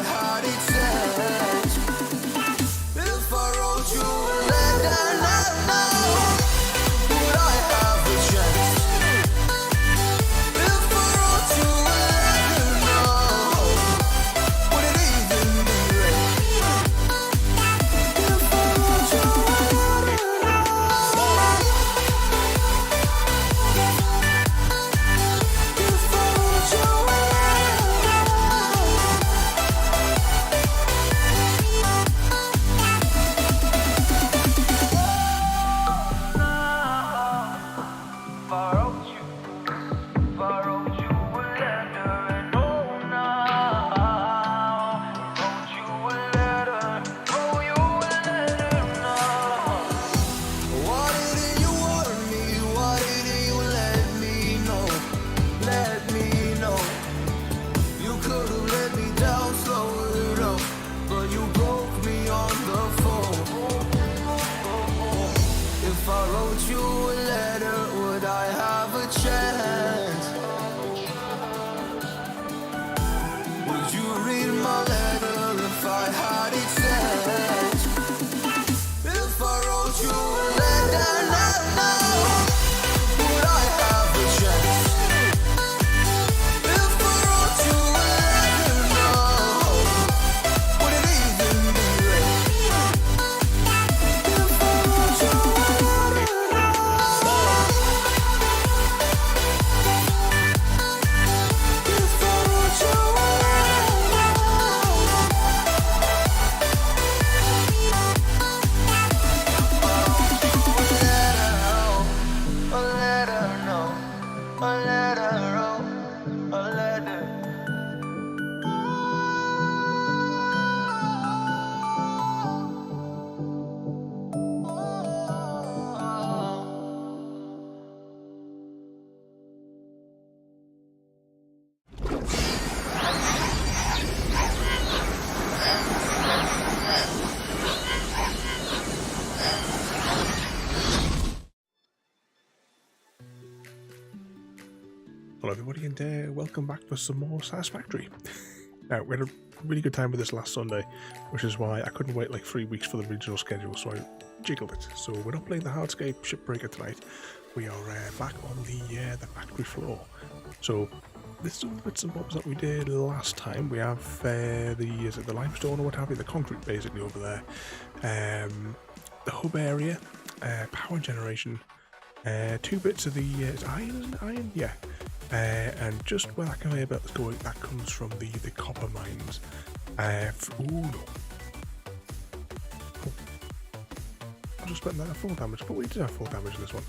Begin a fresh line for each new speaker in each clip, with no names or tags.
had it set. If I wrote you a letter now, would I have a chance? If I wrote you a letter now, would it even be read? If I wrote you a letter now, if I wrote you a letter. Why didn't you warn me? Why didn't you let me know? Let me know. You could have let me down, slow it up, but you broke me on the phone. If I wrote you a letter, would I have a chance? Would you read my letter if I had it sent? If I wrote you a letter now, would I have a chance? If I wrote you a letter now, would it even be read? If I wrote you a letter now, if I wrote you a letter now, a letter, no, a letter, oh, a letter.
Hello everybody and welcome back for some more Satisfactory. Now, we had a really good time with this last Sunday, which is why I couldn't wait like 3 weeks for the original schedule, so I jiggled it. So we're not playing the hardscape Shipbreaker tonight, we are back on the factory floor. So this is all the bits and bobs that we did last time. We have the limestone or what have you, the concrete basically over there, the hub area, power generation, 2 bits of the iron, yeah. And just where that conveyor belt is going, that comes from the copper mines. Ooh, no. Oh. I just spent that at full damage, but we did have full damage in this one.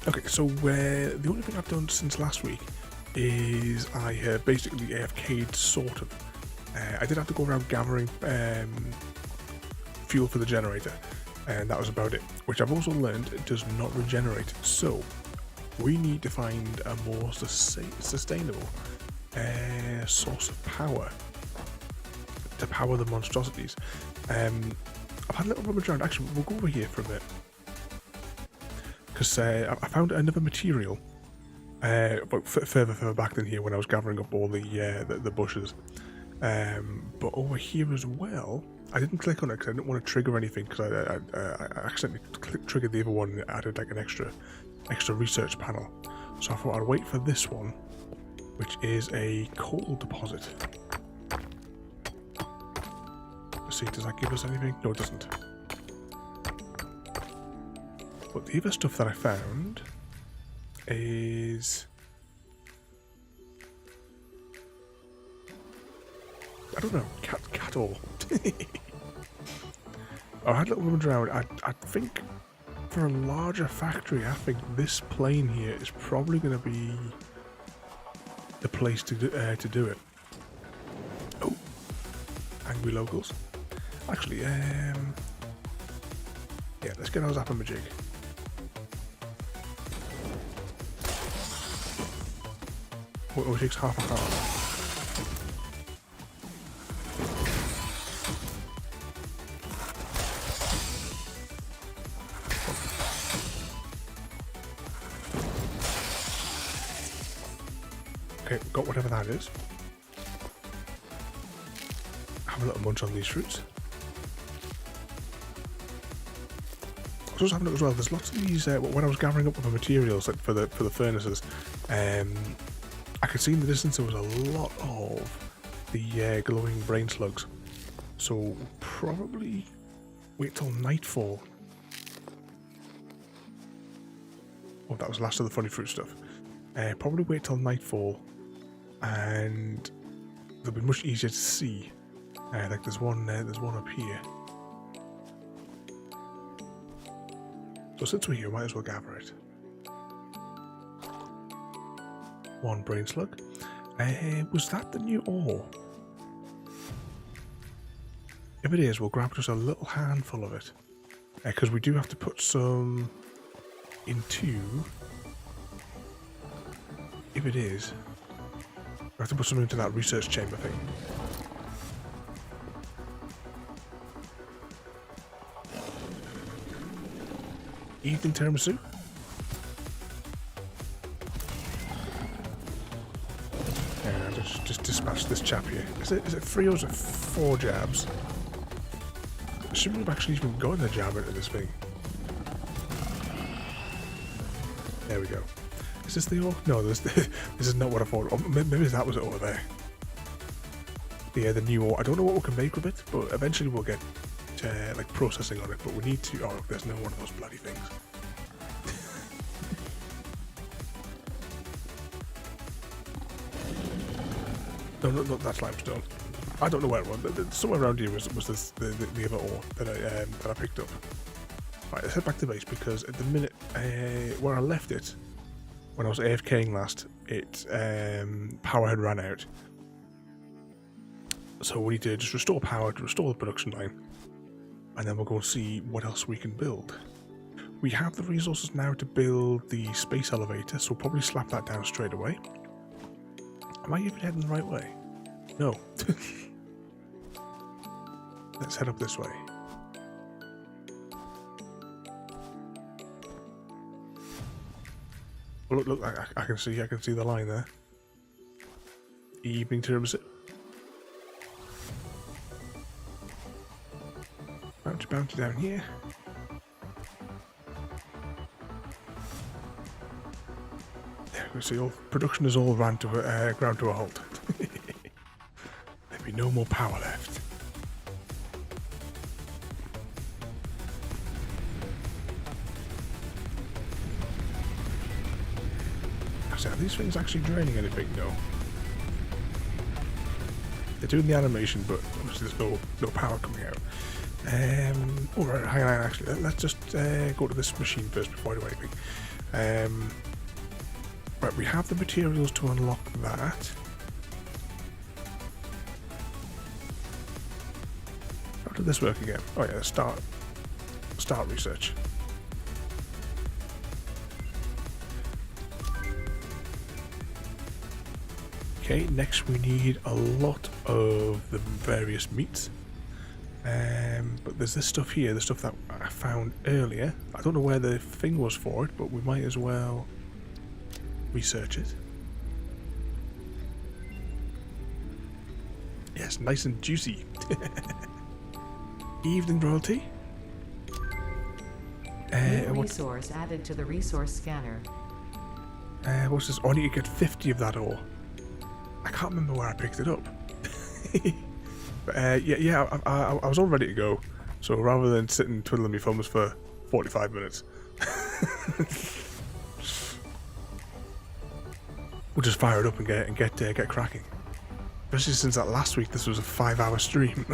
Okay, so the only thing I've done since last week is I basically AFK'd, sort of. I did have to go around gathering fuel for the generator, and that was about it. Which I've also learned it does not regenerate, so we need to find a more sustainable source of power to power the monstrosities. I've had a little rummage around. Actually, we'll go over here for a bit, because I found another material but further back than here when I was gathering up all the bushes. But over here as well, I didn't click on it because I didn't want to trigger anything, because I accidentally triggered the other one and it added like an extra research panel. So I thought I'd wait for this one, which is a coal deposit. Let's see, does that give us anything? No, it doesn't. But the other stuff that I found is, I don't know, cattle. I had a little rummage around. I think for a larger factory, I think this plane here is probably going to be the place to do it. Oh, angry locals. Actually, yeah, let's get our zapping-majig. What takes half a heart. Okay, got whatever that is. have a little munch on these fruits. I was also having a look as well. There's lots of these. When I was gathering up the materials like for the furnaces, I could see in the distance there was a lot of the glowing brain slugs. So probably wait till nightfall. Oh, that was the last of the funny fruit stuff. Probably wait till nightfall, and they'll be much easier to see. Like there's one up here. So since we're here, might as well gather it. One brain slug. Was that the new ore? If it is, we'll grab just a little handful of it. Because we do have to put some into... If it is, we have to put some into that research chamber thing. Evening tiramisu? Just dispatch this chap here. Is it 3 or is it 4 jabs? I shouldn't have actually even gotten a jab into this thing. There we go. Is this the ore? No, this is not what I thought. Oh, maybe that was it over there. Yeah, the new ore. I don't know what we can make with it, but eventually we'll get like processing on it. But we need to. Oh, look, there's no one of those bloody things. No, that's limestone. I don't know where it was. Somewhere around here was this, the other ore that I picked up. Right, let's head back to base because at the minute where I left it, when I was AFKing last, it power had ran out. So we need to just restore power to restore the production line, and then we'll go and see what else we can build. We have the resources now to build the space elevator, so we'll probably slap that down straight away. Am I even heading the right way? No. Let's head up this way. Oh, look! I can see the line there. Evening tiramisu. Bounty down here. There we see. All production is all ground to a halt. There'll be no more power left. So are these things actually draining anything? No. They're doing the animation, but obviously there's no power coming out. Alright, hang on, actually, let's just go to this machine first before I do anything. Right, we have the materials to unlock that. How did this work again? Oh yeah, start research. Okay, next we need a lot of the various meats. But there's this stuff here, the stuff that I found earlier. I don't know where the thing was for it, but we might as well research it. Yes, nice and juicy. Evening royalty.
Resource added to the resource scanner.
What's this? Oh, I need to get 50 of that ore. I can't remember where I picked it up. But yeah, I was all ready to go. So rather than sitting twiddling my thumbs for 45 minutes, we'll just fire it up and get cracking. Especially since that last week this was a 5-hour stream.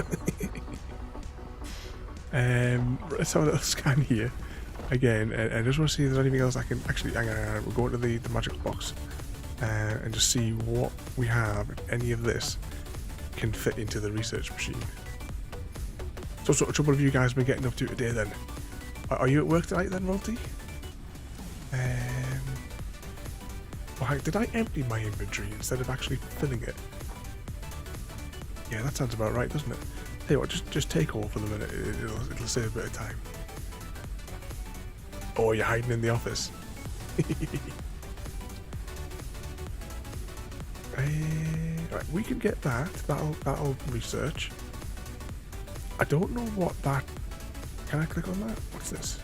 Let's have a little scan here again, and I just want to see if there's anything else I can actually. We'll go into the magical box and just see what we have. If any of this can fit into the research machine. So what sort of trouble have you guys been getting up to today then? Are you at work tonight then, Rolty? Well, did I empty my inventory instead of actually filling it? Yeah, that sounds about right, doesn't it? Tell you what, just take all for the minute. It'll save a bit of time. Oh, you're hiding in the office. Right, we can get that. That'll research. I don't know what that... Can I click on that? What's this?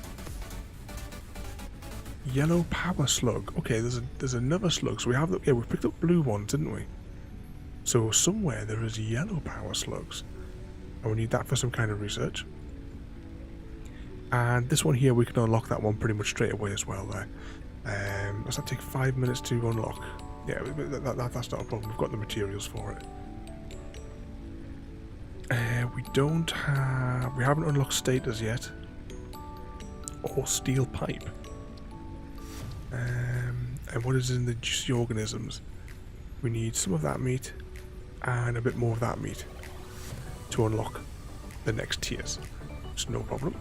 Yellow power slug. Okay, there's another slug. So we have... Yeah, we picked up blue ones, didn't we? So somewhere there is yellow power slugs. And we need that for some kind of research. And this one here, we can unlock that one pretty much straight away as well there. Does that take 5 minutes to unlock? Yeah, that's not a problem. We've got the materials for it. We don't have... We haven't unlocked status yet. Or steel pipe. And what is in the juicy organisms? We need some of that meat and a bit more of that meat to unlock the next tiers. It's no problem.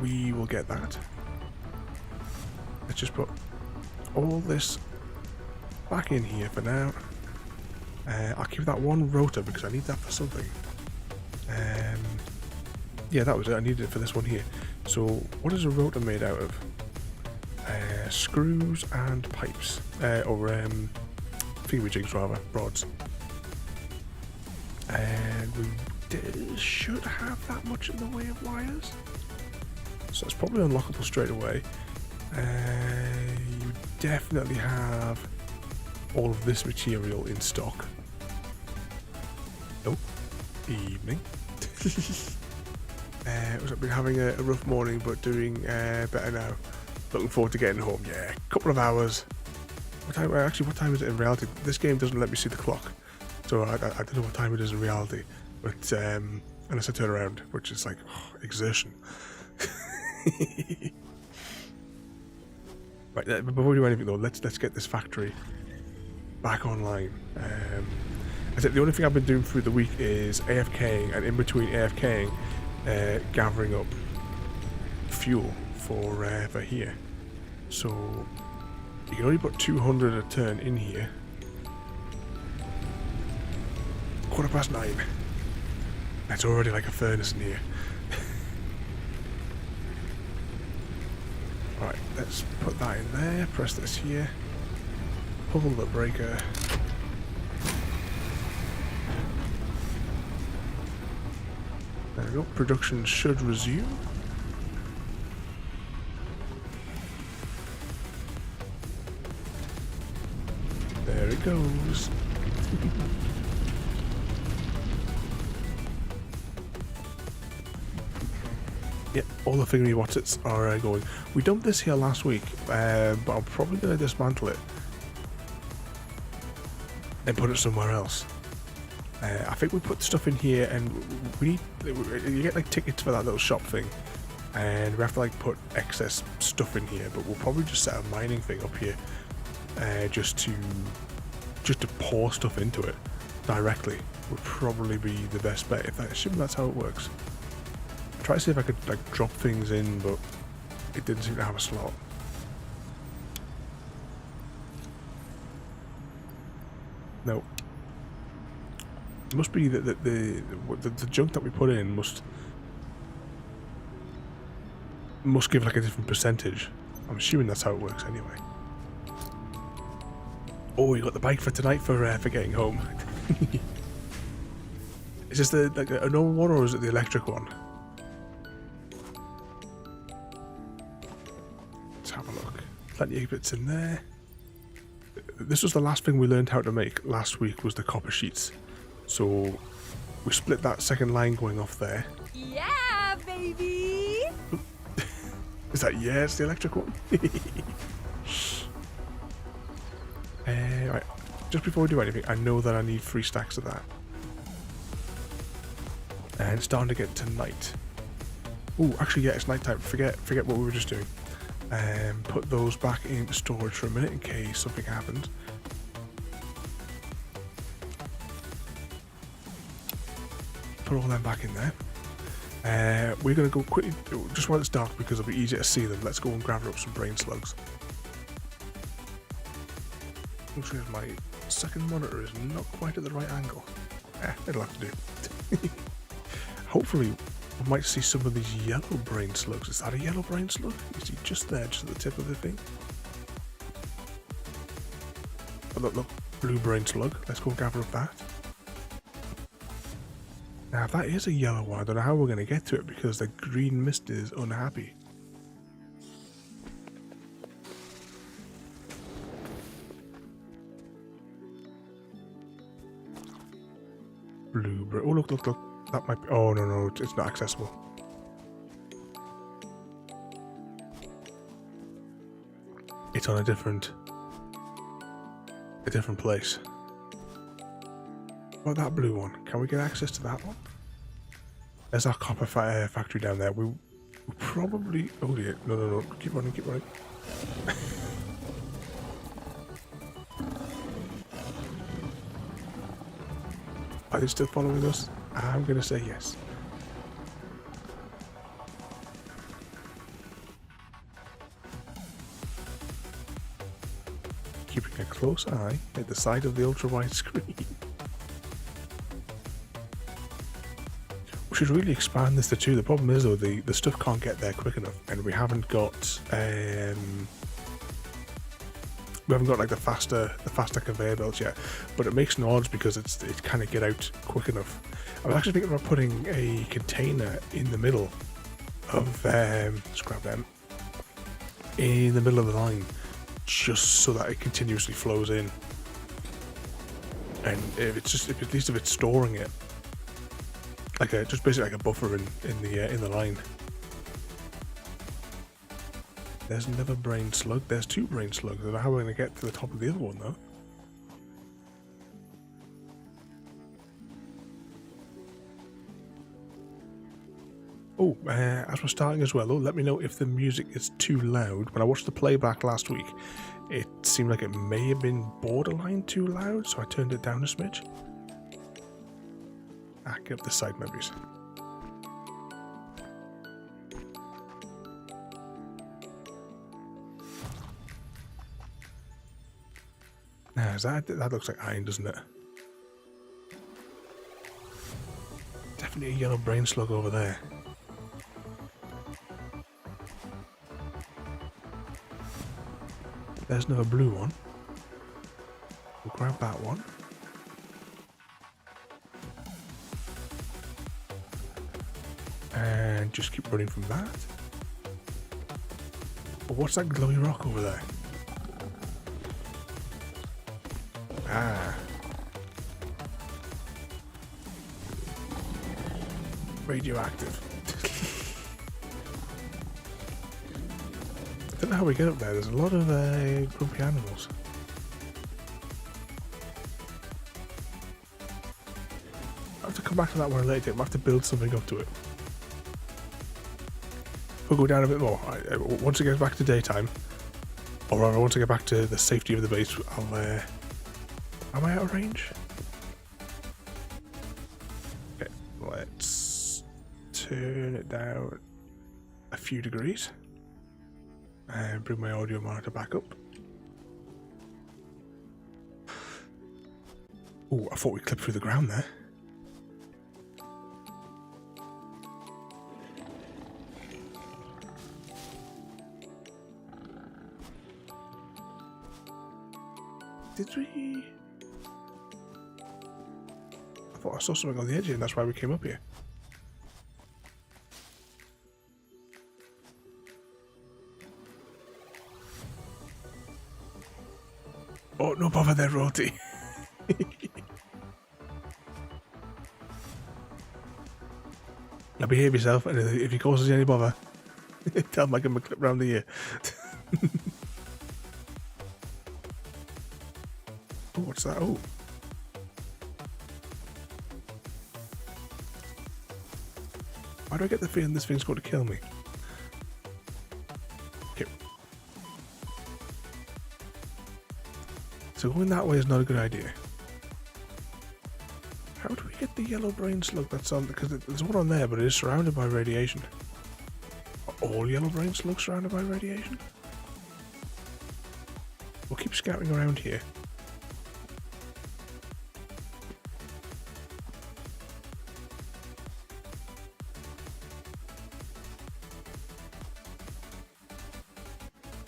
We will get that. Let's just put all this back in here for now. I'll keep that one rotor because I need that for something. Yeah, that was it. I needed it for this one here. So, what is a rotor made out of? Screws and pipes. Or thingy jigs rather, rods. And we should have that much in the way of wires. So it's probably unlockable straight away. You definitely have all of this material in stock. Oh, evening. I've been having a rough morning, but doing better now. Looking forward to getting home. Yeah, a couple of hours. What time? Actually, what time is it in reality? This game doesn't let me see the clock, so I don't know what time it is in reality. But unless I turn around, which is like exertion. Right, before we do anything though, let's get this factory back online. I said the only thing I've been doing through the week is AFKing, and in between AFKing, gathering up fuel for here. So you can only put 200 a turn in here. 9:15. That's already like a furnace in here. Alright, let's put that in there, press this here, pull the breaker. There we go, production should resume. There it goes. Yep, all the thingy watsits are going. We dumped this here last week, but I'm probably going to dismantle it and put it somewhere else. I think we put stuff in here, and we need, you get like tickets for that little shop thing, and we have to like put excess stuff in here. But we'll probably just set a mining thing up here, just to pour stuff into it directly. Would probably be the best bet. If I assume that's how it works. Try to see if I could like drop things in, but it didn't seem to have a slot. No. It must be that the junk that we put in must give like a different percentage. I'm assuming that's how it works anyway. Oh, you got the bike for tonight for getting home. Is this the like a normal one, or is it the electric one? Let's have a look. Plenty of bits in there. This was the last thing we learned how to make last week, was the copper sheets. So we split that second line going off there.
Yeah, baby!
Is that, yeah, it's the electric one? Right, just before we do anything, I know that I need 3 stacks of that. And it's starting to get to night. Oh, actually, yeah, it's night time. Forget what we were just doing. Put those back into storage for a minute in case something happens. Put all them back in there. We're going to go quickly, just while it's dark because it'll be easier to see them. Let's go and gather up some brain slugs. Looks like my second monitor is not quite at the right angle. It'll have to do. Hopefully we might see some of these yellow brain slugs. Is that a yellow brain slug? You see just there, just at the tip of the thing. Oh, look, blue brain slug. Let's go gather up that. Now, if that is a yellow one, I don't know how we're going to get to it because the green mist is unhappy. Blue, oh look, look, look. That might be, oh no, no, it's not accessible. It's on a different place. What about that blue one? Can we get access to that one? There's our copper factory down there. We probably, oh dear, no, no, no, keep running, keep running. Are they still following us? I'm going to say yes. Keeping a close eye at the side of the ultra-wide screen. We should really expand this to 2. The problem is though, the stuff can't get there quick enough, and we haven't got like the faster conveyor belts yet. But it makes no odds because it can't get out quick enough. I was actually thinking about putting a container in the middle of scrap them in the middle of the line, just so that it continuously flows in. And if at least if it's storing it, like just basically like a buffer in the line. There's another brain slug. There's 2 brain slugs. I don't know how we're going to get to the top of the other one though. Oh, as we're starting as well, though, let me know if the music is too loud. When I watched the playback last week, it seemed like it may have been borderline too loud, so I turned it down a smidge. Get up the side memories. Now, that looks like iron, doesn't it? Definitely a yellow brain slug over there. There's another blue one. We'll grab that one. And just keep running from that. Oh, what's that glowy rock over there? Ah. Radioactive. I don't know how we get up there. There's a lot of grumpy animals. I have to come back to that one later. I have to build something up to it. We'll go down a bit more. Once it gets back to daytime, or rather once I get back to the safety of the base, I'll am I out of range? Okay, let's turn it down a few degrees and bring my audio monitor back up. Oh, I thought we clipped through the ground there. Did we? I thought I saw something on the edge here and that's why we came up here. Oh, no bother there, Rorty. Now behave yourself, and if he causes you any bother, tell him I give him a clip round the ear. Oh, what's that? Oh. Why do I get the feeling this thing's going to kill me? Okay. So going that way is not a good idea. How do we get the yellow brain slug that's on? Because there's one on there, but it is surrounded by radiation. Are all yellow brain slugs surrounded by radiation? We'll keep scouting around here.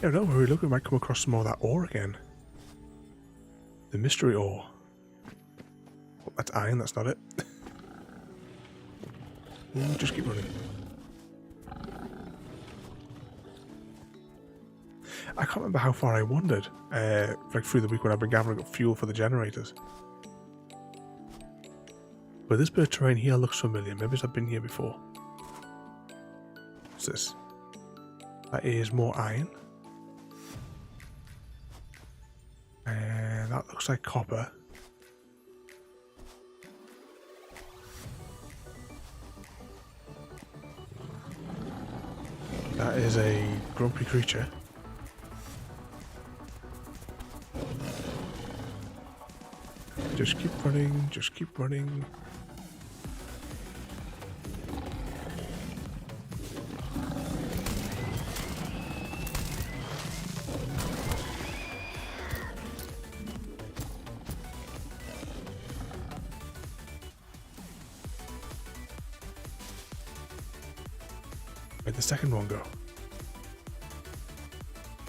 Yeah, don't worry, look, we might come across some more of that ore again. The mystery ore. Oh, that's iron, that's not it. Ooh, just keep running. I can't remember how far I wandered, like through the week when I've been gathering up fuel for the generators. But this bit of terrain here looks familiar. Maybe I've been here before. What's this? That is more iron. And that looks like copper. That is a grumpy creature. Just keep running, just keep running. Where'd the second one go?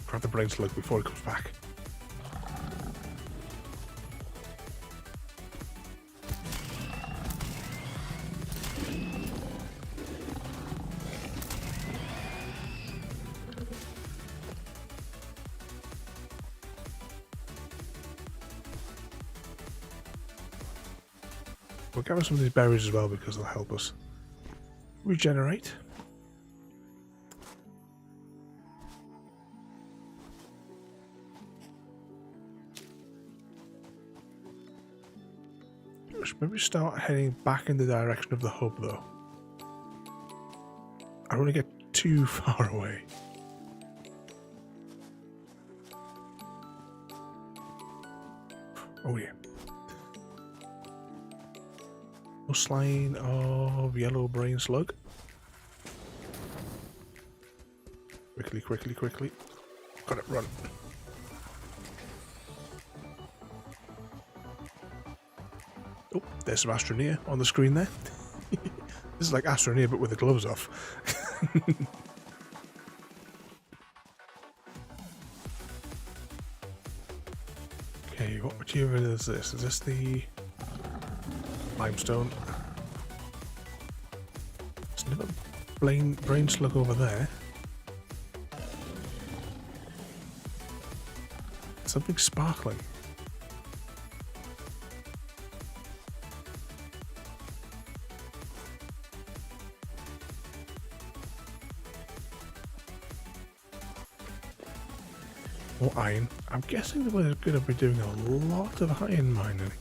Grab the brain slug before it comes back. We'll gather some of these berries as well because they'll help us regenerate. Should maybe start heading back in the direction of the hub though. I don't want to get too far away. Oh yeah. Line of yellow brain slug. Quickly, quickly, quickly. Got it, run. Oh, there's some Astroneer on the screen there. This is like Astroneer but with the gloves off. Okay, what material is this? Is this the limestone? There's another brain slug over there. Something sparkling. More iron. I'm guessing that we're going to be doing a lot of iron mining.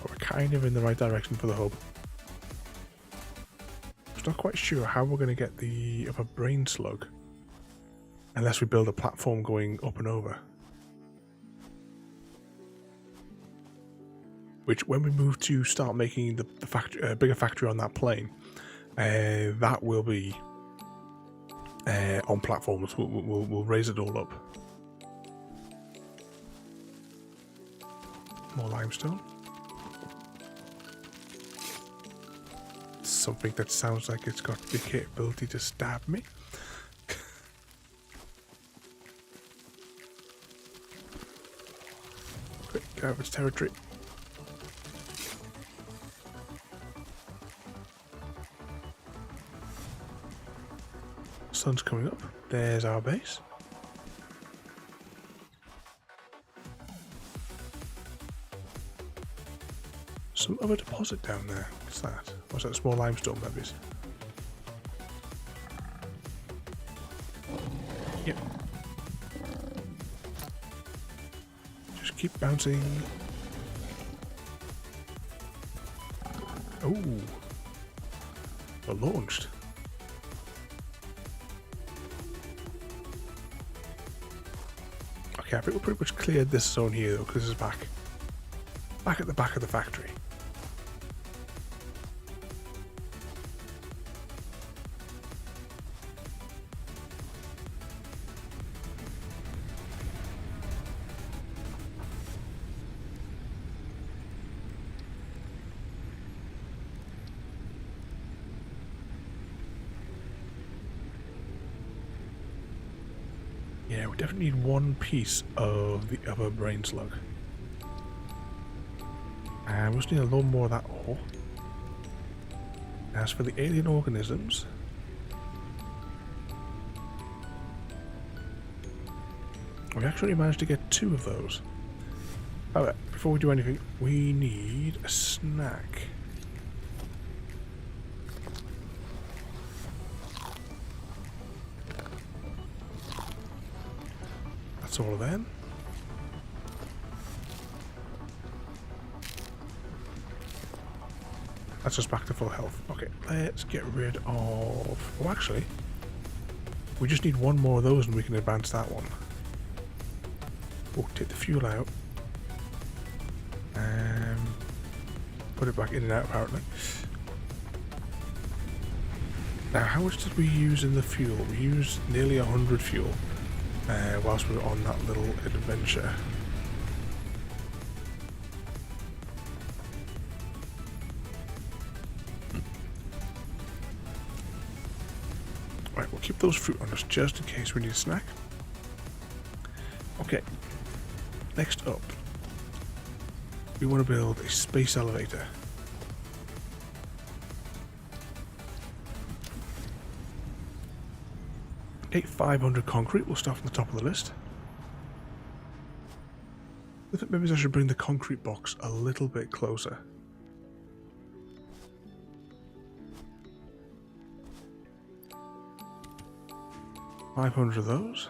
But we're kind of in the right direction for the hub. I'm not quite sure how we're going to get the upper brain slug unless we build a platform going up and over. Which, when we move to start making the factory, bigger factory on that plane, that will be on platforms. We'll raise it all up. More limestone. Something that sounds like it's got the capability to stab me. Quick, get out of its territory. Sun's coming up. There's our base. Some other deposit down there. What's that? What's that? Small limestone maybe? Yep. Just keep bouncing. Oh. We're launched. Okay, I think we pretty much cleared this zone here though, because this is back at the back of the factory. Yeah, we definitely need one piece of the other brain slug. And we just need a lot more of that ore. As for the alien organisms, we actually managed to get 2 of those. However, before we do anything, we need a snack. That's all of them. That's just back to full health. Okay, let's get rid of... Oh, actually, we just need 1 more of those and we can advance that one. Oh, take the fuel out. Put it back in and out, apparently. Now, how much did we use in the fuel? We used nearly 100 fuel whilst we were on that little adventure. Right, we'll keep those fruit on us just in case we need a snack. Okay, next up, we want to build a space elevator. Okay, 500 concrete, we'll start from the top of the list. I think maybe I should bring the concrete box a little bit closer. $500 of those.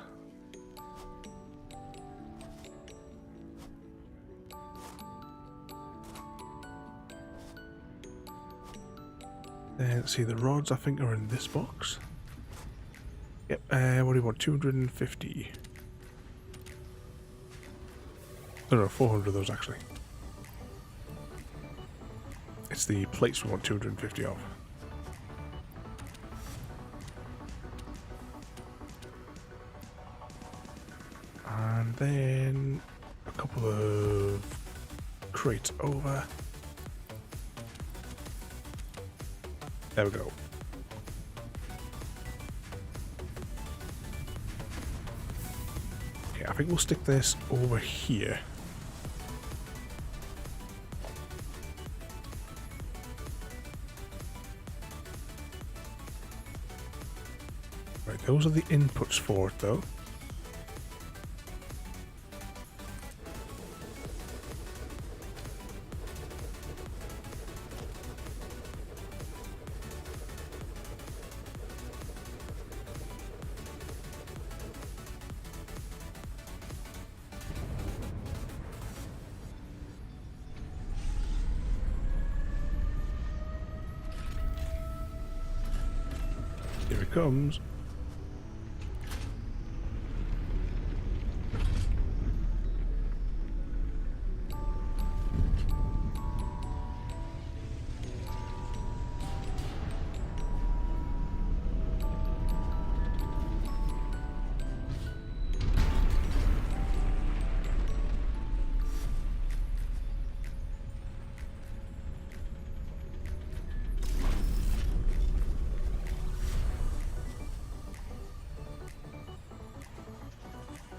Let's see, the rods I think are in this box. Yep, what do you want? 250. No, 400 of those actually. It's the plates we want 250 of. And then a couple of crates over. There we go. Okay, I think we'll stick this over here. Right, those are the inputs for it though. Here it comes.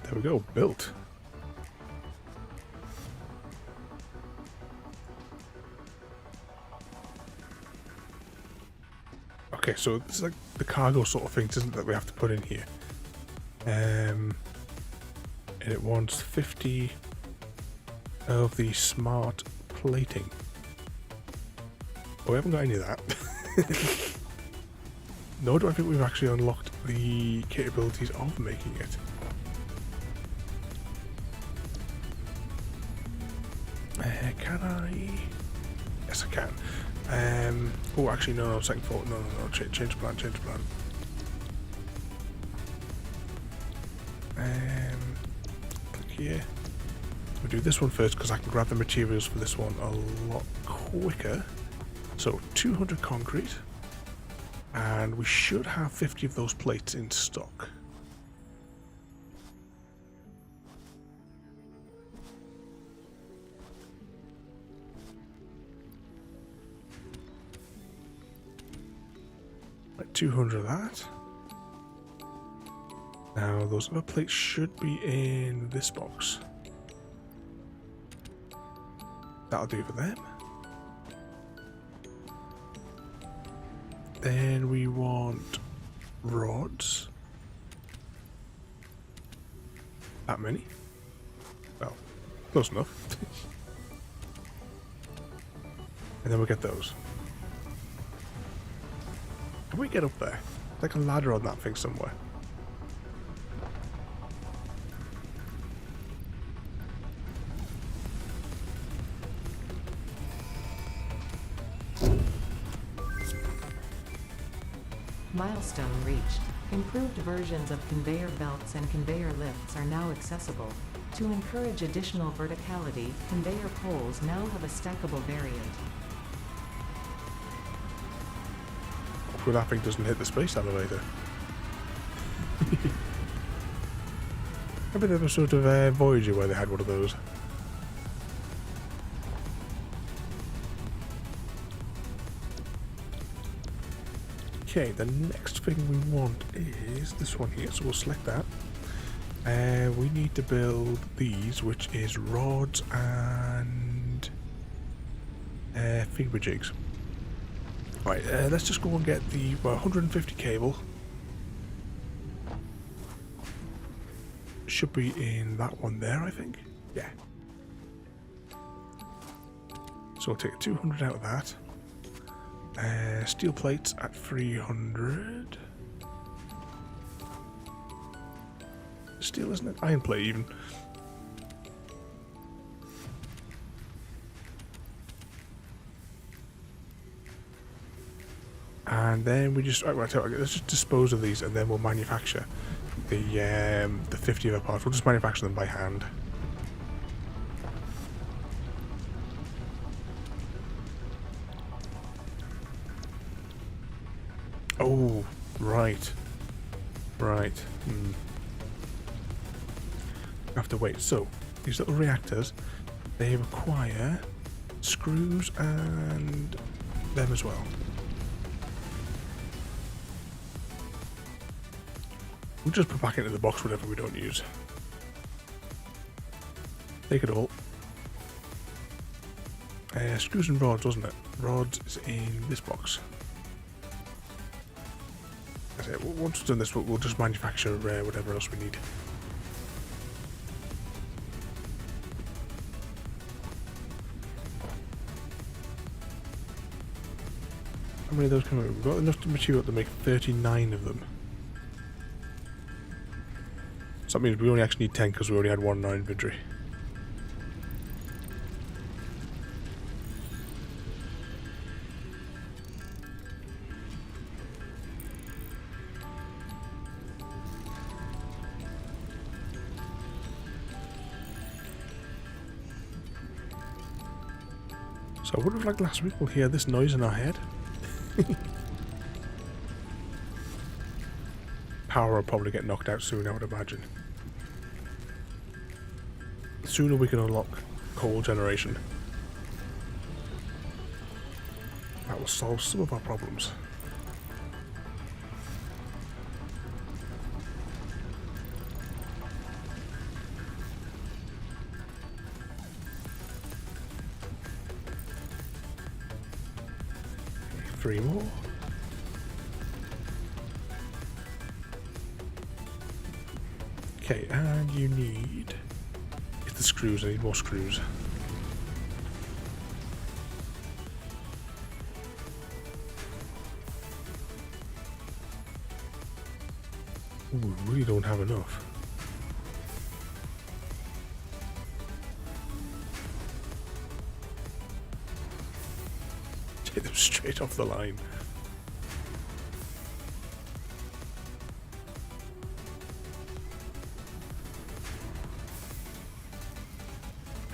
There we go, built. Okay, so this is like the cargo sort of things, isn't it, that we have to put in here. And it wants 50 of the smart plating. Oh, we haven't got any of that. Nor do I think we've actually unlocked the capabilities of making it. Can I? Yes, I can. Oh, actually, no, second thought. No. Change plan. Click here. We'll do this one first because I can grab the materials for this one a lot quicker. So, 200 concrete. And we should have 50 of those plates in stock. Like 200 of that. Now those other plates should be in this box. That'll do for them. Then we want rods. That many? Well, close enough. And then we'll get those. Can we get up there? Like a ladder on that thing somewhere.
Milestone reached. Improved versions of conveyor belts and conveyor lifts are now accessible. To encourage additional verticality, conveyor poles now have a stackable variant.
Hopefully that thing doesn't hit the space elevator. Maybe there was sort of Voyager where they had one of those. Okay, the next thing we want is this one here, so we'll select that. We need to build these, which is rods and fiber jigs. Right, let's just go and get the 150 cable. Should be in that one there, I think. Yeah. So we'll take 200 out of that. Steel plates at 300. Steel, isn't it? Iron plate, even. And then we just let's just dispose of these, and then we'll manufacture the 50 other parts. We'll just manufacture them by hand. Oh, right. Right. I have to wait. So, these little reactors, they require screws and them as well. We'll just put back into the box whatever we don't use. Take it all. Screws and rods, wasn't it? Rods is in this box. Once we've done this, we'll just manufacture whatever else we need. How many of those can we? We've got enough material to make 39 of them. So that means we only actually need 10 because we already had one in our inventory. So I would have liked last week we'll hear this noise in our head. Power will probably get knocked out soon, I would imagine. The sooner we can unlock coal generation, that will solve some of our problems. Three more. Okay, and you need... Get the screws, I need more screws. Ooh, we really don't have enough. Take them straight off the line.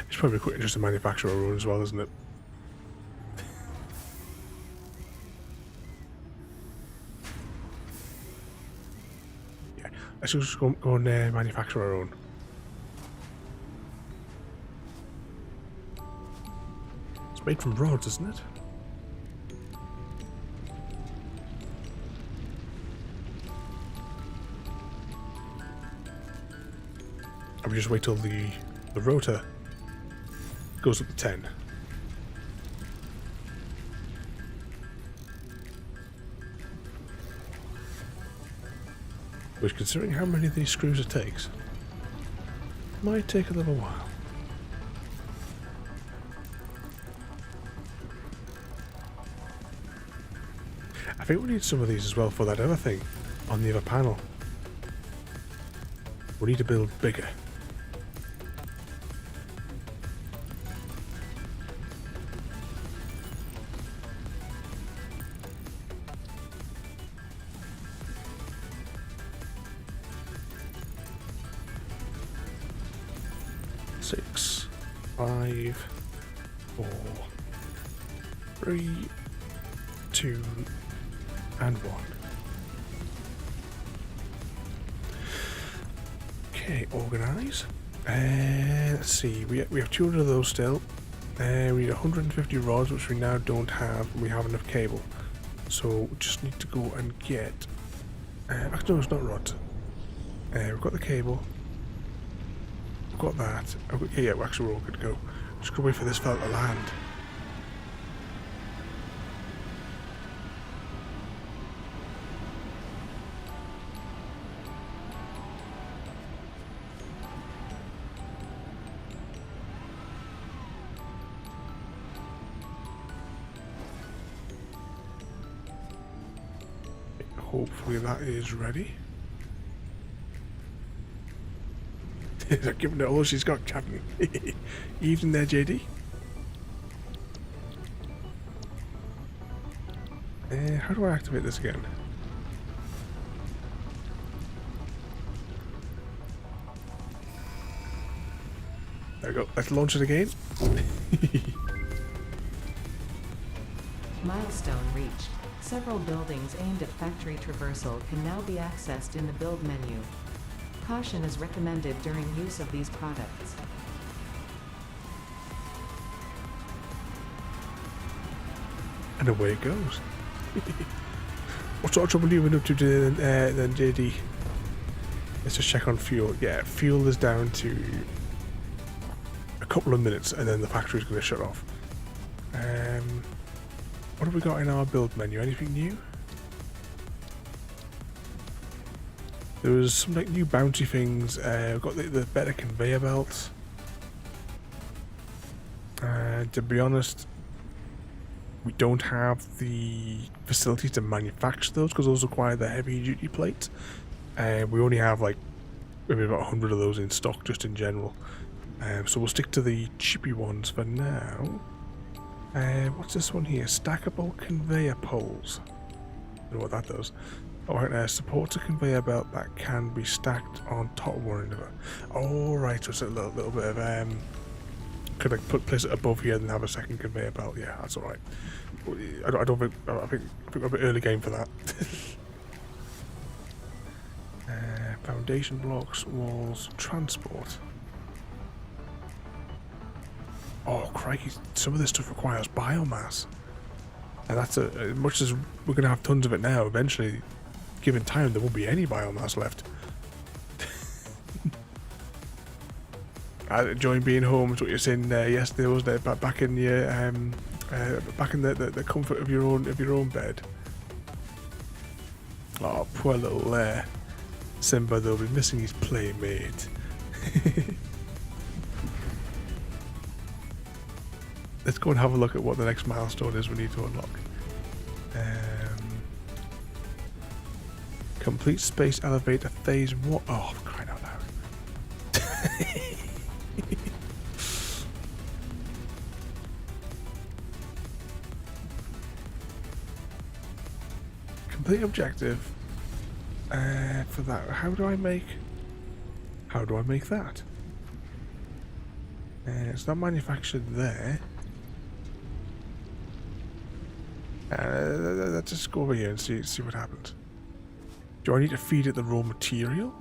It's probably quite interesting to manufacture our own as well, isn't it? Yeah, let's just go and manufacture our own. It's made from rods, isn't it? And we just wait till the rotor goes up to 10. Which, considering how many of these screws it takes, might take a little while. I think we need some of these as well for that other thing on the other panel. We need to build bigger. Six, 5, 4, 3, 2, and 1. Okay, organise. Let's see, we have 200 of those still. We need 150 rods, which we now don't have. We have enough cable, so we just need to go and get. Actually, no, it's not rods. We've got the cable. We've got that. Yeah, actually, we're all good to go. Just gonna wait for this fella to land. Hopefully that is ready. They're giving it all she's got, Captain. Evening there, JD. How do I activate this again? There we go. Let's launch it again.
Milestone reached. Several buildings aimed at factory traversal can now be accessed in the build menu. Caution is recommended during use of these products.
And away it goes. What sort of trouble do you up to then, JD? Let's just check on fuel. Yeah, fuel is down to a couple of minutes and then the factory's going to shut off. What have we got in our build menu? Anything new? There was some like new bounty things. We've got the better conveyor belts. To be honest, we don't have the facility to manufacture those because those require the heavy duty plates. We only have like maybe about 100 of those in stock just in general. So we'll stick to the cheapy ones for now. What's this one here? Stackable conveyor poles. I don't know what that does. Oh, supports a conveyor belt that can be stacked on top of one another. Oh, right, so it's a little bit of could I place it above here and have a second conveyor belt? Yeah, that's all right. I think we're a bit early game for that. Foundation blocks, walls, transport. Oh, crikey, some of this stuff requires biomass. And that's as much as we're going to have tons of it now, eventually, given time, there won't be any biomass left. I enjoy being home, is what you're saying yesterday, wasn't it? Back in your, back in the comfort of your own bed. Oh, poor little Simba, they'll be missing his playmate. Let's go and have a look at what the next milestone is we need to unlock. Complete space elevator phase 1. Oh, I'm crying out loud. Complete objective for that. How do I make that? It's not manufactured there. Let's just go over here and see what happens. Do I need to feed it the raw material?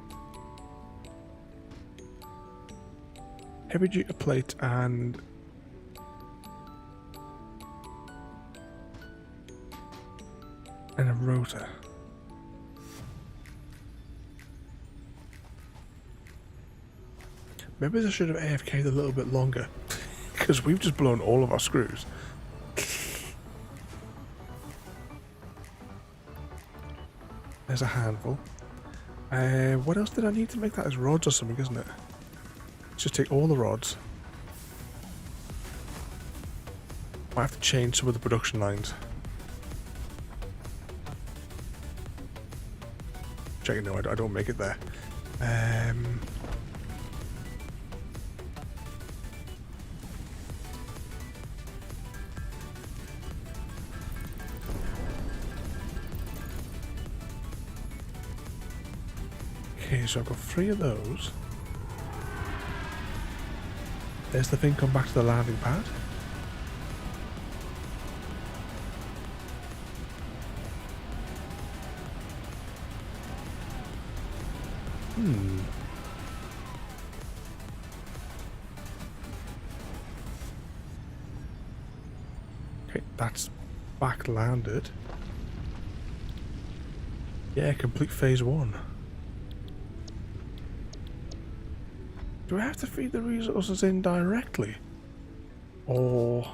Heavy duty plate and a rotor. Maybe I should have AFK'd a little bit longer because we've just blown all of our screws. There's a handful. What else did I need to make that as rods or something, isn't it? Let's just take all the rods. Might have to change some of the production lines. Checking, no, I don't make it there. Okay, so I've got 3 of those. There's the thing come back to the landing pad. Okay, that's back landed. Yeah, complete phase 1. Do I have to feed the resources in directly? Or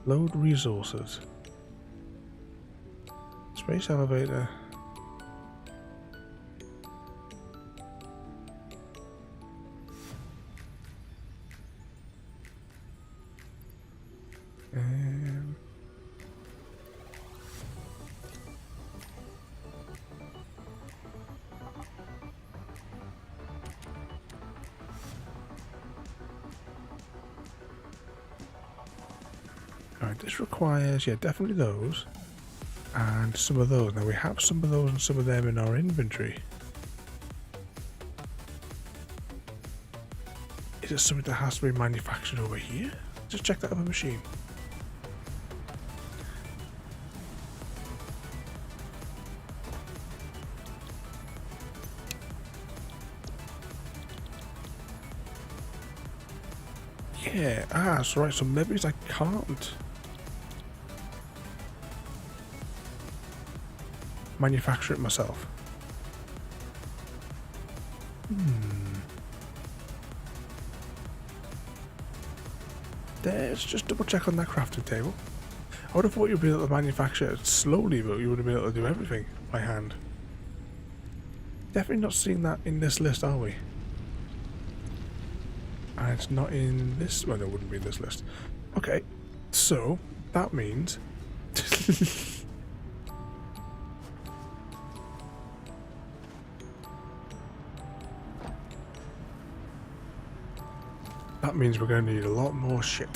load resources? Space elevator. Alright, this requires, yeah, definitely those. And some of those. Now we have some of those and some of them in our inventory. Is it something that has to be manufactured over here? Just check that other machine. Yeah, that's right, so maybe I can't manufacture it myself. Let's just double check on that crafting table. I would have thought you'd be able to manufacture it slowly, but you would have been able to do everything by hand. Definitely not seeing that in this list, are we? And it's not in this. Well, it wouldn't be in this list. Okay, so that means that means we're going to need a lot more shit.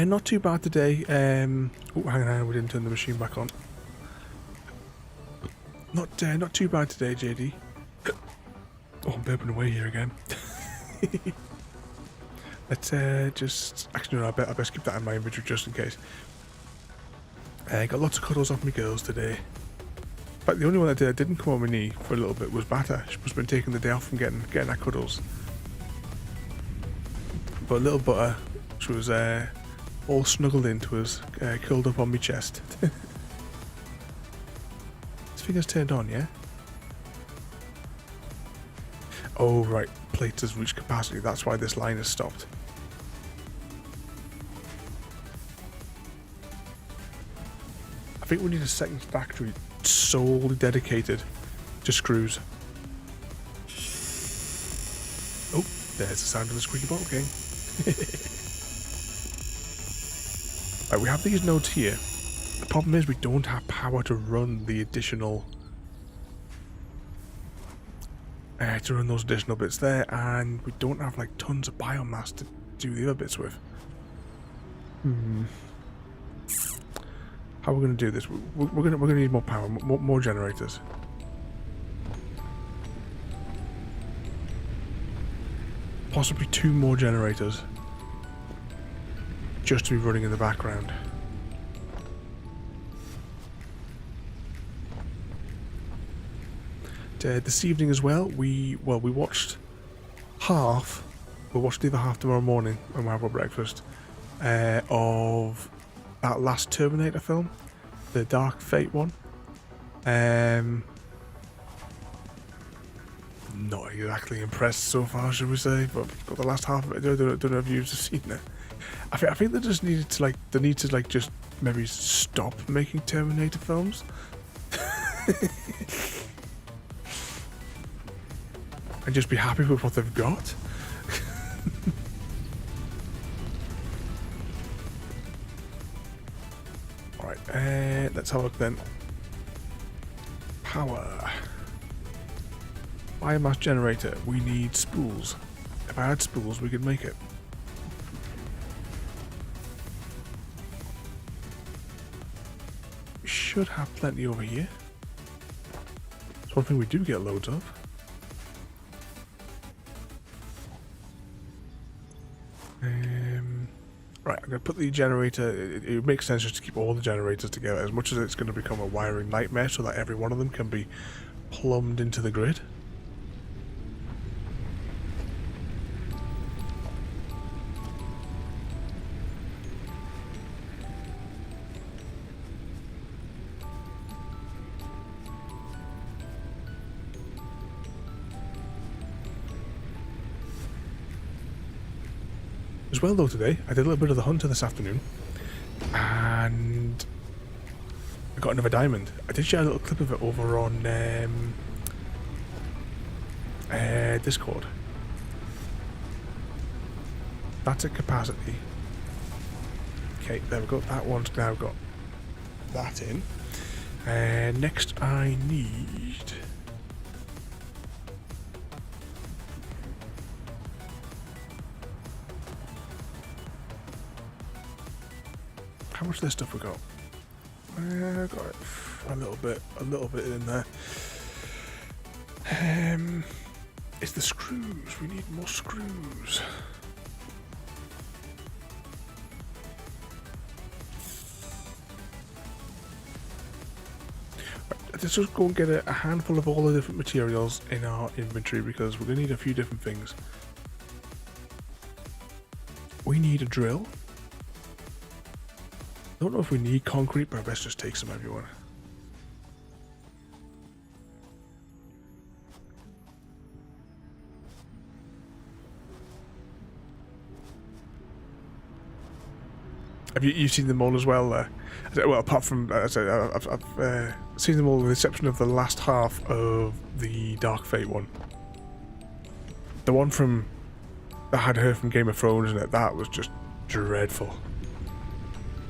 Not too bad today. Oh, hang on, we didn't turn the machine back on. Not too bad today, JD. Oh, I'm burping away here again. Let's just... Actually, no, I best keep that in my inventory just in case. Got lots of cuddles off my girls today. In fact, the only one that didn't come on my knee for a little bit was Batter. She must have been taking the day off from getting her cuddles. But little Butter, she was all snuggled into us, curled up on my chest. This thing turned on, yeah? Oh, right. Plate has reached capacity. That's why this line has stopped. I think we need a second factory solely dedicated to screws. Oh, there's the sound of the squeaky bottle game. Right, we have these nodes here. The problem is we don't have power to run the additional... to run those additional bits there, and we don't have like tons of biomass to do the other bits with. How are we going to do this? We're going to need more power, more generators. Possibly 2 more generators, just to be running in the background. This evening as well, we watched half. We'll watch the other half tomorrow morning when we have our breakfast of that last Terminator film, the Dark Fate one. not exactly impressed so far, should we say? But got the last half of it. I don't know if you've seen it. I think they just needed to just maybe stop making Terminator films. And just be happy with what they've got. Alright, let's have a look then. Power. Biomass generator. We need spools. If I had spools, we could make it. We should have plenty over here. It's one thing we do get loads of. Right, I'm going to put the generator, it makes sense just to keep all the generators together, as much as it's going to become a wiring nightmare so that every one of them can be plumbed into the grid. As well though today, I did a little bit of the hunter this afternoon, and I got another diamond. I did share a little clip of it over on Discord. That's at capacity. Okay, there we go. That one's now got that in. Next I need... How much of this stuff we got? Got a little bit in there. It's the screws. We need more screws. Right, let's just go and get a handful of all the different materials in our inventory because we're going to need a few different things. We need a drill. I don't know if we need concrete, but I best just take some everyone. Have you've seen them all as well? Well, apart from I've seen them all with the exception of the last half of the Dark Fate one. The one from that had her from Game of Thrones in it. That was just dreadful.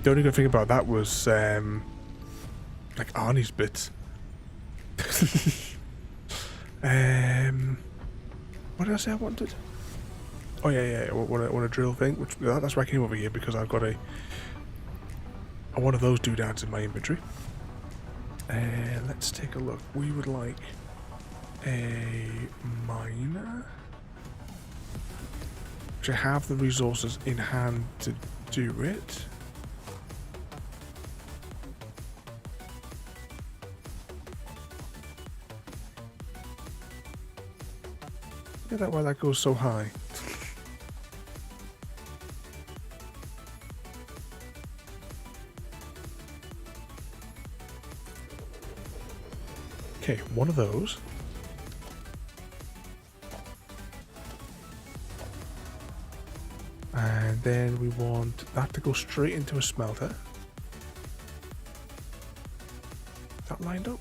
The only good thing about that was, like Arnie's bits. What did I say I wanted? Oh yeah, I want a drill thing. Which that's why I came over here because I've got one of those doodads in my inventory. Let's take a look. We would like a miner, which I have the resources in hand to do it. Look at that, why that goes so high. Okay, one of those. And then we want that to go straight into a smelter. Is that lined up?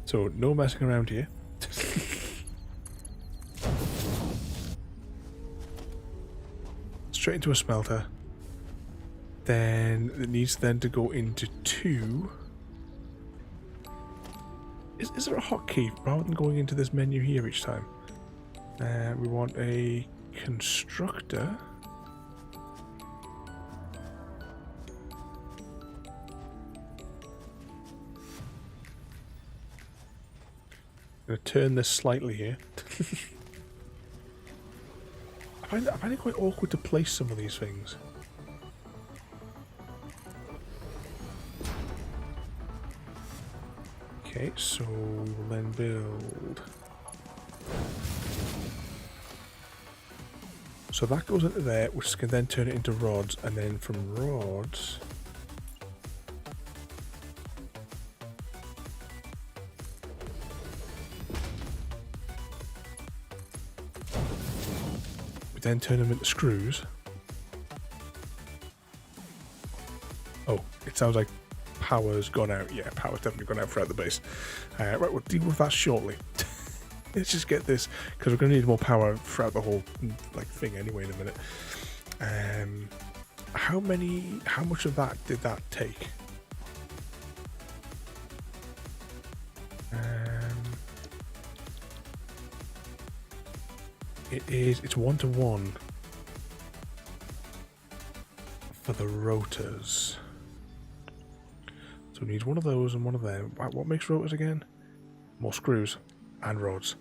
So, no messing around here. Straight into a smelter. Then it needs then to go into two. Is there a hotkey rather than going into this menu here each time? We want a constructor. I'm going to turn this slightly here. I find it quite awkward to place some of these things. Okay, so we will then build. So that goes into there, which can then turn it into rods, and then from rods then turn them into screws. Oh, it sounds like power's gone out. Yeah, power's definitely gone out throughout the base. Right, we'll deal with that shortly. Let's just get this, because we're going to need more power throughout the whole like thing anyway in a minute. How much of that did that take? It's 1-to-1 for the rotors. So we need one of those and one of them. What makes rotors again? More screws and rods.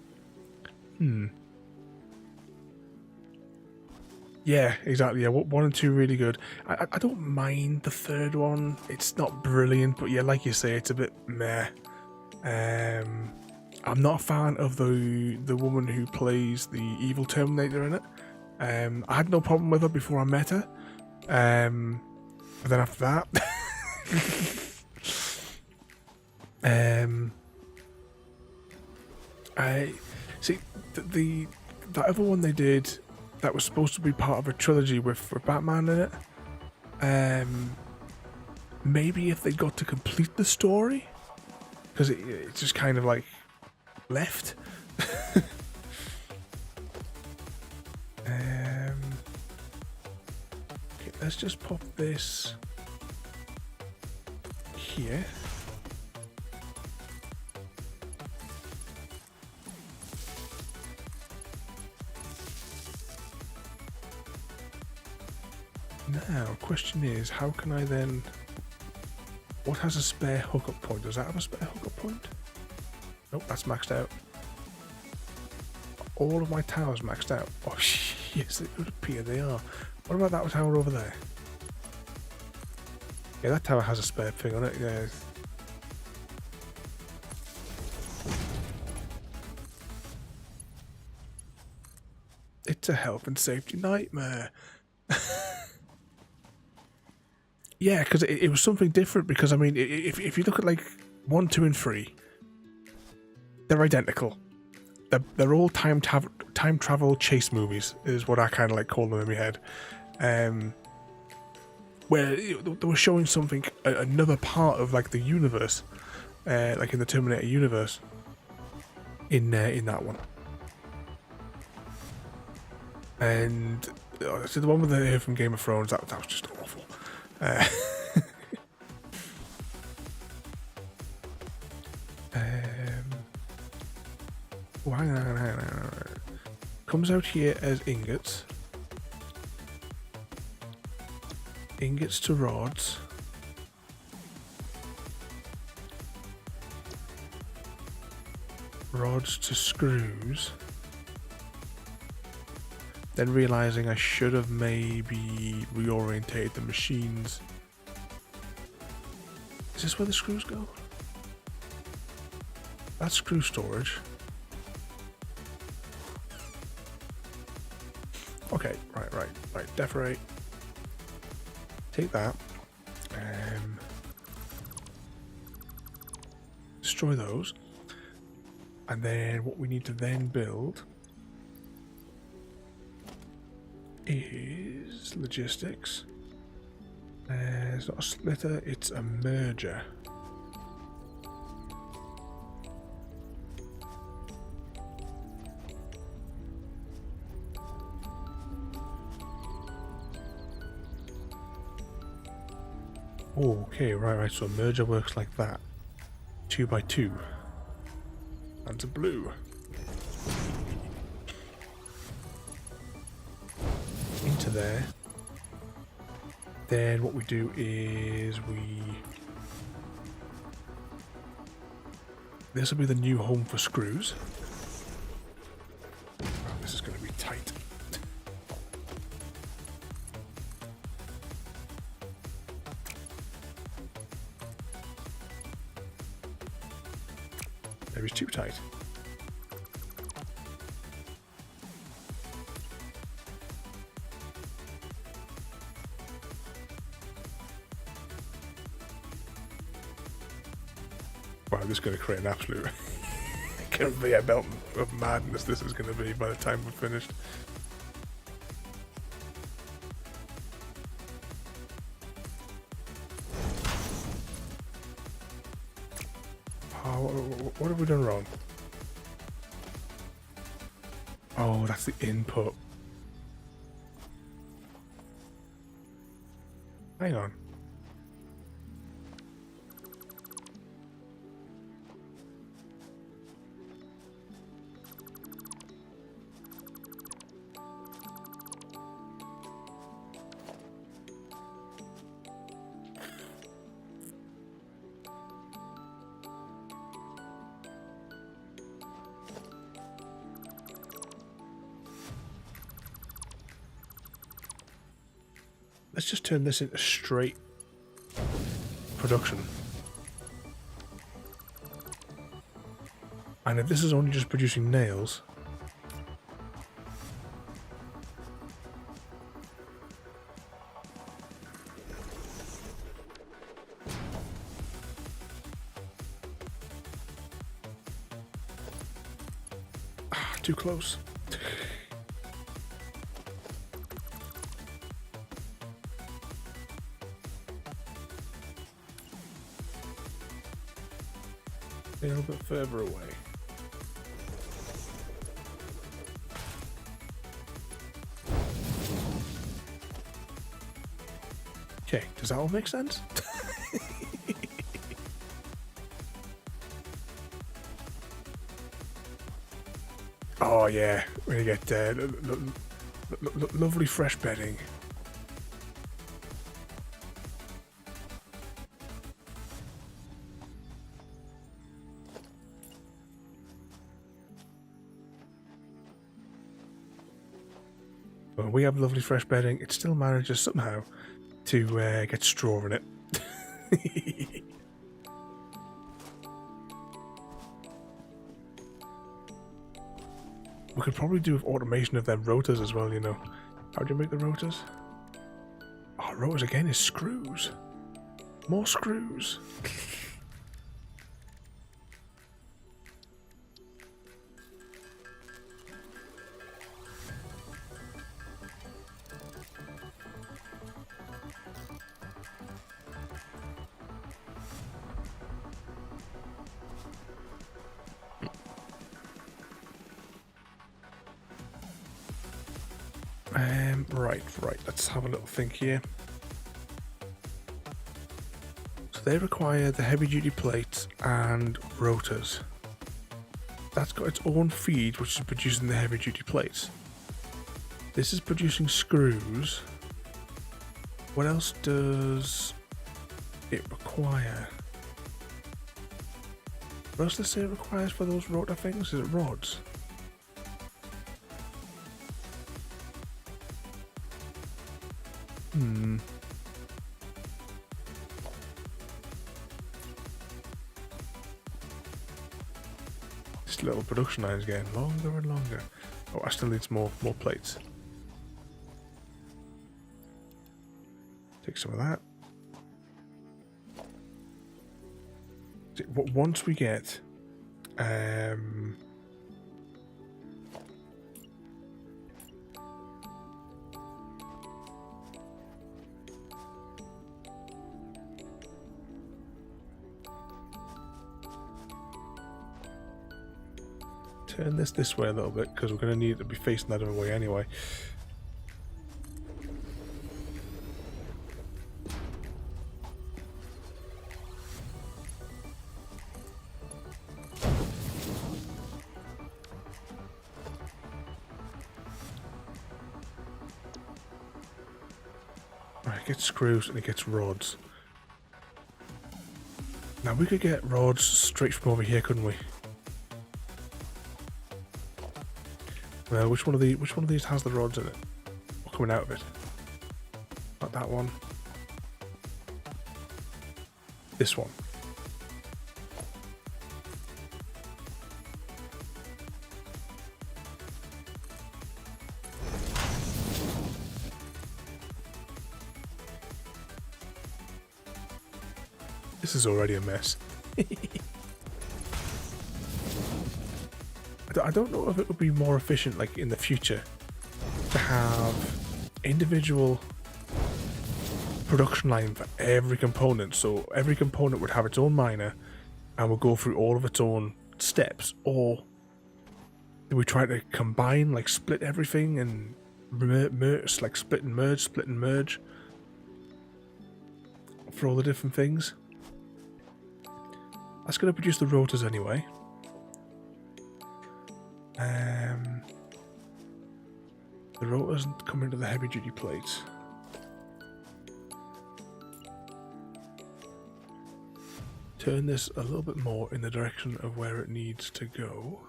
Yeah, exactly. Yeah, 1 and 2 really good. I don't mind the third one. It's not brilliant, but yeah, like you say, it's a bit meh. I'm not a fan of the woman who plays the evil Terminator in it. I had no problem with her before I met her. But then after that, I see that other one they did that was supposed to be part of a trilogy with Batman in it. Maybe if they got to complete the story, because it's just kind of like left. Okay, let's just pop this here. Now, question is, how can I then... What has a spare hookup point? Does that have a spare hookup point? Nope, that's maxed out. All of my towers maxed out. Oh, yes, it would appear they are. What about that tower over there? Yeah, that tower has a spare thing on it, yeah. It's a health and safety nightmare. Yeah, because it was something different, because, I mean, if you look at, like, 1, 2, and 3, they're identical. They're all time travel chase movies, is what I kind of, like, call them in my head. Where they were showing something, another part of, like, the universe, like in the Terminator universe, in that one. And so the one with the from Game of Thrones, that was just awful. Oh, hang on. Comes out here as ingots. Ingots to rods. Rods to screws. Then realizing I should have maybe reorientated the machines. Is this where the screws go? That's screw storage. Okay, right. Decorate. Take that. Destroy those. And then what we need to then build is logistics. It's not a splitter, it's a merger. Okay, right, so a merger works like that. 2 by 2. And a blue. Into there. Then what we do is this will be the new home for screws. Oh, this is going to be tight. Maybe it's too tight. Wow, this is going to create an absolute conveyor belt of madness this is going to be by the time we're finished. What have we done wrong? Oh, that's the input. Hang on. Let's just turn this into straight production. And if this is only just producing nails, too close. A little bit further away. Okay, does that all make sense? Oh yeah, we're gonna get lovely fresh bedding. Well, we have lovely fresh bedding. It still manages somehow to get straw in it. We could probably do with automation of them rotors as well, you know. How do you make the rotors? Oh, rotors again is screws. More screws. Right, let's have a little think here. So they require the heavy duty plates and rotors. That's got its own feed, which is producing the heavy duty plates. This is producing screws. What else does it require? What else does it say it requires for those rotor things? Is it rods? This little production line is getting longer and longer. Oh, I still need more plates. Take some of that. Once we get turn this way a little bit, because we're going to need to be facing that other way anyway. Right, it gets screws and it gets rods. Now we could get rods straight from over here, couldn't we? Which one of these has the rods in it? Or coming out of it? Not that one. This one. This is already a mess. I don't know if it would be more efficient, like in the future, to have individual production line for every component. So every component would have its own miner, and will go through all of its own steps, or do we try to combine, like split everything and merge, like split and merge for all the different things? That's going to produce the rotors anyway. The rotors come into the heavy duty plates. Turn this a little bit more in the direction of where it needs to go.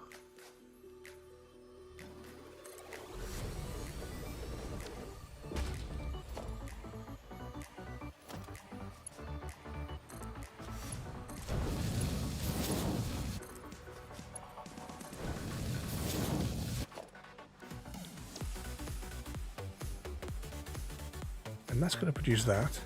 And that's going to produce that.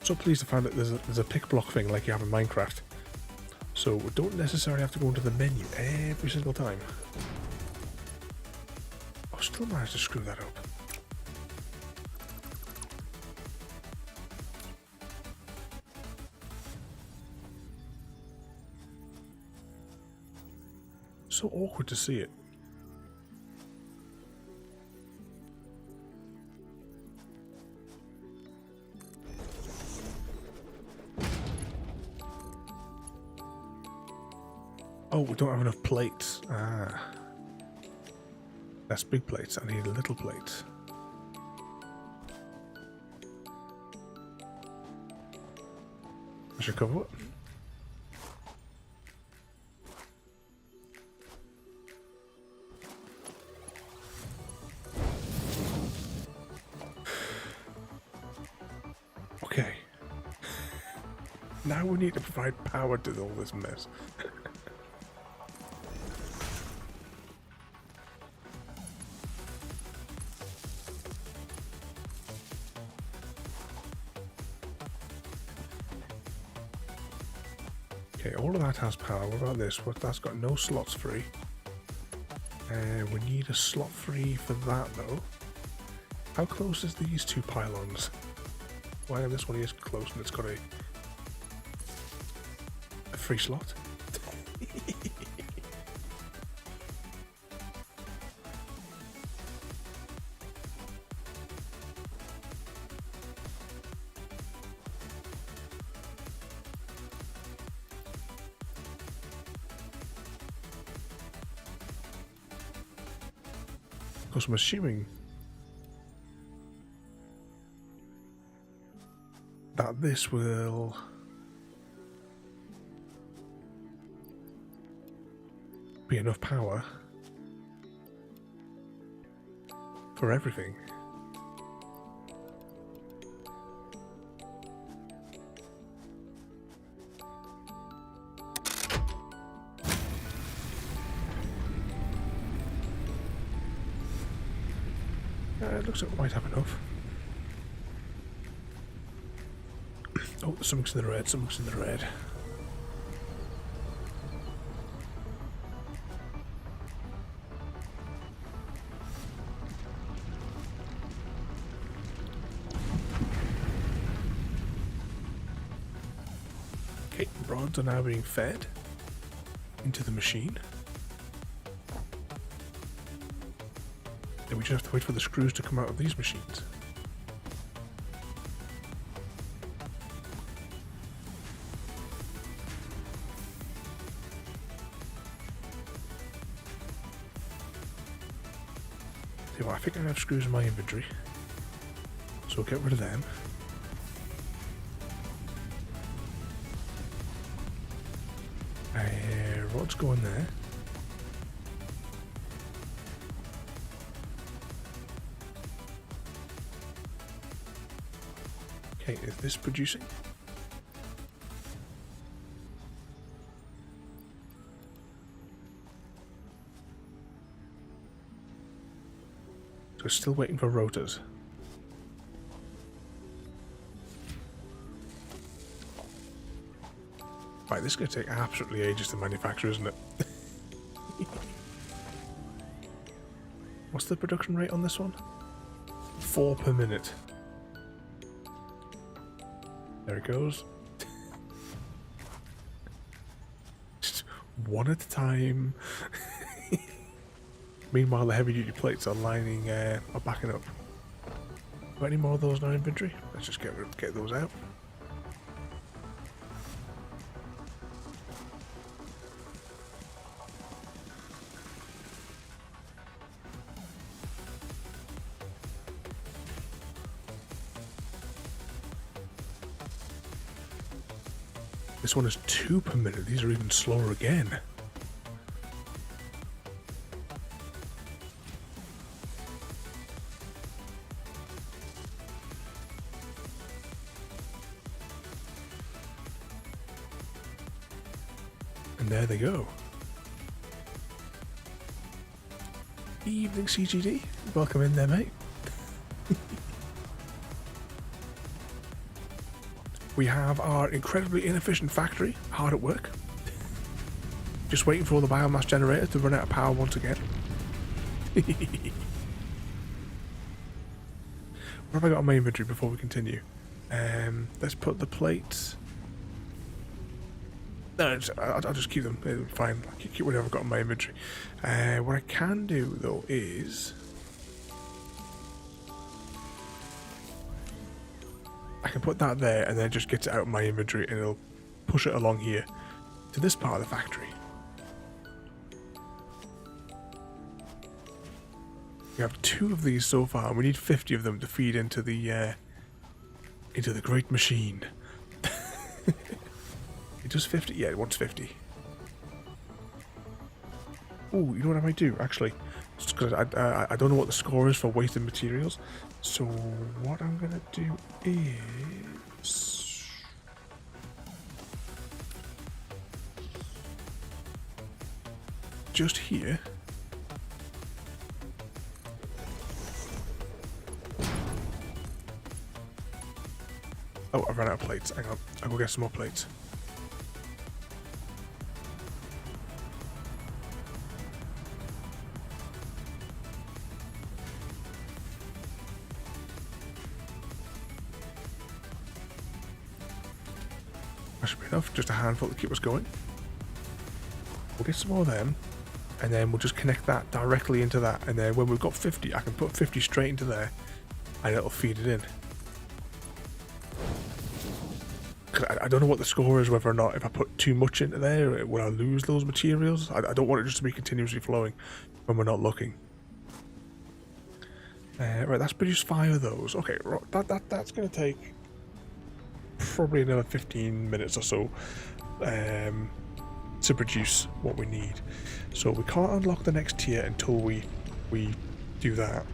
So pleased to find that there's a pick block thing like you have in Minecraft. So we don't necessarily have to go into the menu every single time. I still managed to screw that up. So awkward to see it. Oh, we don't have enough plates. Ah. That's big plates. I need little plates. I should cover it. Okay. Now we need to provide power to all this mess. Okay, all of that has power. What about this? What, that's got no slots free. We need a slot free for that though. How close is these two pylons? Well, this one is close and it's got a free slot. Of course, I'm assuming that this will be enough power for everything. It looks like we might have enough. Oh, something's in the red, something's in the red. Okay, rods are now being fed into the machine. Then we just have to wait for the screws to come out of these machines. See, well, I think I have screws in my inventory, so we'll get rid of them. Rods go in there. Okay, is this producing? So we're still waiting for rotors. Right, this is going to take absolutely ages to manufacture, isn't it? What's the production rate on this one? 4 per minute. There it goes. Just one at a time. Meanwhile, the heavy-duty plates are lining, are backing up. Got any more of those in our inventory? Let's just get those out. This one is 2 per minute. These are even slower again. And there they go. Evening CGD. Welcome in there, mate. We have our incredibly inefficient factory hard at work. Just waiting for all the biomass generator to run out of power once again. What have I got on my inventory before we continue? Let's put the plates. No, I'll just keep them. Fine. I'll keep whatever I've got in my inventory. What I can do though is I can put that there and then it just gets it out of my inventory and it'll push it along here to this part of the factory. We have 2 of these so far and we need 50 of them to feed into the great machine. It does 50? Yeah, it wants 50. Ooh, you know what I might do actually? Just because I don't know what the score is for wasted materials. So what I'm gonna do is just here. Oh, I ran out of plates. Hang on, I'll go get some more plates. That should be enough, just a handful to keep us going. We'll get some more of them, and then we'll just connect that directly into that, and then when we've got 50, I can put 50 straight into there, and it'll feed it in. I don't know what the score is, whether or not if I put too much into there, will I lose those materials? I don't want it just to be continuously flowing when we're not looking. Right, that's produced 5 of those. Okay, that's going to take probably another 15 minutes or so to produce what we need. So we can't unlock the next tier until we do that.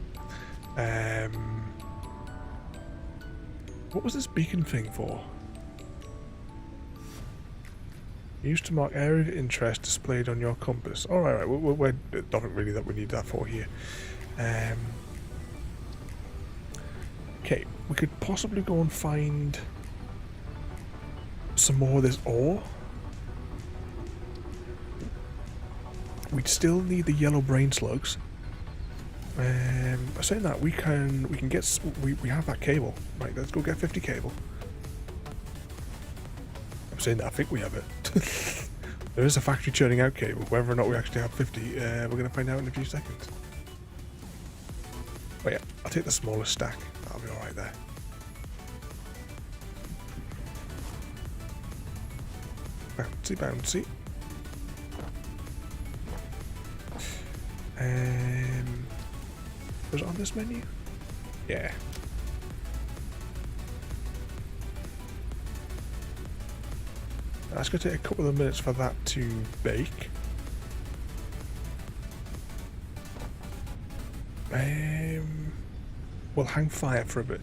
What was this beacon thing for? Used to mark area of interest displayed on your compass. Oh, right. We're nothing really that we need that for here. Okay, we could possibly go and find some more of this ore. We'd still need the yellow brain slugs. Saying that, we can get we have that cable. Right, let's go get 50 cable. I'm saying that I think we have it. There is a factory churning out cable. Whether or not we actually have 50, we're going to find out in a few seconds. But yeah, I'll take the smallest stack. That'll be alright there. Bouncy, bouncy. Was it on this menu? Yeah. That's going to take a couple of minutes for that to bake. We'll hang fire for a bit.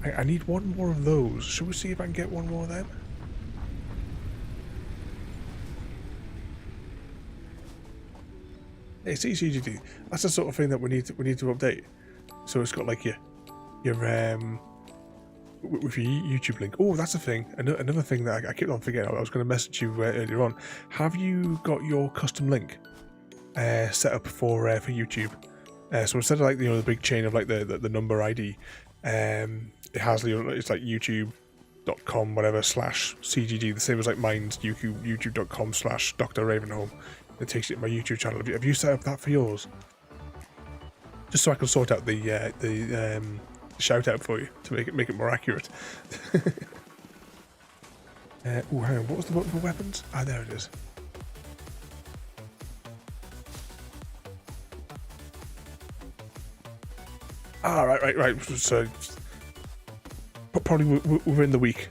I need one more of those. Should we see if I can get one more of them? Hey, CCGD. That's the sort of thing that we need to update. So it's got like your with your YouTube link. Oh, that's a thing. Another thing that I kept on forgetting. I was going to message you earlier on. Have you got your custom link set up for YouTube? So instead of like the big chain of like the number ID, it has it's like youtube.com whatever /CGG, the same as like mine's youtube.com/Dr. Ravenholm. It takes you to my YouTube channel. Have you set up that for yours? Just so I can sort out the shout out for you to make it more accurate. Oh, hang on. What was the button for weapons? Ah, there it is. Ah, right. So probably within the week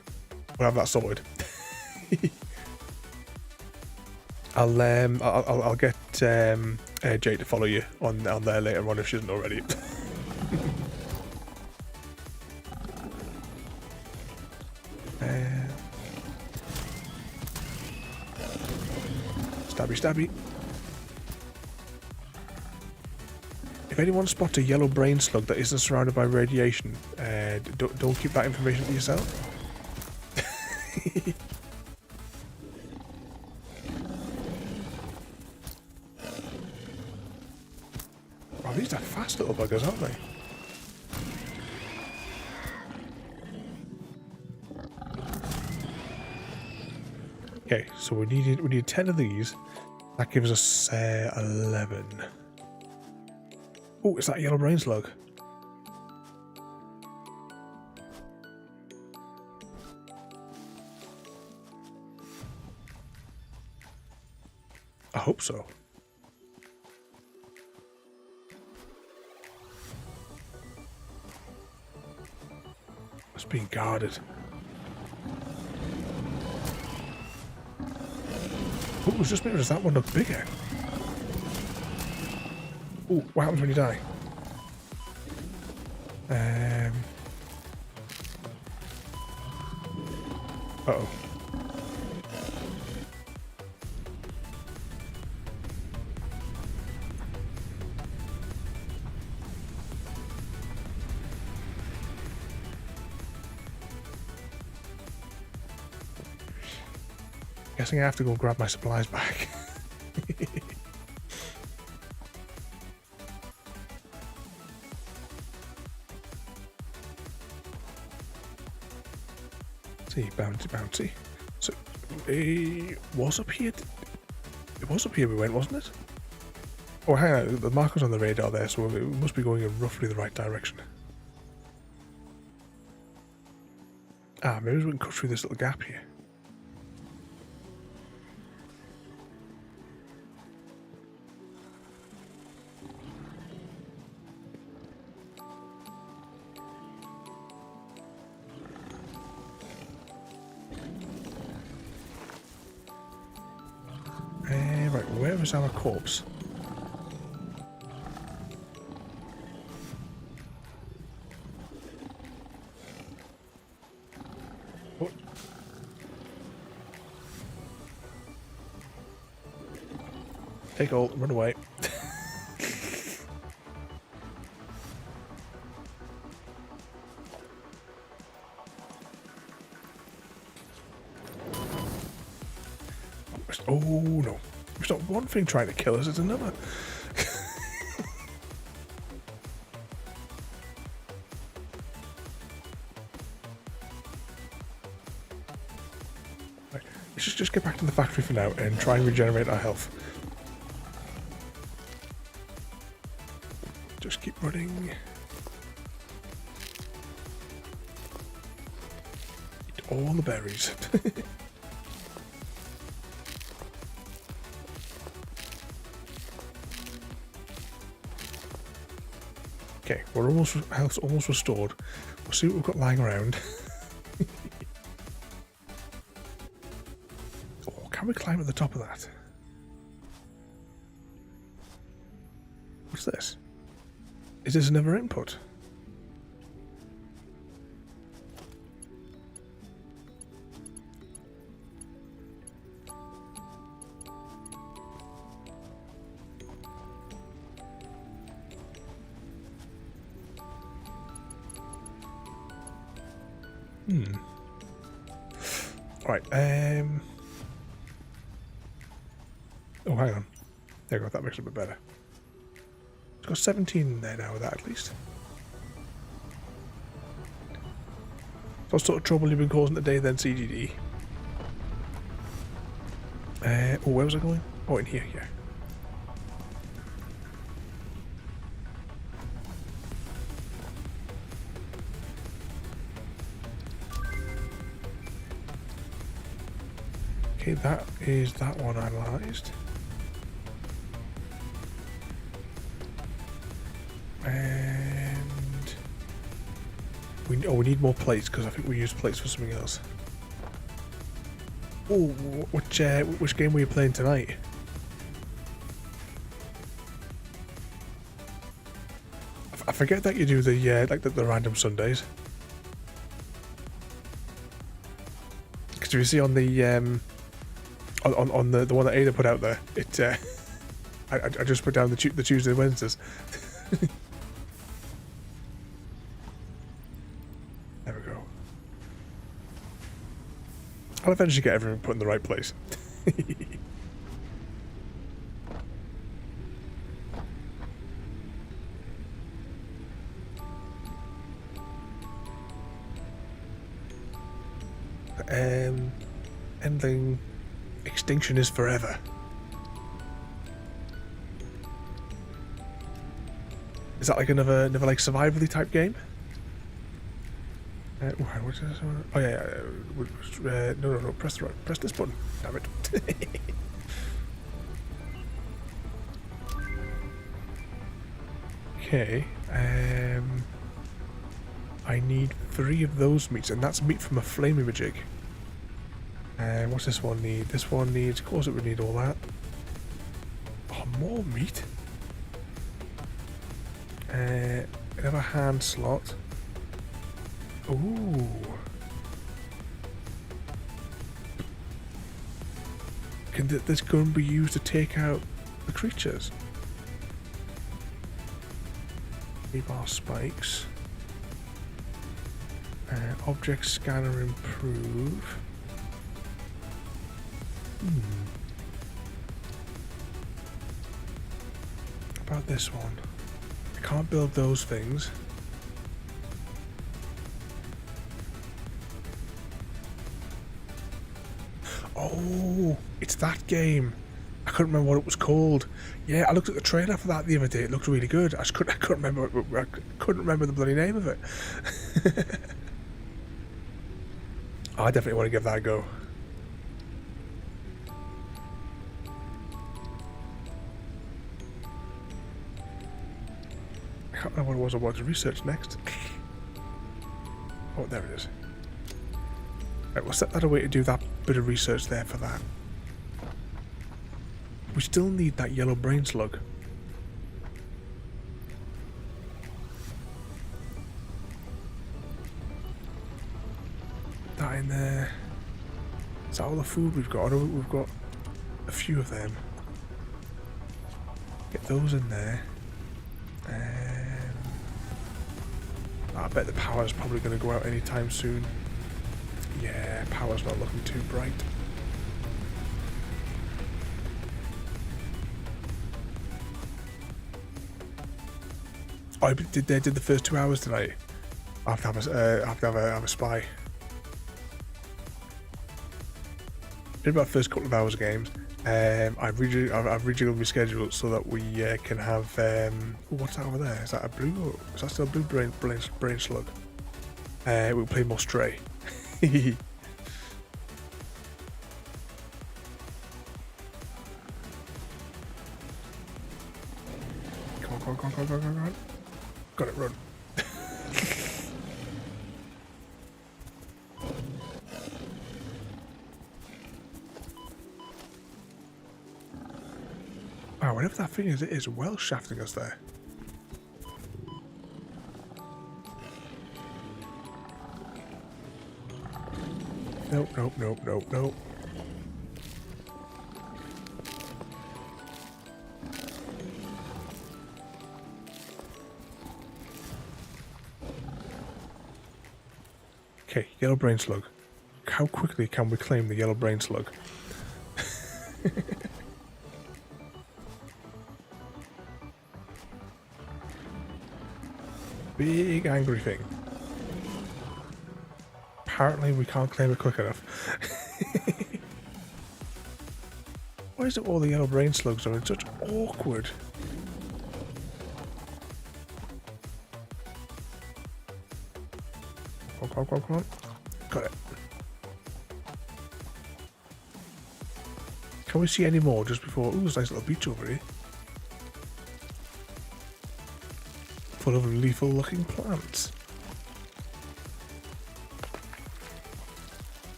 we'll have that sorted. I'll get Jade to follow you on there later on if she isn't already. Stabby. If anyone spots a yellow brain slug that isn't surrounded by radiation, don't keep that information to yourself. Oh, these are fast little buggers, aren't they? Okay, so we need 10 of these. That gives us 11. Oh, it's that yellow brain slug. I hope so. It's being guarded. Oh, it was just me, or does that one look bigger? Oh, what happens when you die? Uh-oh. Guessing I have to go grab my supplies back. See, bouncy. So, it was up here. It was up here we went, wasn't it? Oh, hang on. The marker's on the radar there, so it must be going in roughly the right direction. Ah, maybe we can cut through this little gap here. Right, where is our corpse? What? Take all, run away. Oh no. It's not one thing trying to kill us, it's another. Right. Let's just get back to the factory for now and try and regenerate our health. Just keep running. Eat all the berries. Okay, we're health's almost restored. We'll see what we've got lying around. Oh, can we climb at the top of that? What's this? Is this another input? Right. Oh, hang on. There you go. That makes it a bit better. It's got 17 in there now with that, at least. What sort of trouble you've been causing today then, CGD? Oh, where was I going? Oh, in here, yeah. Okay, that is that one analysed. And we need more plates because I think we used plates for something else. Oh, which game were you playing tonight? I forget that you do the like the random Sundays. Because you see on the on the one that Ada put out there, it I just put down the Tuesday and Wednesdays. There we go. I'll eventually get everyone put in the right place. Ending extinction is forever. Is that like another like survival-y type game? What's this one? Oh yeah. No. Press this button. Damn it. Okay. I need 3 of those meats, and that's meat from a flaming-a-jig. What's this one need? This one needs. Of course, it would need all that. Oh, more meat. Another hand slot. Ooh. Can this gun be used to take out the creatures? Rebar spikes. Object scanner improve. About this one. I can't build those things. Oh, it's that game. I couldn't remember what it was called. Yeah, I looked at the trailer for that the other day. It looked really good. I couldn't remember the bloody name of it. I definitely want to give that a go. I can't remember what it was I wanted to research next. Oh, there it is. Right, we'll set that away to do that bit of research there for that. We still need that yellow brain slug. That in there. Is that all the food we've got? I know we've got a few of them. Get those in there. I bet the power's probably going to go out anytime soon. Yeah, power's not looking too bright. Oh, they did the first 2 hours tonight. I have to have a spy. Did about the first couple of hours of games. I've rejiggled my schedule so that we can have. What's that over there? Is that a blue? Or is that still a blue brain slug? We'll play more Stray. Come on. Got it, run. Wow, whatever that thing is, it is well shafting us there. Nope. Okay, yellow brain slug. How quickly can we claim the yellow brain slug? Big angry thing. Apparently we can't claim it quick enough. Why is it all the yellow brain slugs are in such awkward? Come on, come on, come on. Got it. Can we see any more just before? Ooh, there's a nice little beach over here. Full of lethal looking plants.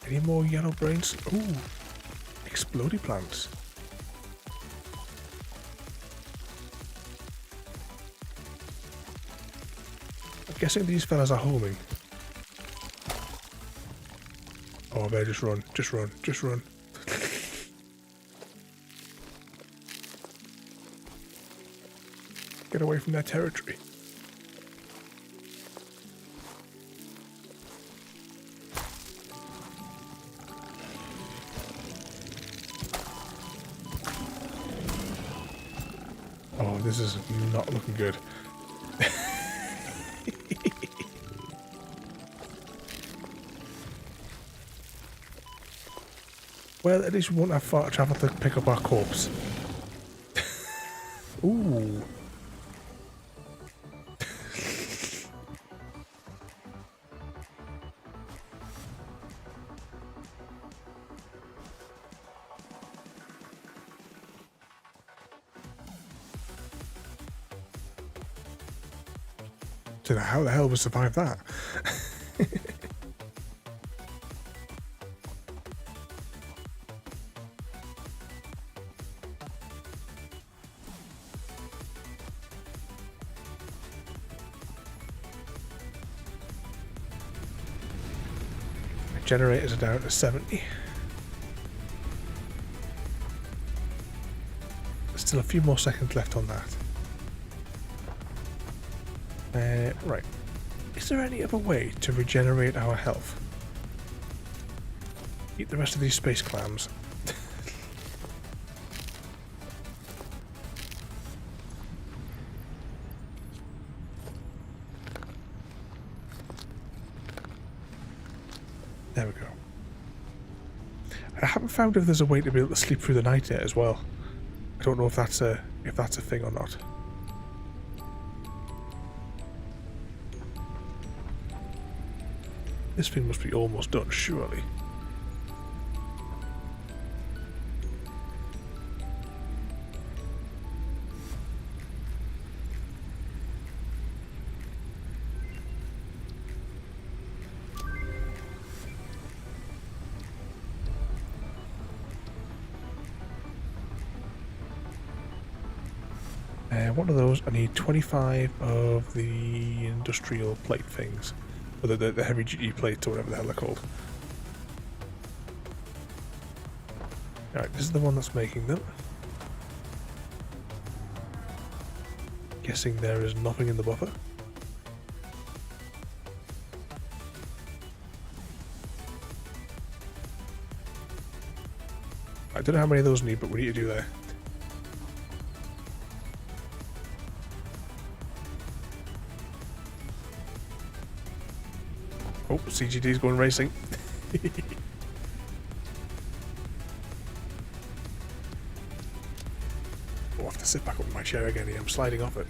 Any more yellow brains? Ooh, explodey plants. I'm guessing these fellas are homing. Oh, I better just run, just run, just run. Get away from their territory. Oh, this is not looking good. Well, at least we won't have far to travel to pick up our corpse. Ooh. So how the hell we survive that? Generators are down to 70. There's still a few more seconds left on that. Right. Is there any other way to regenerate our health? Eat the rest of these space clams. There we go. I haven't found if there's a way to be able to sleep through the night yet as well. I don't know if that's a thing or not. This thing must be almost done, surely. One of those, I need 25 of the industrial plate things. Or the heavy duty plates or whatever the hell they're called. Alright, this is the one that's making them. Guessing there is nothing in the buffer. I don't know how many of those need, but we need to do there. Oh, CGD's going racing. I'll have to sit back up in my chair again here. I'm sliding off it.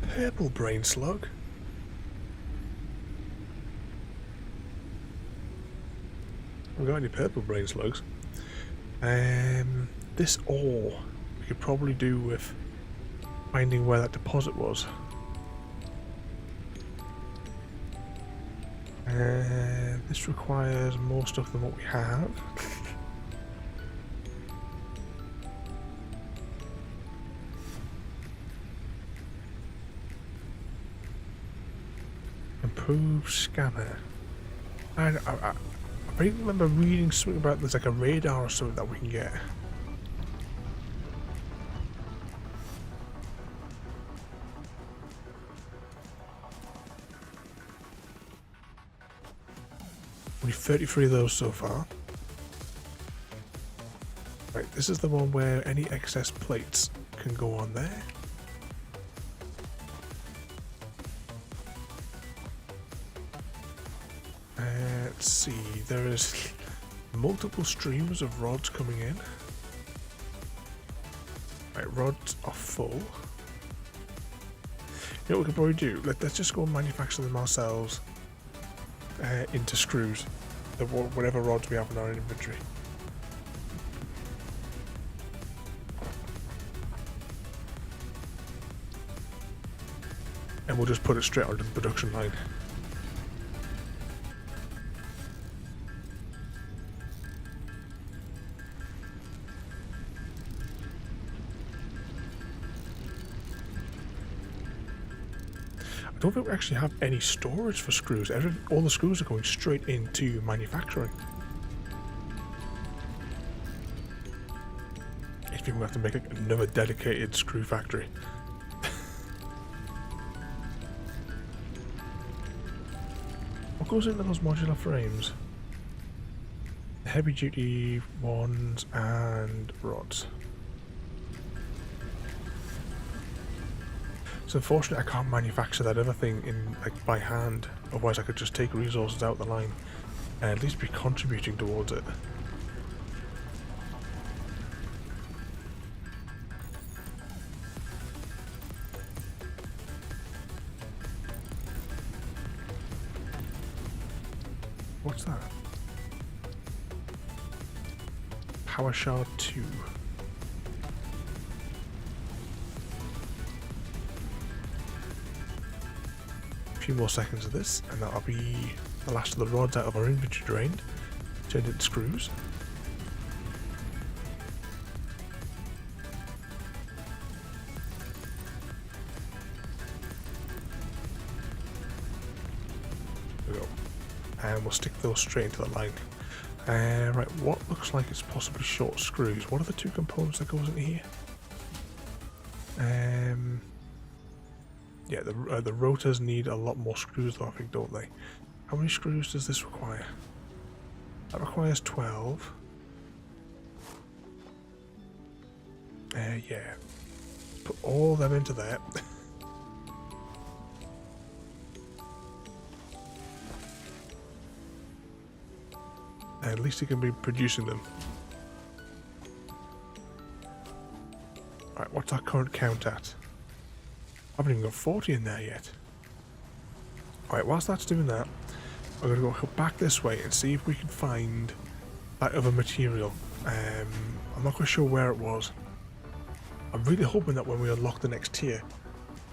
Purple brain slug. Haven't got any purple brain slugs. This ore we could probably do with finding where that deposit was. This requires more stuff than what we have. Improved scanner. I'm I even remember reading something about there's like a radar or something that we can get. Only 33 of those so far. Right, this is the one where any excess plates can go on there. Let's see, there is multiple streams of rods coming in. Right, rods are full. You know what we could probably do? Let's just go and manufacture them ourselves into screws. Whatever rods we have in our inventory. And we'll just put it straight onto the production line. I don't think we actually have any storage for screws. All the screws are going straight into manufacturing. I think we have to make another dedicated screw factory. What goes into those modular frames? Heavy duty ones and rods. So unfortunately I can't manufacture that other thing in by hand, otherwise I could just take resources out the line and at least be contributing towards it. What's that? Power shard 2. A few more seconds of this, and that'll be the last of the rods out of our inventory drained, turned into screws. There we go. And we'll stick those straight into the line. Right, what looks like it's possibly short screws? What are the two components that goes in here? Yeah, the rotors need a lot more screws though, I think, don't they? How many screws does this require? That requires 12. Yeah. Put all of them into there. At least he can be producing them. Right, what's our current count at? I haven't even got 40 in there yet. Right, whilst that's doing that, I'm going to go back this way and see if we can find that other material. I'm not quite sure where it was. I'm really hoping that when we unlock the next tier,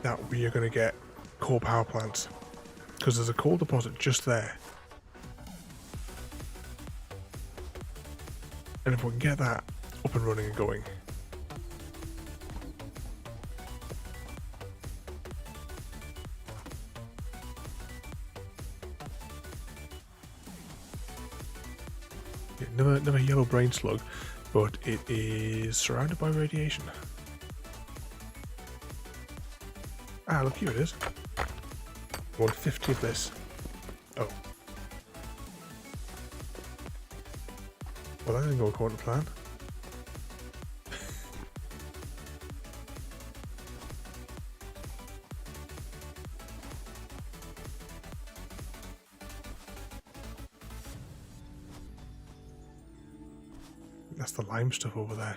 that we are going to get coal power plants. Because there's a coal deposit just there. And if we can get that up and running and going. Yeah, another yellow brain slug, but it is surrounded by radiation. Ah, look, here it is. 150 of this. Oh. Well, that didn't go according to plan. That's the lime stuff over there.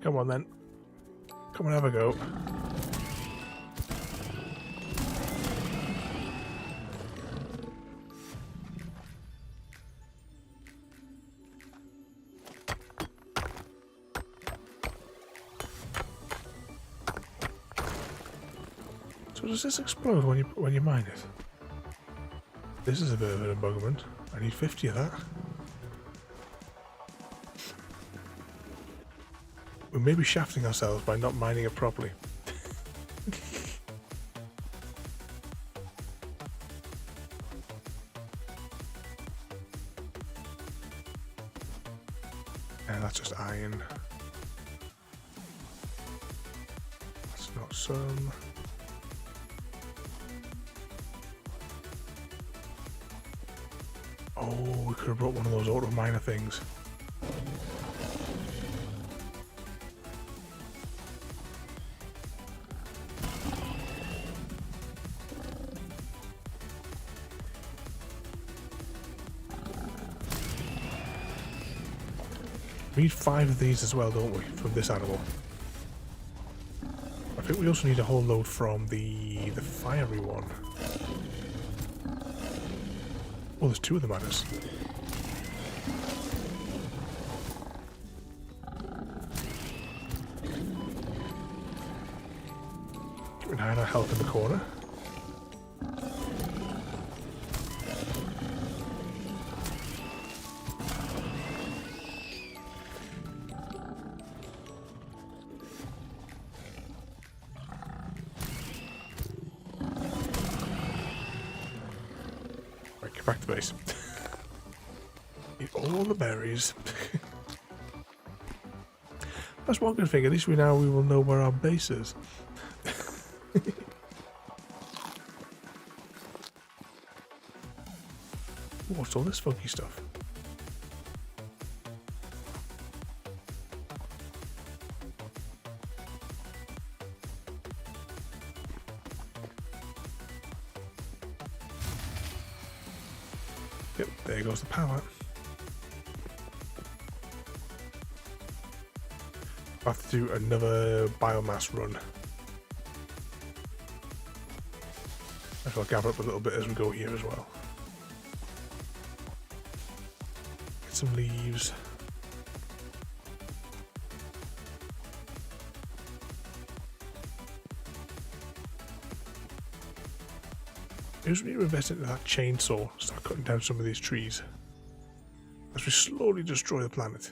Come on then. Come and have a go. So does this explode when you mine it? This is a bit of an embuggerment. I need 50 of that. We may be shafting ourselves by not mining it properly. And that's just iron. That's not some. Oh, we could have brought one of those auto miner things. We need 5 of these as well, don't we, from this animal? I think we also need a whole load from the fiery one. Oh, there's 2 of the miners. 9 our health in the corner. Right, get back to base. Eat all the berries. That's one good thing, at least we will know where our base is. What's all this funky stuff? Yep, there goes the power. I have to do another biomass run. I shall gather up a little bit as we go here as well. Get some leaves. I just need to invest into that chainsaw, start cutting down some of these trees as we slowly destroy the planet.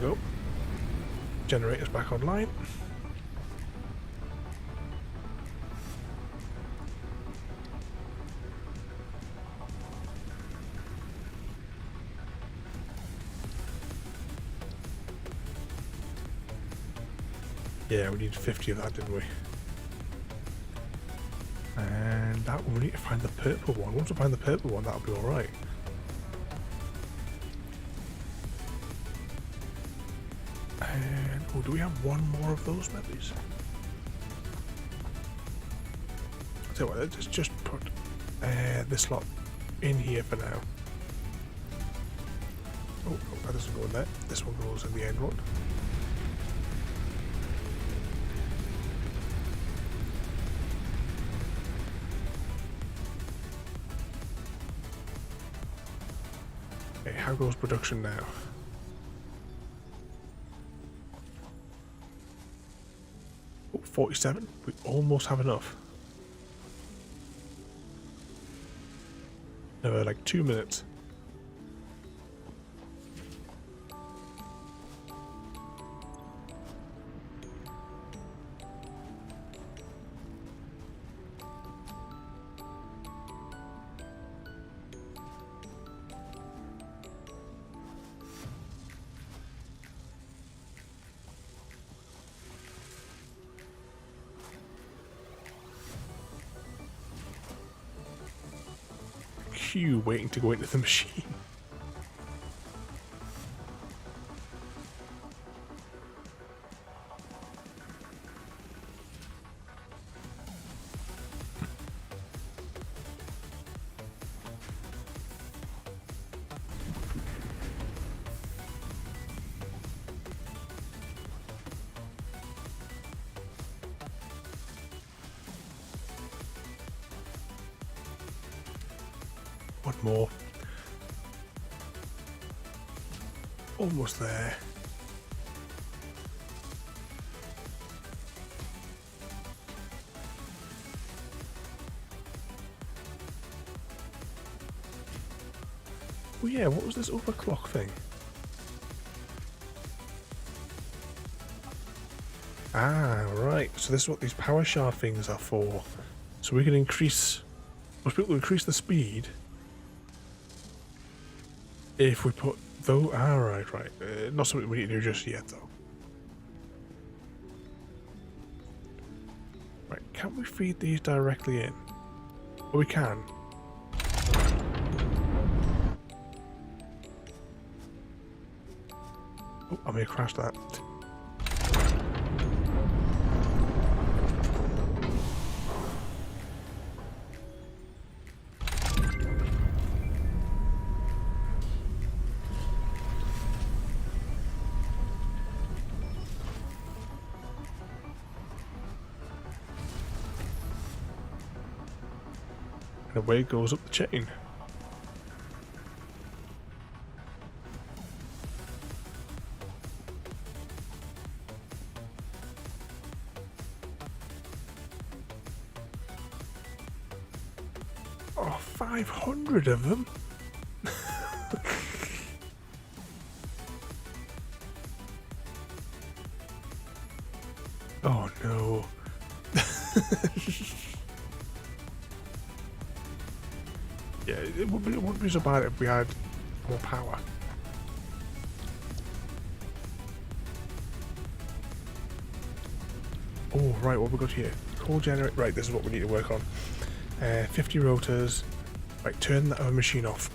Go. Generators back online. Yeah, we needed 50 of that, didn't we? And that one, we need to find the purple one. Once we find the purple one, that'll be alright. And, oh, do we have one more of those maybe? I'll tell you what, let's just put this lot in here for now. Oh, that doesn't go in there. This one goes in the end one. Okay, how goes production now? Oh, 47. We almost have enough. Another like 2 minutes. Queue waiting to go into the machine. One more. Almost there. Oh yeah, what was this overclock thing? Ah, right. So this is what these power shaft things are for. So we can increase... Must be able to increase the speed if we put though. Ah, right. Not something we need to do just yet, though. Right, can't we feed these directly in? Oh, we can. Oh, I may have crashed that. And away it goes up the chain. Oh, 500 of them? Oh no. Yeah, it wouldn't be so bad if we had more power. Oh, right, what have we got here? Coal generator. Right, this is what we need to work on. 50 rotors. Right, turn that other machine off.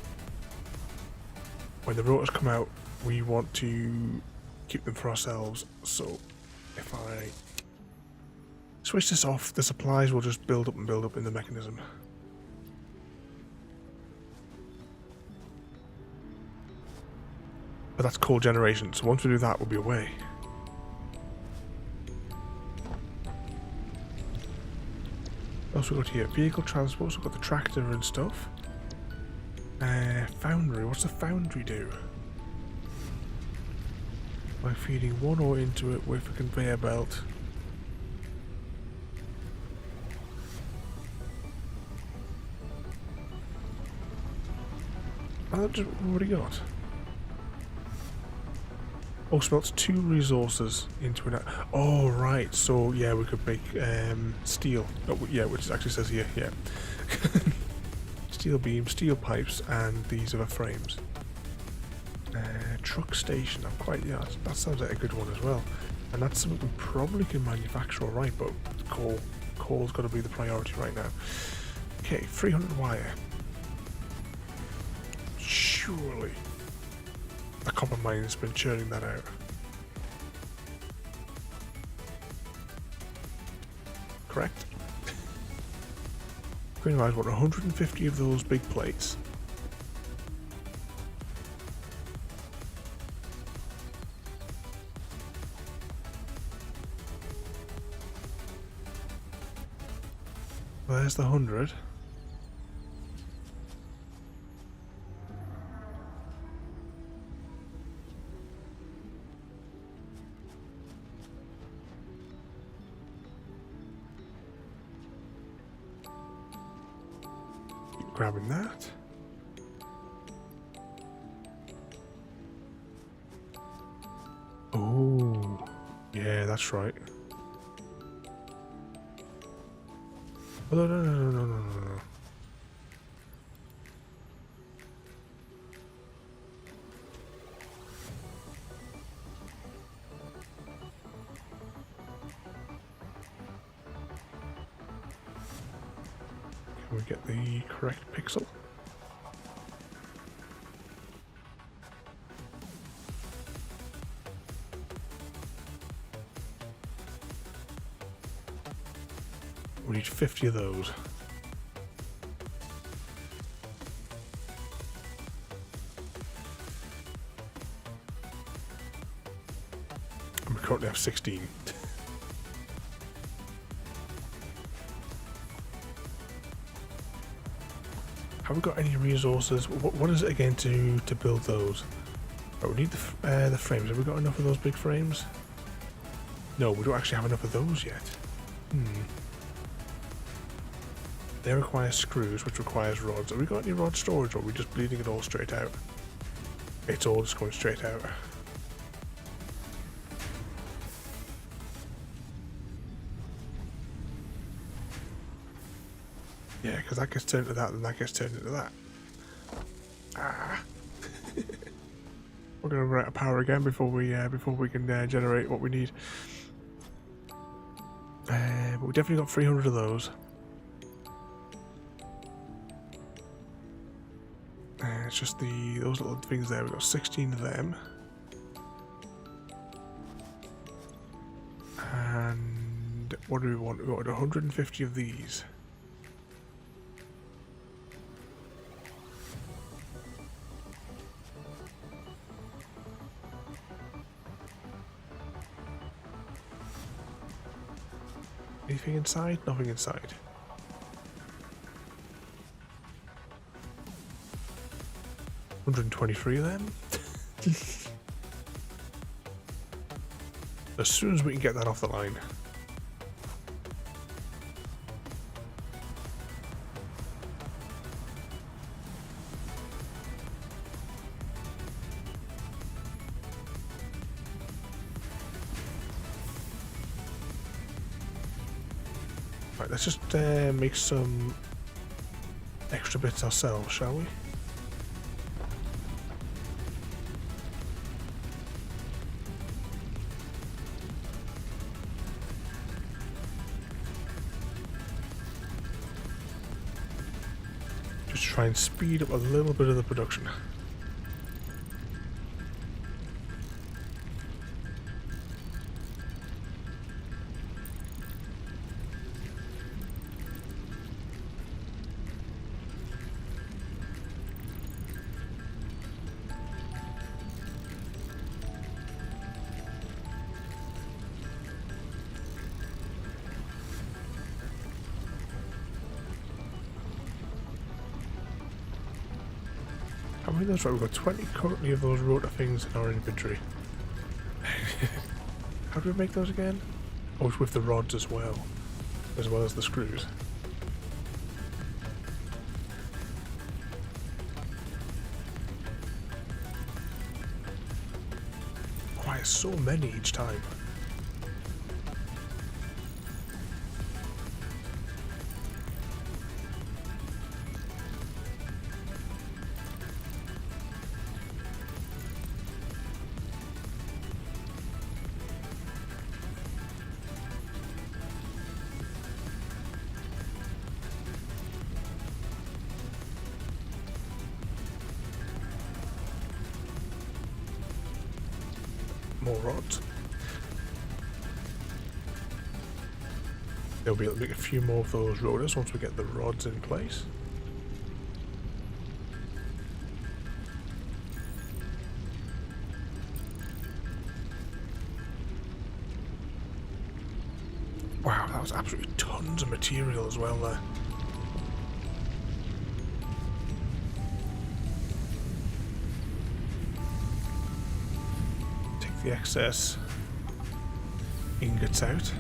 When the rotors come out, we want to keep them for ourselves. So, if I switch this off, the supplies will just build up and build up in the mechanism. But that's coal generation, so once we do that, we'll be away. What else we got here? Vehicle transport, so we've got the tractor and stuff. Foundry, what's the foundry do? By feeding one ore into it with a conveyor belt. Oh, that's just what we already got. Oh, smelts 2 resources into an... Oh, right. So, yeah, we could make steel. Oh, yeah, which actually says here, yeah. Steel beams, steel pipes, and these other frames. Truck station. I'm quite... Yeah, that sounds like a good one as well. And that's something we probably can manufacture all right, but coal's got to be the priority right now. Okay, 300 wire. Surely... The copper mine's been churning that out. Correct? Green Rise want 150 of those big plates. There's the 100. Grabbing that. Oh, yeah, that's right. Oh, no. Can we get the correct pixel? We need 50 of those. And we currently have 16. Have we got any resources? What is it again to build those? Oh, we need the frames. Have we got enough of those big frames? No, we don't actually have enough of those yet. They require screws, which requires rods. Have we got any rod storage, or are we just bleeding it all straight out? It's all just going straight out. Yeah, because that gets turned into that, and that gets turned into that. Ah. We're going to run out of power again before we can generate what we need. But we definitely got 300 of those. It's just those little things there. We've got 16 of them. And what do we want? We want 150 of these. Anything inside? Nothing inside. $123 of them. As soon as we can get that off the line. Right, let's just make some extra bits ourselves, shall we? Just try and speed up a little bit of the production. How many of those? Right, we've got 20 currently of those rotor things in our inventory. How do we make those again? Oh, it's with the rods as well as the screws. Why, so many each time. More rods. They'll be able to make a few more of those rotors once we get the rods in place. Wow, that was absolutely tons of material as well there. The excess ingots out.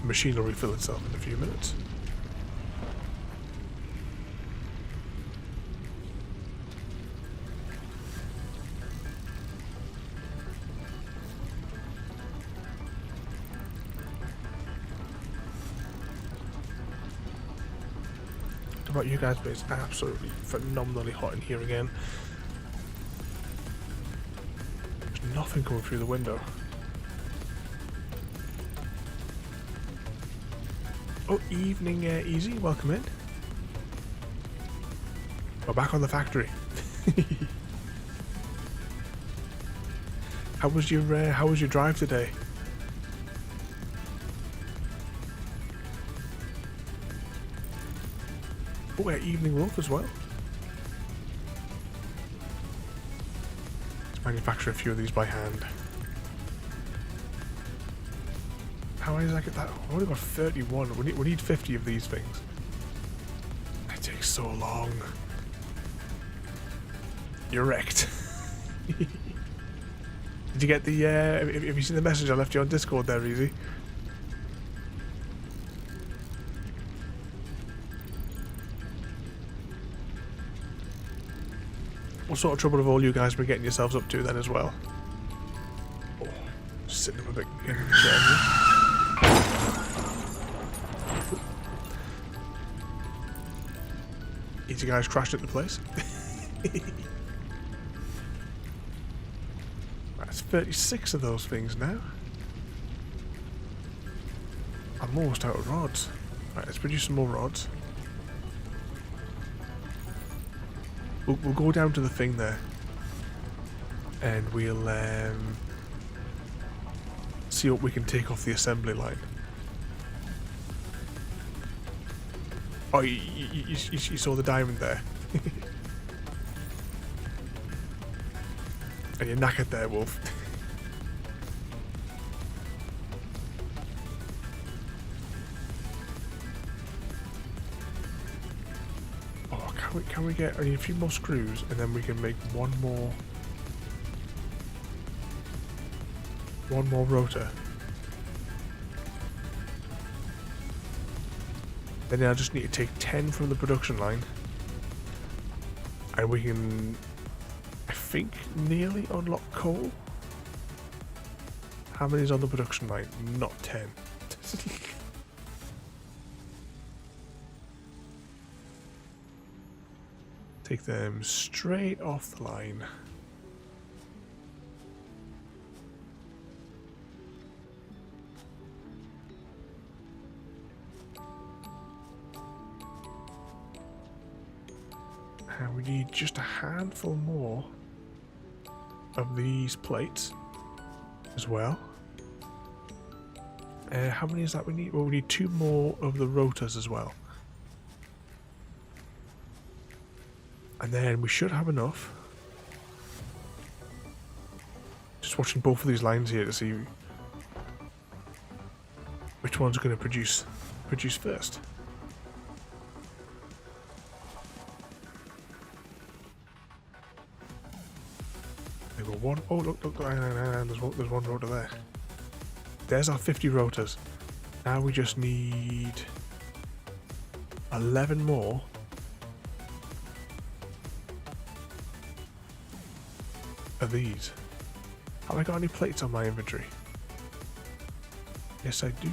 The machine will refill itself in a few minutes. What about you guys? But it's absolutely phenomenally hot in here again. Nothing coming through the window. Oh, evening, Easy. Welcome in. We're back on the factory. How was your drive today? Oh, evening wolf as well. Manufacture a few of these by hand. How many did I get that? I've only got 31. We need 50 of these things. It takes so long. You're wrecked. Did you get the, have you seen the message I left you on Discord there, Easy? What sort of trouble have all you guys been getting yourselves up to then as well? Oh, sitting up a bit in the chair here. Easy guys crashed at the place. That's 36 of those things now. I'm almost out of rods. Right, let's produce some more rods. We'll go down to the thing there, and we'll see what we can take off the assembly line. Oh, you saw the diamond there. And you're knackered there, Wolf. Oh, can we get a few more screws, and then we can make one more rotor. Then I just need to take 10 from the production line, and we can, I think, nearly unlock coal. How many is on the production line? Not 10. Take them straight off the line. And we need just a handful more of these plates as well. How many is that we need? Well, we need 2 more of the rotors as well. And then we should have enough. Just watching both of these lines here to see which one's going to produce first. There go one. Oh look, there's one rotor there. There's our 50 rotors. Now we just need 11 more. Of these. Have I got any plates on my inventory? Yes, I do.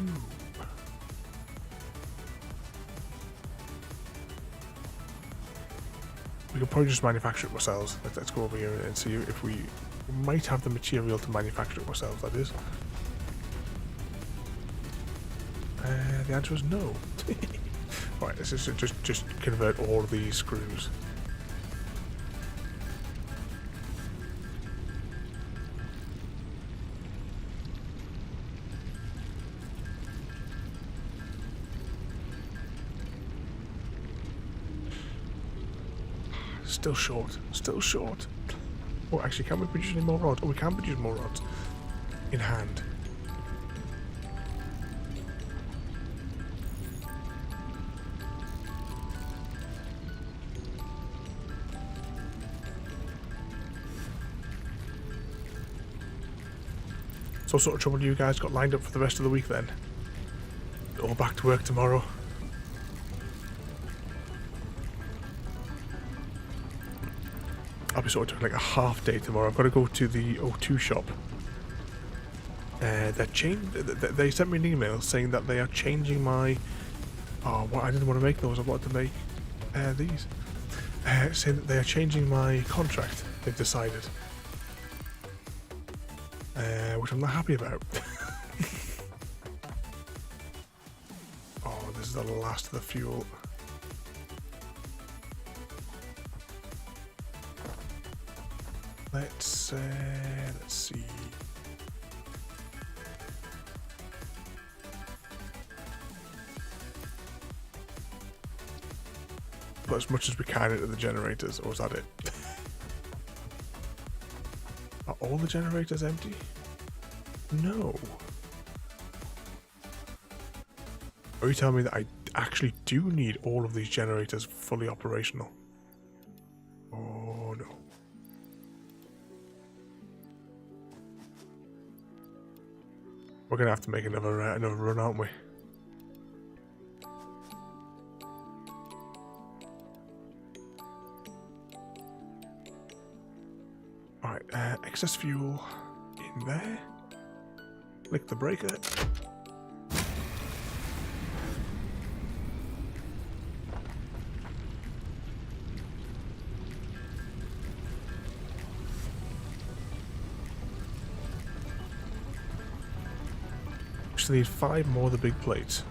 We could probably just manufacture it ourselves. Let's go over here and see if we might have the material to manufacture it ourselves, that is. The answer is no. Right, let's just convert all of these screws. Still short. Still short. Oh, actually, can we produce any more rods? Oh, we can produce more rods. In hand. So what sort of trouble you guys got lined up for the rest of the week then? All back to work tomorrow. I'll be sort of doing like a half day tomorrow. I've got to go to the O2 shop. They sent me an email saying that they are changing my... Oh, I didn't want to make those. I wanted to make these. Saying that they are changing my contract. They've decided. Which I'm not happy about. Oh, this is the last of the fuel. Let's see. Put as much as we can into the generators, or is that it? Are all the generators empty? No. Are you telling me that I actually do need all of these generators fully operational? Oh no. We're gonna have to make another run, aren't we? Alright, excess fuel in there. Lick the breaker. Actually need 5 more of the big plates.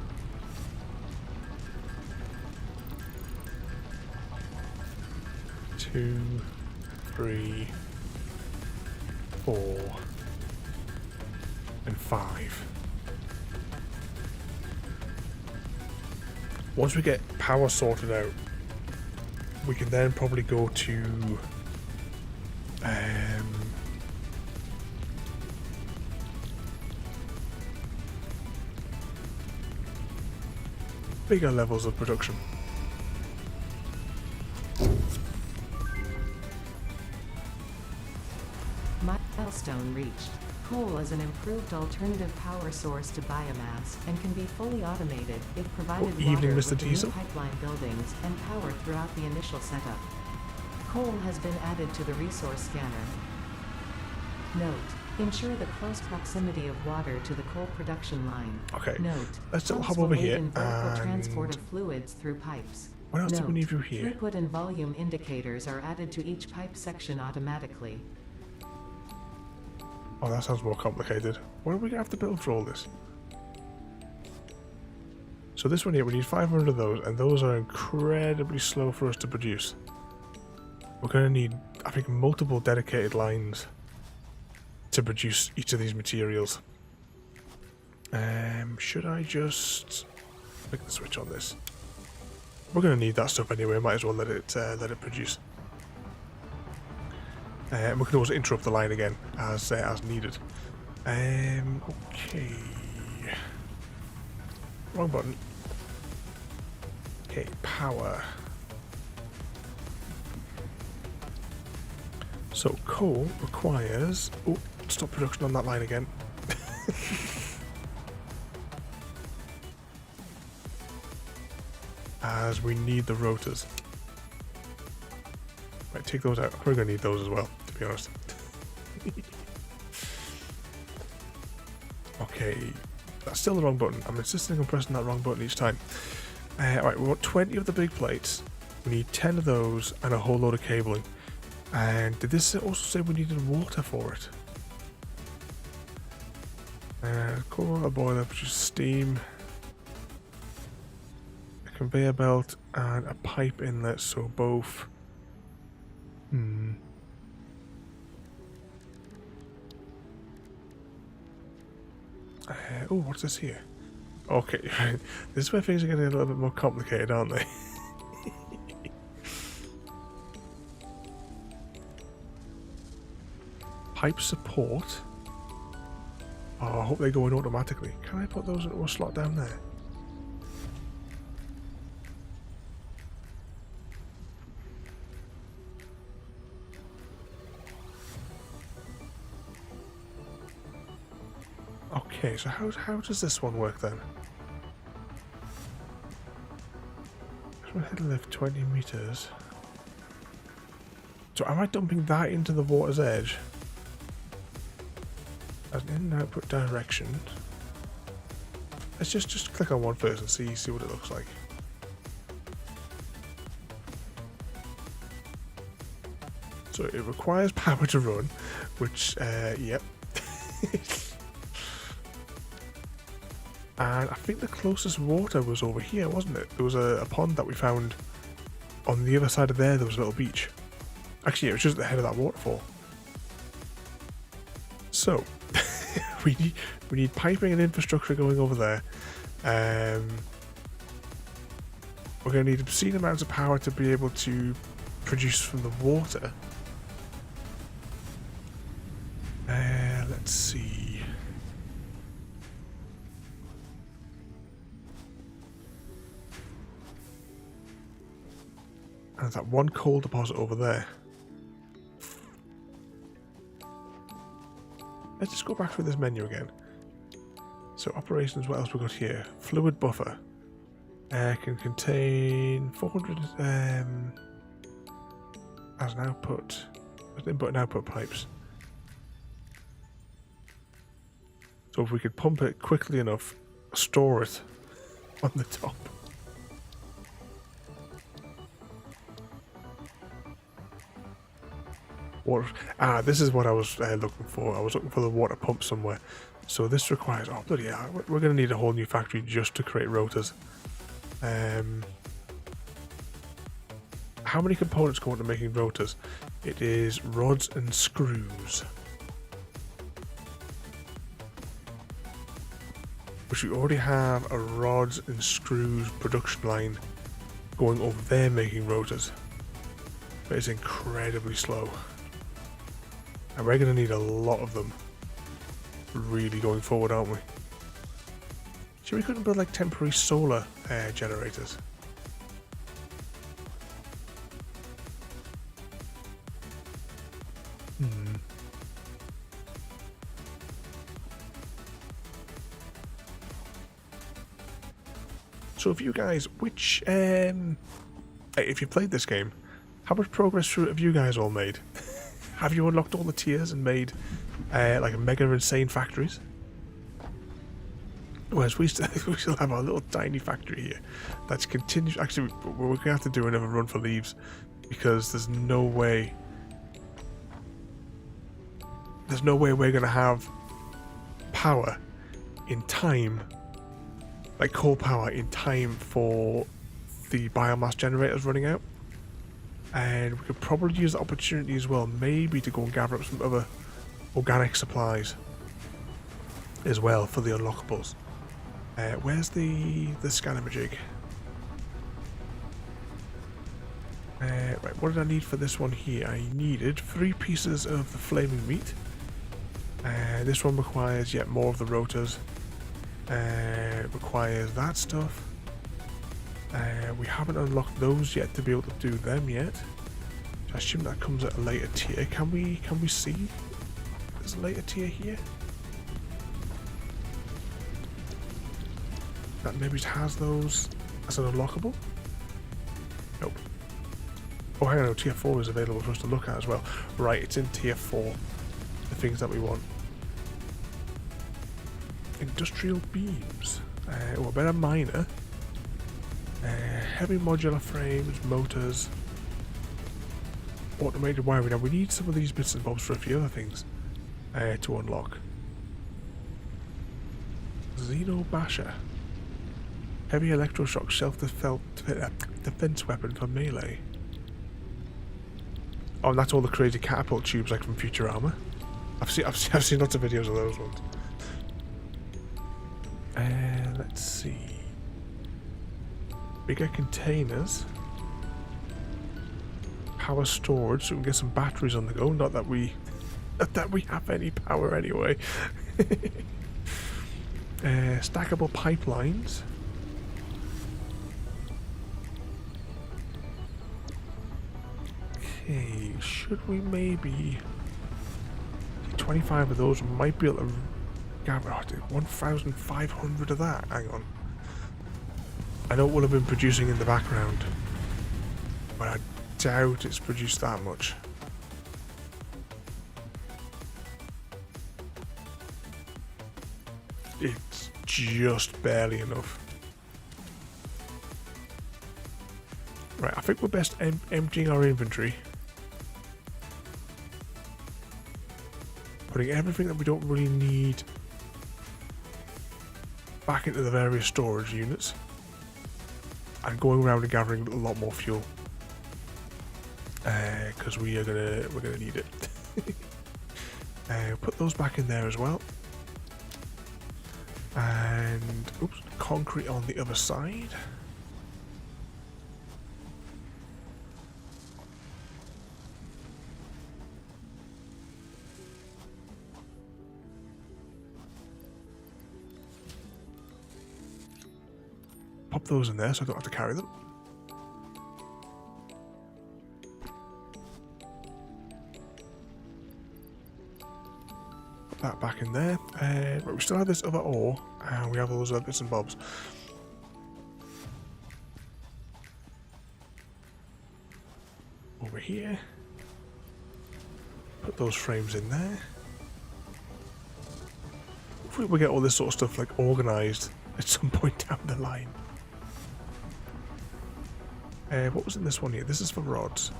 Two, 3, 4, and 5. Once we get power sorted out, we can then probably go to bigger levels of production.
Milestone reached. Coal is an improved alternative power source to biomass and can be fully automated if provided
Evening,
water
Mr.
with the new
Diesel.
pipeline buildings and power throughout the initial setup. Coal has been added to the resource scanner. Note: ensure the close proximity of water to the coal production line.
Okay,
Note:
let's
pumps
hop
will
over
aid
here
in vertical
and
transport of fluids through pipes.
what else do we
Note:
need through here?
throughput and volume indicators are added to each pipe section automatically.
Oh, that sounds more complicated. What are we gonna have to build for all this? So this one here, we need 500 of those, and those are incredibly slow for us to produce. We're gonna need, I think, multiple dedicated lines to produce each of these materials. Should I just flick the switch on this? We're gonna need that stuff anyway. Might as well let it produce. And we can also interrupt the line again as needed. Okay. Wrong button. Okay, power. So coal requires. Oh, stop production on that line again. As we need the rotors. Right, take those out. We're gonna need those as well, to be honest. Okay, that's still the wrong button. I'm insisting on pressing that wrong button each time. Alright, we want 20 of the big plates. We need 10 of those and a whole load of cabling. And did this also say we needed water for it? Coal water boiler, produce steam. A conveyor belt and a pipe inlet, so both. Oh, what's this here? Okay, this is where things are getting a little bit more complicated, aren't they? Pipe support. Oh, I hope they go in automatically. Can I put those into a slot down there? Okay, so how does this one work then? Head lift 20 meters. So am I dumping that into the water's edge? As an in and output direction. Let's just click on one first and see what it looks like. So it requires power to run, which yep. And I think the closest water was over here, wasn't it? There was a pond that we found on the other side of there. There was a little beach. Actually, it was just at the head of that waterfall. So, we need piping and infrastructure going over there. We're going to need obscene amounts of power to be able to produce from the water. Let's see. And that one coal deposit over there. Let's just go back through this menu again. So operations, what else we got here? Fluid buffer. Can contain 400 as an output. As input and output pipes. So if we could pump it quickly enough, store it on the top. Water. This is what I was looking for. I was looking for the water pump somewhere. So this requires, oh bloody hell, we're going to need a whole new factory just to create rotors. How many components go into making rotors? It is rods and screws. Which we already have a rods and screws production line going over there making rotors. But it's incredibly slow. And we're going to need a lot of them really going forward, aren't we? So we couldn't build like temporary solar generators. So if you guys, which, if you played this game, how much progress through it have you guys all made? Have you unlocked all the tiers and made like mega insane factories? Whereas we still have our little tiny factory here that's continues. Actually, we're going to have to do another run for leaves because there's no way we're going to have power in time, like core power in time for the biomass generators running out. And we could probably use the opportunity as well, maybe to go and gather up some other organic supplies as well for the unlockables. Where's the scanamajig? Right, what did I need for this one here? I needed 3 pieces of the flaming meat. This one requires yet more of the rotors. It requires that stuff. We haven't unlocked those yet to be able to do them yet. I assume that comes at a later tier. Can we see there's a later tier here? That maybe has those as an unlockable? Nope. Oh, hang on, no, tier 4 is available for us to look at as well. Right, it's in tier 4. The things that we want. Industrial beams. A better miner. Heavy modular frames, motors. Automated wiring. Now we need some of these bits and bobs for a few other things to unlock. Xeno Basher. Heavy electroshock self-defense weapon for melee. Oh, and that's all the crazy catapult tubes like from Futurama. I've seen lots of videos of those ones. Let's see. Bigger containers. Power storage, so we can get some batteries on the go. Not that we have any power anyway. Stackable pipelines. Okay, should we maybe 25 of those might be able to gather 1,500 of that. Hang on. I know it will have been producing in the background, but I doubt it's produced that much. It's just barely enough. Right, I think we're best emptying our inventory. Putting everything that we don't really need back into the various storage units. And going around and gathering a lot more fuel. Because we're gonna need it. Put those back in there as well. And oops, concrete on the other side. Pop those in there so I don't have to carry them. that back in there. But we still have this other ore, and we have all those other bits and bobs. Over here. Put those frames in there. Hopefully we'll get all this sort of stuff like organised at some point down the line. What was in this one here? This is for rods.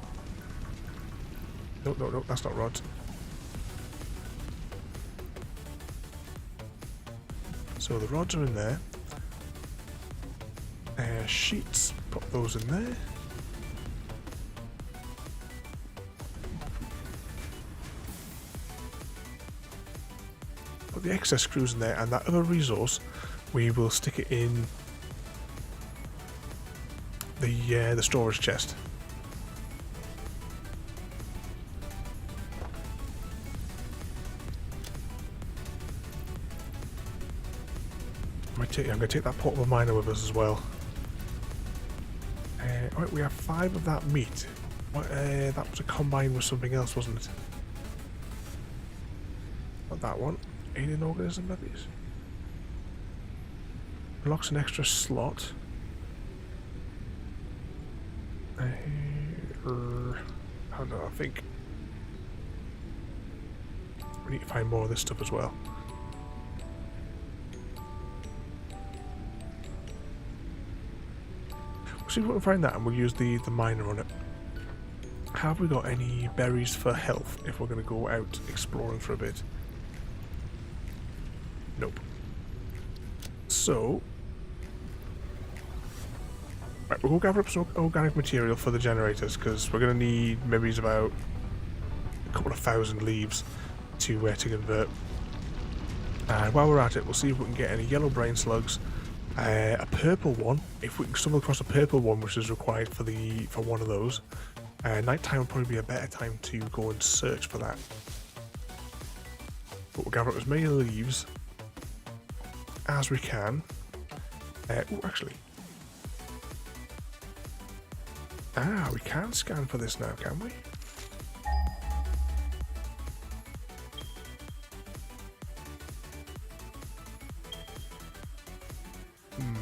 No, no, no, that's not rods. So the rods are in there. Sheets, put those in there. Put the excess screws in there, and that other resource, we will stick it in the storage chest. I'm going to take that portable miner with us as well. Alright, we have 5 of that meat. That was a combine with something else, wasn't it? Not that one. Alien organism, maybe? Unlocks an extra slot. I don't know, I think we need to find more of this stuff as well. We'll see if we can find that, and we'll use the miner on it. Have we got any berries for health if we're going to go out exploring for a bit? Nope. So, right, we'll go gather up some organic material for the generators, because we're going to need maybe about a couple of thousand leaves to convert. And while we're at it, we'll see if we can get any yellow brain slugs, a purple one. If we can stumble across a purple one, which is required for one of those, nighttime will probably be a better time to go and search for that. But we'll gather up as many leaves as we can. Oh, actually. We can scan for this now, can we?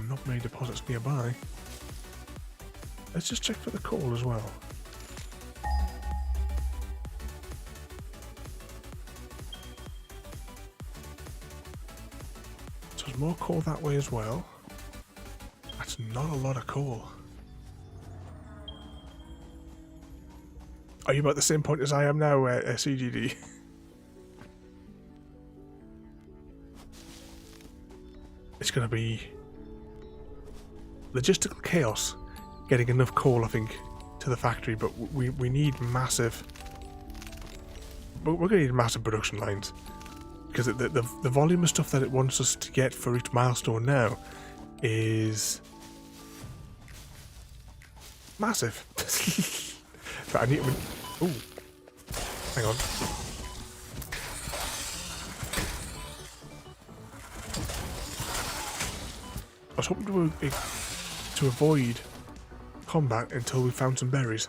Not many deposits nearby. Let's just check for the coal as well. So there's more coal that way as well. That's not a lot of coal. Are you about the same point as I am now, CGD? It's going to be logistical chaos getting enough coal, I think, to the factory, but we need massive... But we're going to need massive production lines, because the volume of stuff that it wants us to get for each milestone now is massive. But I need to... Ooh. Hang on. I was hoping to avoid combat until we found some berries.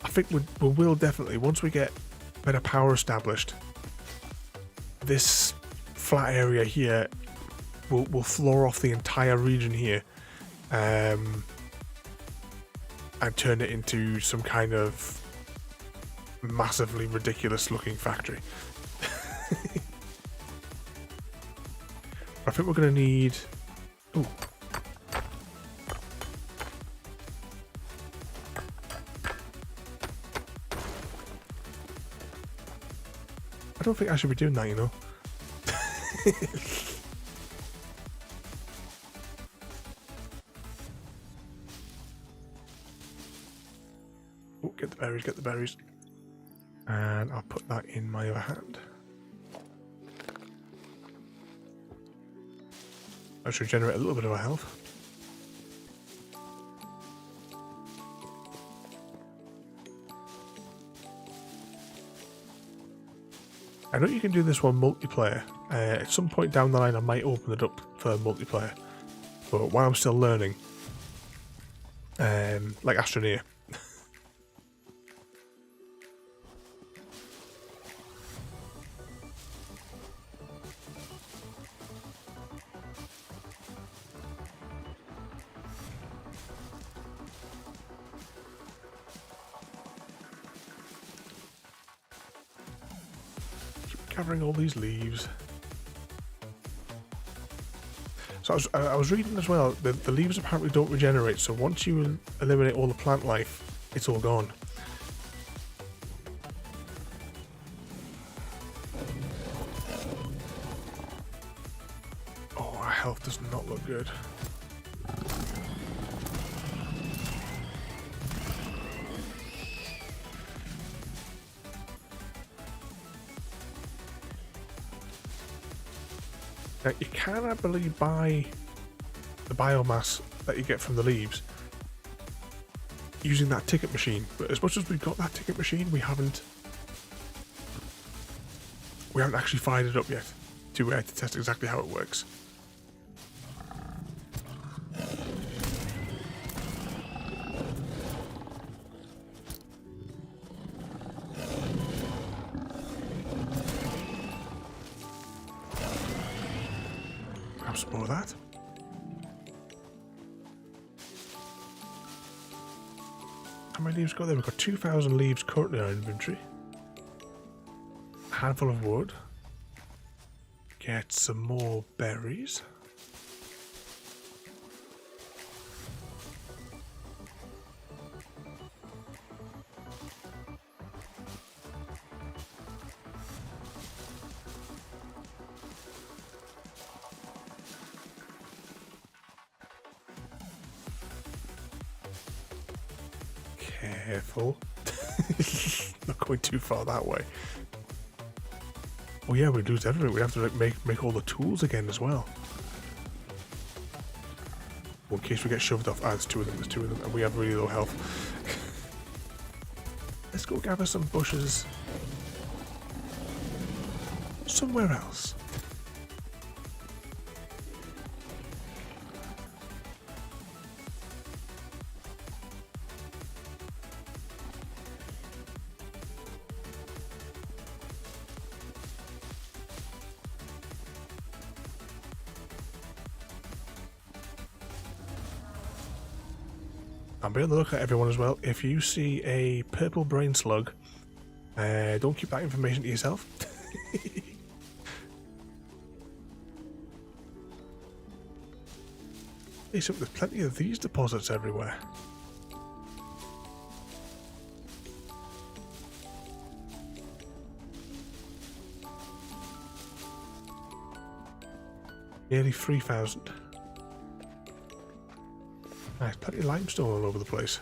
I think we will definitely, once we get better power established, this flat area here will floor off the entire region here, and turn it into some kind of massively ridiculous looking factory. I think we're going to need... Ooh. I don't think I should be doing that, you know. Oh, get the berries, get the berries. And I'll put that in my other hand. That should generate a little bit of our health. I know you can do this one multiplayer. At some point down the line I might open it up for multiplayer. But while I'm still learning, like Astroneer. Gathering all these leaves. So I was reading as well, the leaves apparently don't regenerate, so once you eliminate all the plant life, it's all gone. Oh, our health does not look good. Now, you can, I believe, buy the biomass that you get from the leaves using that ticket machine, but as much as we've got that ticket machine, we haven't actually fired it up yet to test exactly how it works. Grab some more of that. How many leaves got there? We've got 2,000 leaves currently in our inventory. A handful of wood. Get some more berries. Careful. Not going too far that way. Oh yeah, we lose everything. We have to make all the tools again as well. Well, in case we get shoved off. Ah, there's two of them, and we have really low health. Let's go gather some bushes somewhere else. And be on the lookout, everyone, as well. If you see a purple brain slug, don't keep that information to yourself. There's plenty of these deposits everywhere. Nearly 3,000. Nice, plenty of limestone all over the place.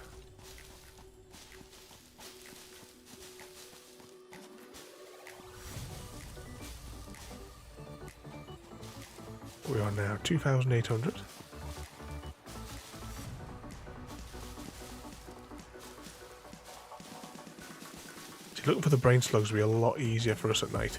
We are now 2,800. See, looking for the brain slugs will be a lot easier for us at night.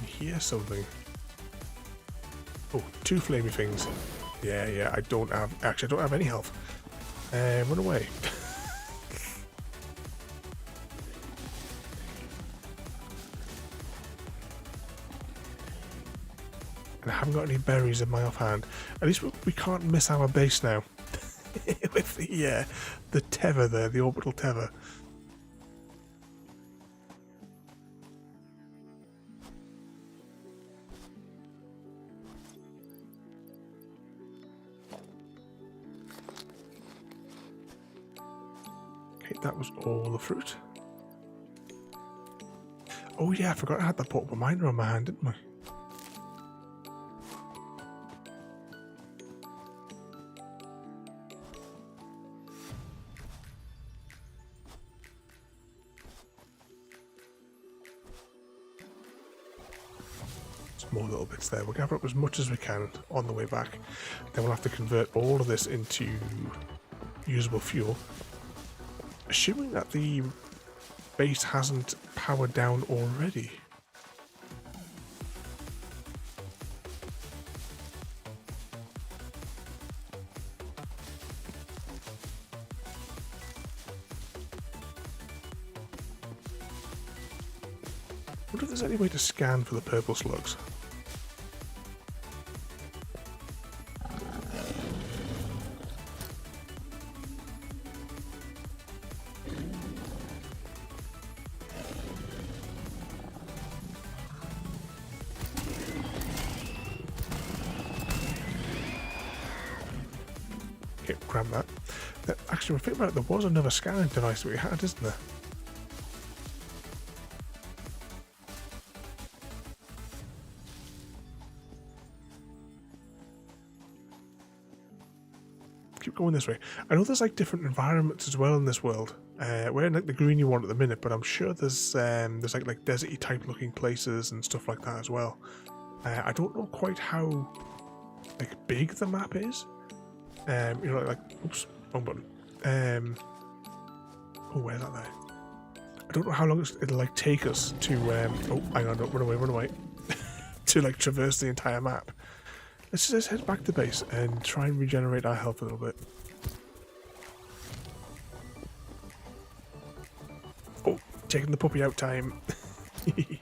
Hear something. Oh, two flamey things. Yeah, I don't have any health. Run away. And I haven't got any berries in my offhand. At least we can't miss our base now. With the tether there, the orbital tether. That was all the fruit. Oh yeah, I forgot I had that portable miner on my hand, didn't I? Small little bits there. We'll gather up as much as we can on the way back. Then we'll have to convert all of this into usable fuel. Assuming that the base hasn't powered down already. I wonder if there's any way to scan for the purple slugs. Okay, grab that. Actually, we're thinking about it, there was another scanning device that we had, isn't there? Keep going this way. I know there's like different environments as well in this world. We're in like the greeny one at the minute, but I'm sure there's like deserty type looking places and stuff like that as well. I don't know quite how like big the map is. You know, like oops, wrong button. Oh, where's that there? I don't know how long it'll like take us to. Oh, hang on, don't run away. To like traverse the entire map. Let's just head back to base and try and regenerate our health a little bit. Oh, taking the puppy out time. Okay,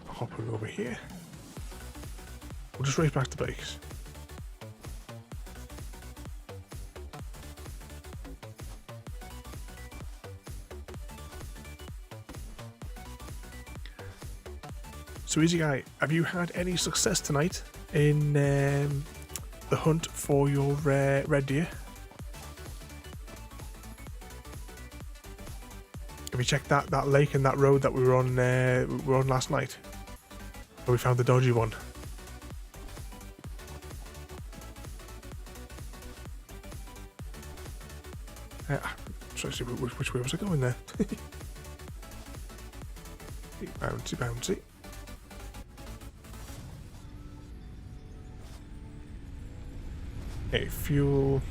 hopping over here. We'll just race back to base. So Easy Guy, have you had any success tonight in the hunt for your red deer? Have you checked that lake and that road that we were on last night? Where we found the dodgy one. Sorry, which way was I going there? Bouncy, bouncy. Okay, fuel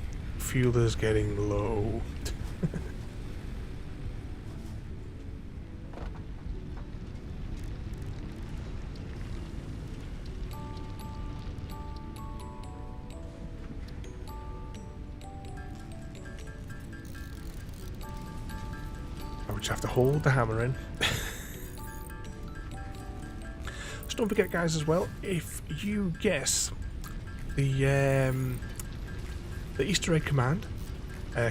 is getting low. I would just have to hold the hammer in. So don't forget, guys, as well, if you guess the Easter egg command,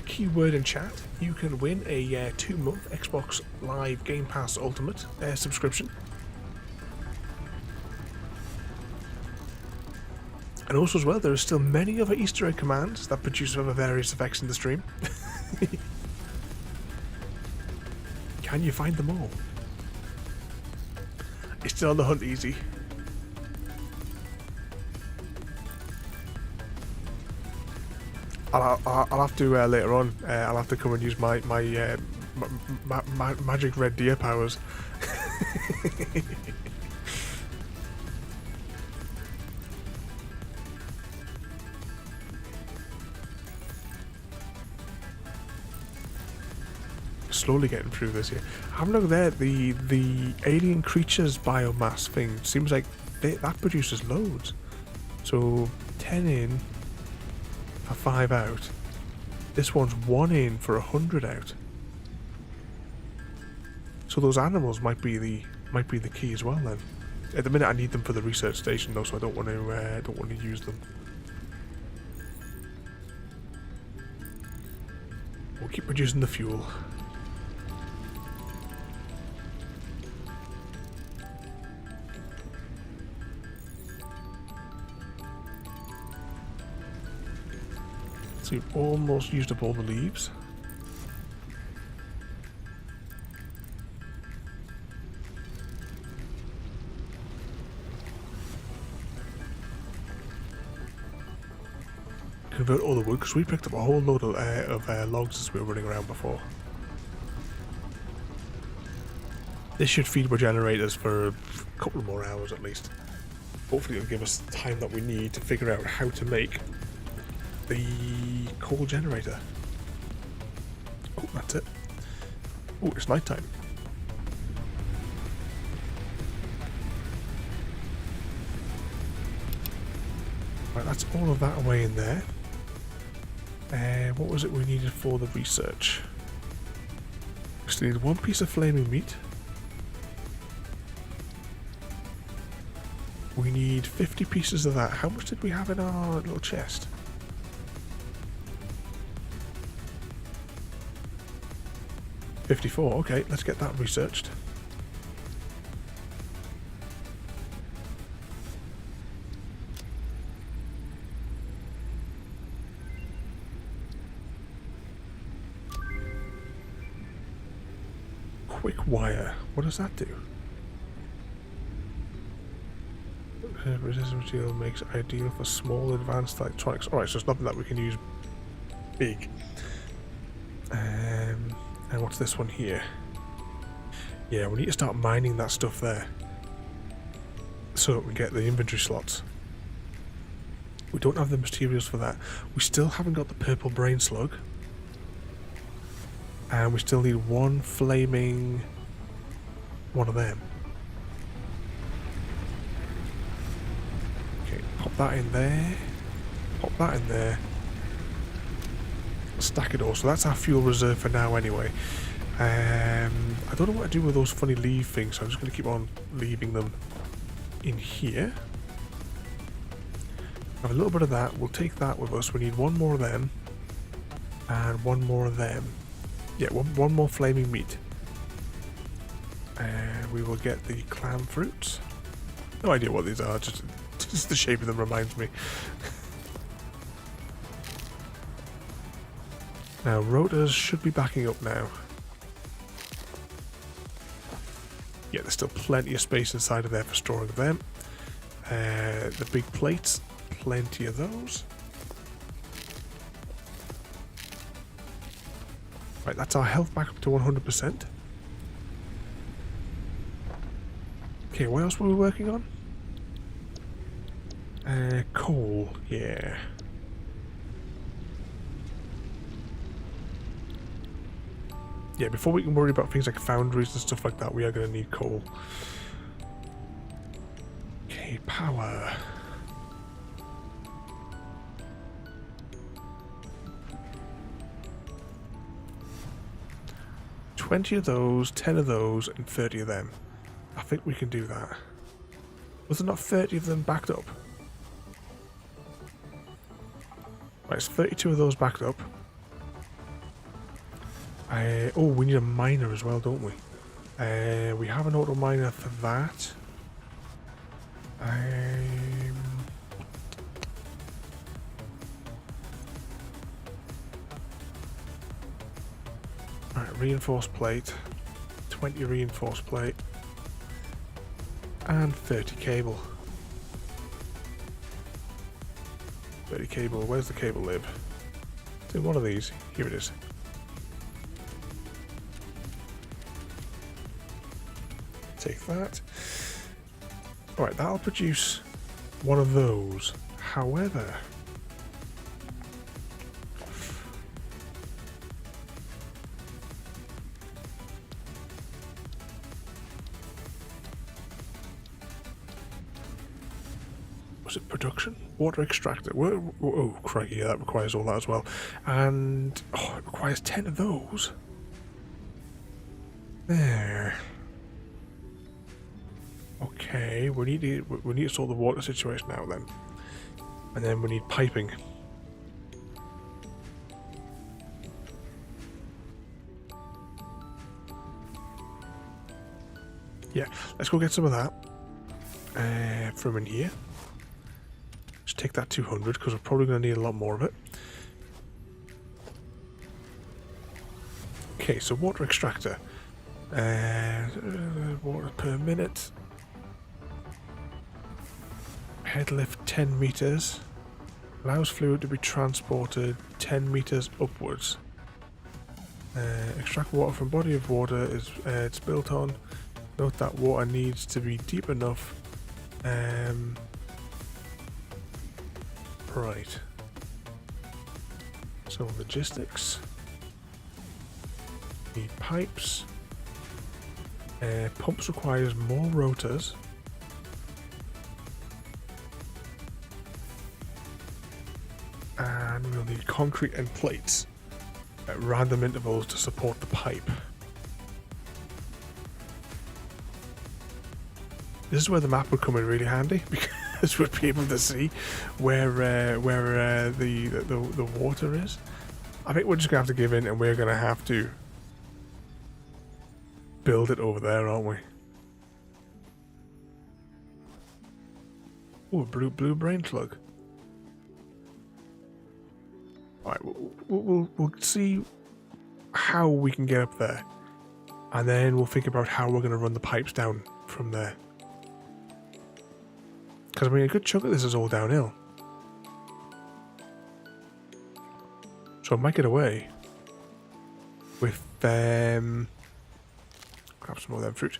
keyword in chat, you can win a 2-month Xbox Live Game Pass Ultimate subscription. And also as well, there are still many other Easter egg commands that produce other various effects in the stream. Can you find them all? It's still on the hunt, Easy. I'll have to later on. I'll have to come and use my magic red deer powers. Slowly getting through this here. Have a look there. The alien creatures biomass thing seems like that produces loads. So 10 in. For 5 out. This one's 1 in for 100 out. So those animals might be the key as well then. At the minute I need them for the research station though, so I don't want to use them. We'll keep producing the fuel. So you've almost used up all the leaves. convert all the wood, because we picked up a whole load of logs as we were running around before. This should feed our generators for a couple more hours at least. Hopefully it'll give us the time that we need to figure out how to make the coal generator. Oh, that's it. Oh, it's night time. Right, that's all of that away in there. What was it we needed for the research? We still need one piece of flaming meat. We need 50 pieces of that. How much did we have in our little chest? $54. Okay, let's get that researched. Quick wire. What does that do? Resistant material makes it ideal for small advanced electronics. Alright, so it's nothing that we can use big. And what's this one here? Yeah, we need to start mining that stuff there, so that we get the inventory slots. We don't have the materials for that. We still haven't got the purple brain slug. And we still need one flaming one of them. Okay, pop that in there. Pop that in there. Stack it all. So that's our fuel reserve for now anyway. I don't know what to do with those funny leave things, so I'm just going to keep on leaving them in here. Have a little bit of that. We'll take that with us. We need one more of them. And one more of them. Yeah, one more flaming meat. And we will get the clam fruits. No idea what these are, just the shape of them reminds me. Now, rotors should be backing up now. Yeah, there's still plenty of space inside of there for storing them. The big plates, plenty of those. Right, that's our health back up to 100%. Okay, what else were we working on? Coal, yeah. Yeah, before we can worry about things like foundries and stuff like that, we are going to need coal. Okay, power. $20 of those, 10 of those, and 30 of them. I think we can do that. Was there not 30 of them backed up? Right, it's 32 of those backed up. Oh, we need a miner as well, don't we? We have an auto miner for that. Alright, reinforced plate. 20 reinforced plate. And 30 cable. 30 cable. Where's the cable lib? It's in one of these. Here it is. Take that. Alright, that'll produce one of those. However, was it production? Water extractor. Oh, crikey, yeah, that requires all that as well. And, oh, it requires 10 of those. There. Okay, we need to sort the water situation out then, and then we need piping. Yeah, let's go get some of that from in here. Just take that 200 because we're probably going to need a lot more of it. Okay, so water extractor. Water per minute. Head lift 10 meters. Allows fluid to be transported 10 meters upwards. Extract water from body of water is it's built on. Note that water needs to be deep enough. Right. So logistics. Need pipes. Pumps requires more rotors. And we'll need concrete and plates at random intervals to support the pipe. This is where the map would come in really handy because we'd be able to see where the water is. I think we're just gonna have to give in, and we're gonna have to build it over there, aren't we? Oh, blue brain slug. Alright, we'll see how we can get up there, and then we'll think about how we're going to run the pipes down from there. Because I mean, a good chunk of this is all downhill, so I might get away with grab some more of them fruit.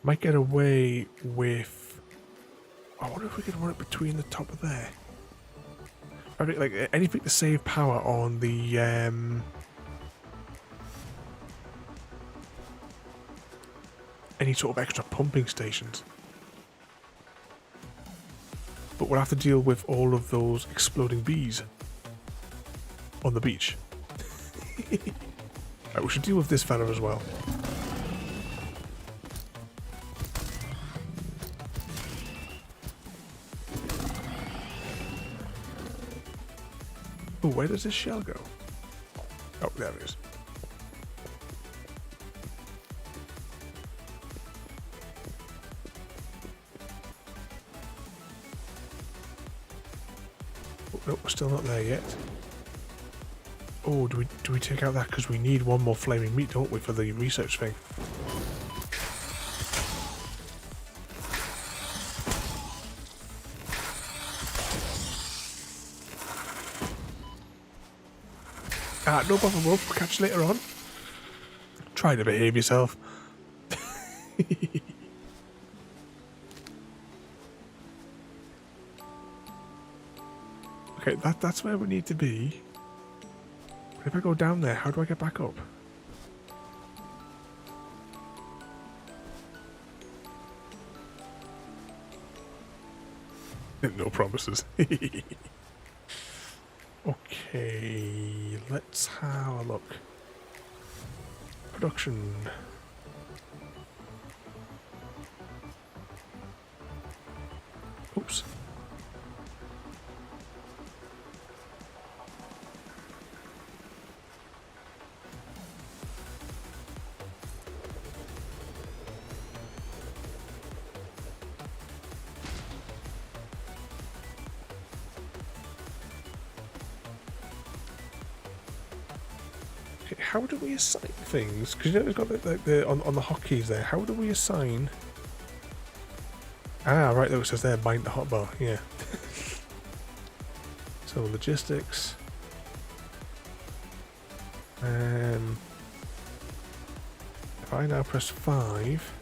Might get away with. I wonder if we can run it between the top of there. I mean, like anything to save power on the any sort of extra pumping stations. But we'll have to deal with all of those exploding bees on the beach. Right, we should deal with this fella as well. Oh, where does this shell go? Oh, there it is. Oh, no, we're still not there yet. Oh, do we take out that because we need one more flaming meat, don't we, for the research thing? No bother, Wolf. Catch you later on. Try to behave yourself. Okay, that's where we need to be. But if I go down there, how do I get back up? No promises. Okay, let's have a look. Production. Oops. How do we assign things? Because you know we've got the on the hotkeys there. How do we assign? Ah, right. There it says there. Bind the hotbar. Yeah. So logistics. If I now press 5.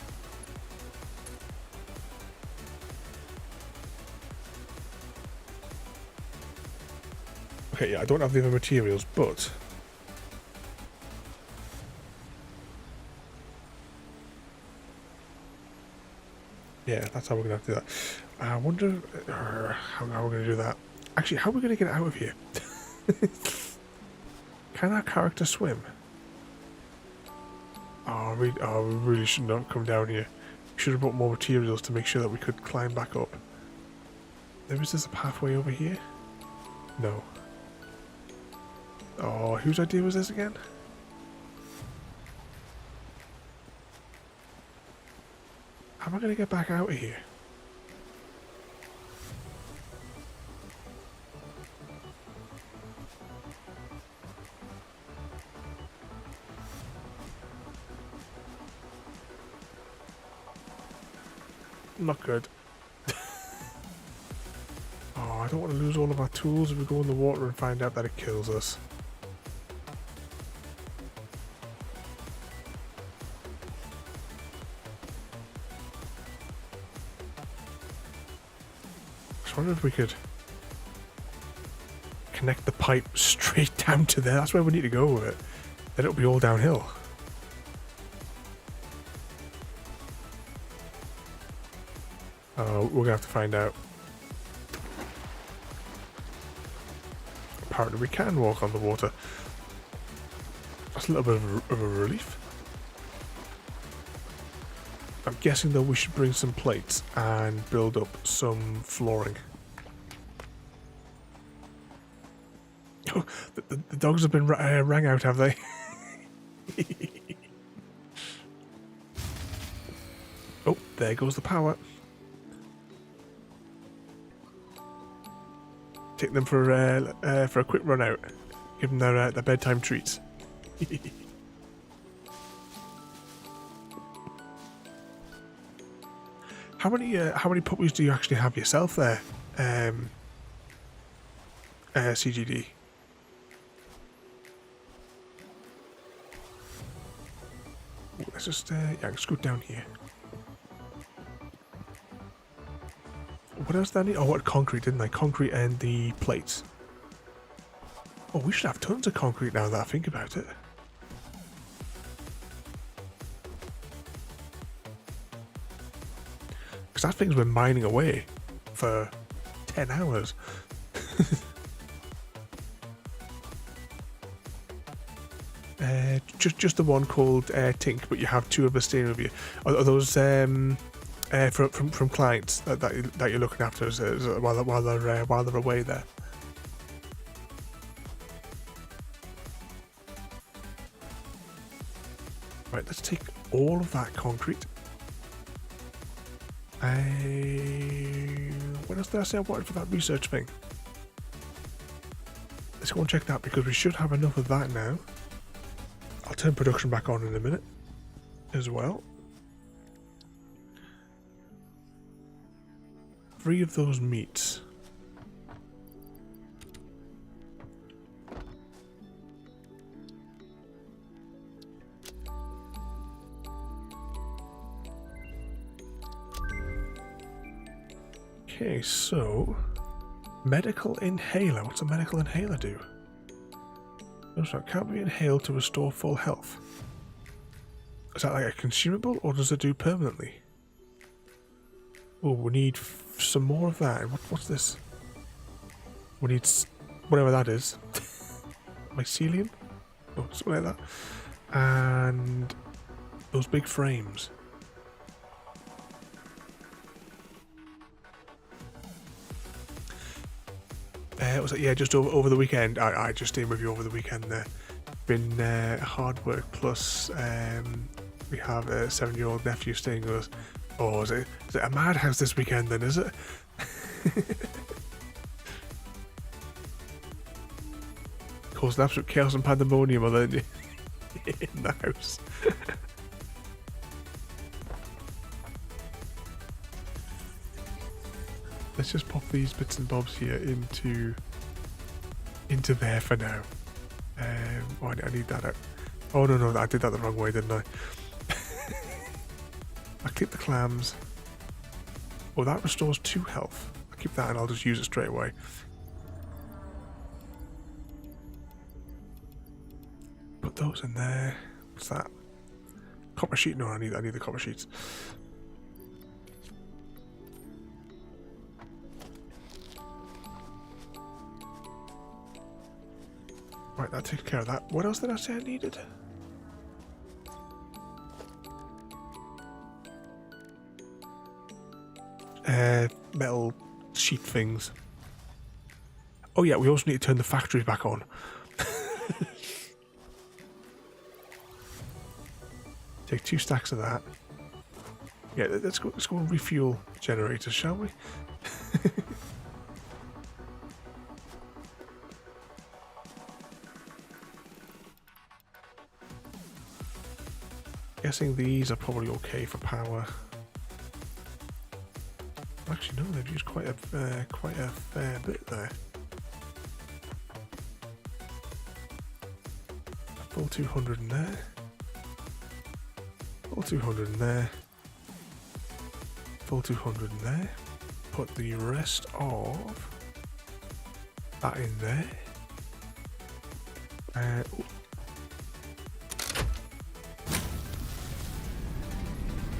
Okay. Yeah, I don't have the other materials, but. Yeah, that's how we're going to have to do that. I wonder how we're going to do that. Actually, how are we going to get out of here? Can our character swim? Oh, we really should not come down here. We should have brought more materials to make sure that we could climb back up. Is there a pathway over here? No. Oh, whose idea was this again? How am I going to get back out of here? Not good. Oh, I don't want to lose all of our tools if we go in the water and find out that it kills us? I just wonder if we could connect the pipe straight down to there. That's where we need to go with it. Then it'll be all downhill. Oh, we're gonna have to find out. Apparently we can walk on the water. That's a little bit of a relief. I'm guessing though we should bring some plates and build up some flooring. Oh, the dogs have been rang out, have they? Oh, there goes the power. Take them for a quick run out. Give them their bedtime treats. How many puppies do you actually have yourself there, CGD? Ooh, let's just yeah, I can scoot down here. What else did I need? Oh, what concrete, didn't I? Concrete and the plates. Oh, we should have tons of concrete now that I think about it. Because that thing's been mining away for 10 hours. Just the one called Tink, but you have two of us staying with you. Are those from clients that you're looking after while they're away there? Right, let's take all of that concrete. What else did I say I wanted for that research thing? Let's go and check that because we should have enough of that now. I'll turn production back on in a minute as well. 3 of those meats. Okay, so medical inhaler. What's a medical inhaler do? No, so it can't be inhaled to restore full health. Is that like a consumable, or does it do permanently? Oh, we need some more of that. What's this? We need whatever that is. Mycelium? Oh, something like that. And those big frames. Was it, yeah, just over the weekend. I just stayed with you over the weekend there. Been hard work, plus we have a 7-year-old nephew staying with us. Oh, is it a madhouse this weekend then, is it? Causing absolute chaos and pandemonium in the house. Let's just pop these bits and bobs here into there for now. Oh, I need that out. Oh no, I did that the wrong way, didn't I? I'll keep the clams. Oh, that restores 2 health. I'll keep that and I'll just use it straight away. Put those in there. What's that? Copper sheet? No, I need the copper sheets. Right, that takes care of that. What else did I say I needed? Metal sheet things. Oh yeah, we also need to turn the factory back on. Take 2 stacks of that. Yeah, let's go and refuel generators, shall we? Guessing these are probably okay for power. Actually, no, they've used quite a fair bit there. full 200 in there. Full 200 in there. Full 200 in there. Put the rest of that in there.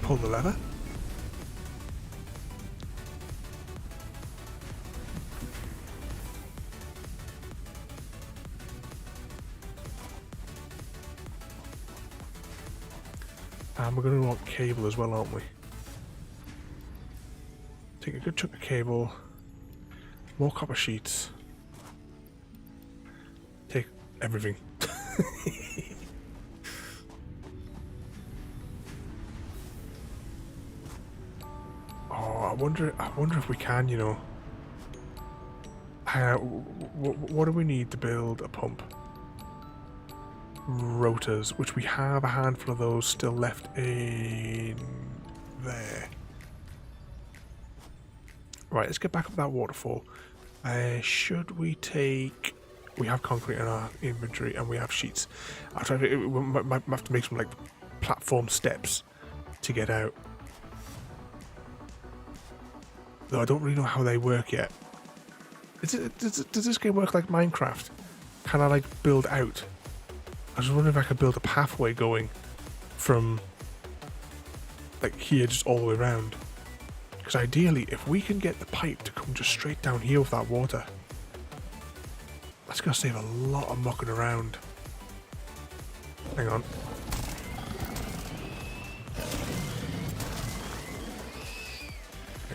Pull the lever. And we're going to want cable as well, aren't we? Take a good chunk of cable. More copper sheets. Take everything. Oh, I wonder if we can, you know. What do we need to build a pump? Rotors, which we have a handful of those still left in there. Right, let's get back up that waterfall. Should we take... We have concrete in our inventory and we have sheets. I'll try to... We might have to make some like platform steps to get out. Though I don't really know how they work yet. Does this game work like Minecraft? Can I like build out? I was wondering if I could build a pathway going from like here just all the way around. Because ideally, if we can get the pipe to come just straight down here with that water, that's going to save a lot of mucking around. Hang on.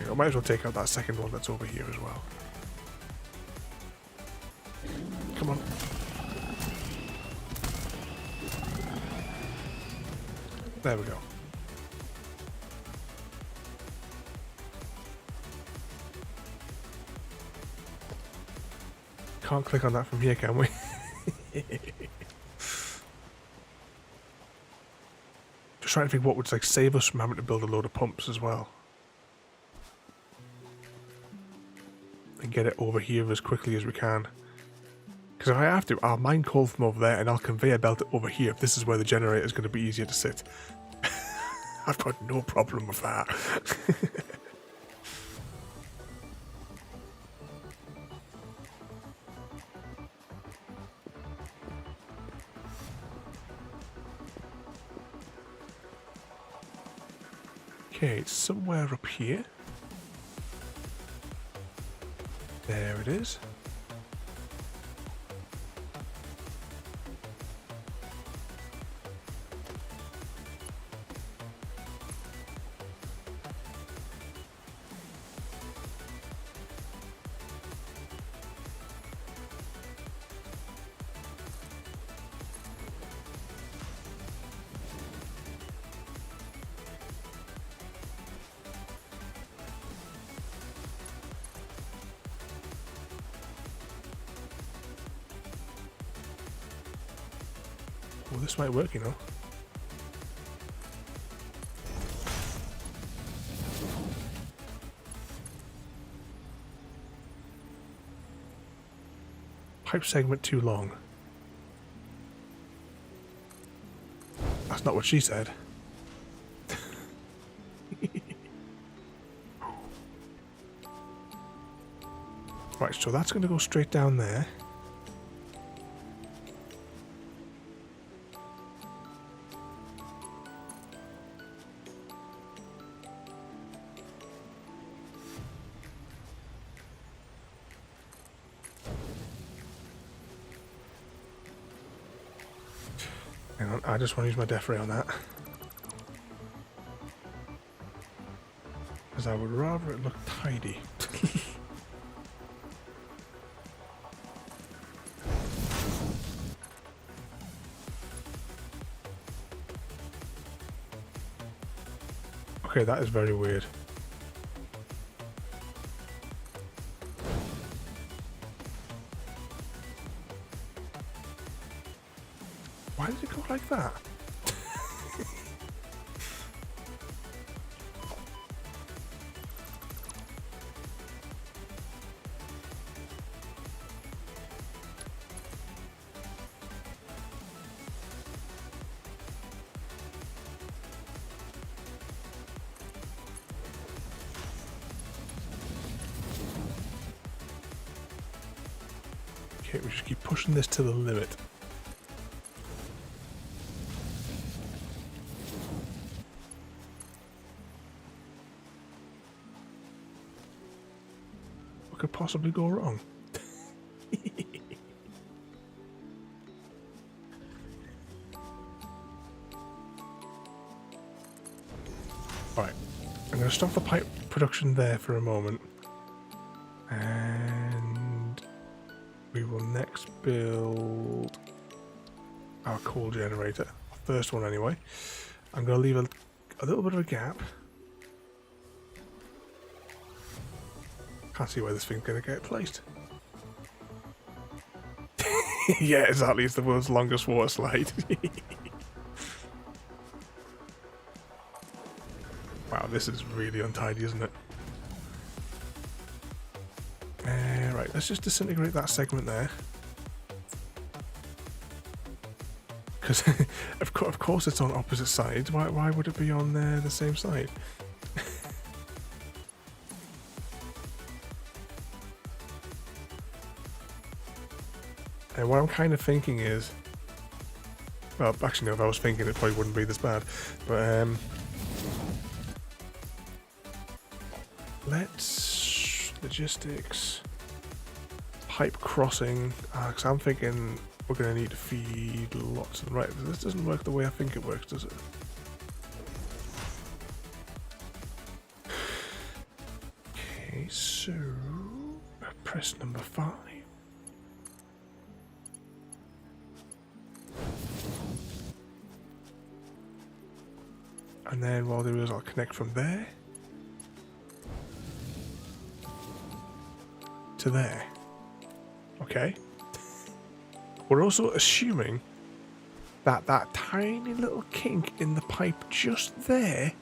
I might as well take out that second one that's over here as well. Come on. There we go. Can't click on that from here, can we? Just trying to think what would like save us from having to build a load of pumps as well. And get it over here as quickly as we can. Because if I have to, I'll mine coal from over there and I'll conveyor belt it over here if this is where the generator is going to be easier to sit. I've got no problem with that. Okay, it's somewhere up here. There it is. Well, this might work, you know. Pipe segment too long. That's not what she said. Right, so that's going to go straight down there. Hang on, I just want to use my death ray on that. Because I would rather it look tidy. Okay, that is very weird. Why did it go like that? Okay, we just keep pushing this to the limit. What could possibly go wrong? Right, I'm going to stop the pipe production there for a moment. And we will next build our coal generator. First one anyway. I'm going to leave a little bit of a gap. Can't see where this thing's going to get placed. Yeah, exactly. It's the world's longest water slide. Wow, this is really untidy, isn't it? Right, let's just disintegrate that segment there. Because, of course it's on opposite sides. Why would it be on the same side? And what I'm kind of thinking is... Well, actually no, if I was thinking it probably wouldn't be this bad. But, let's... Logistics... Pipe crossing, because I'm thinking we're going to need to feed lots of... Right, this doesn't work the way I think it works, does it? Okay, so... Press number 5. And then what I'll do is I'll connect from there to there. Okay. We're also assuming that that tiny little kink in the pipe just there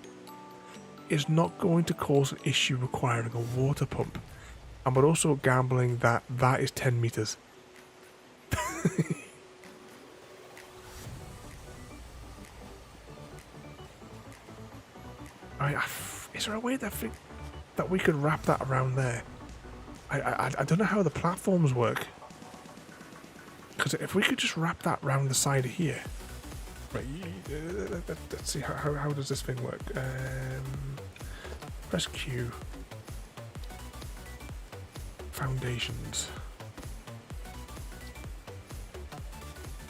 is not going to cause an issue requiring a water pump. And we're also gambling that that is 10 meters. Is there a way that we could wrap that around there? I don't know how the platforms work. Because if we could just wrap that round the side of here. Right, let's see, how does this thing work? Press Q. Foundations.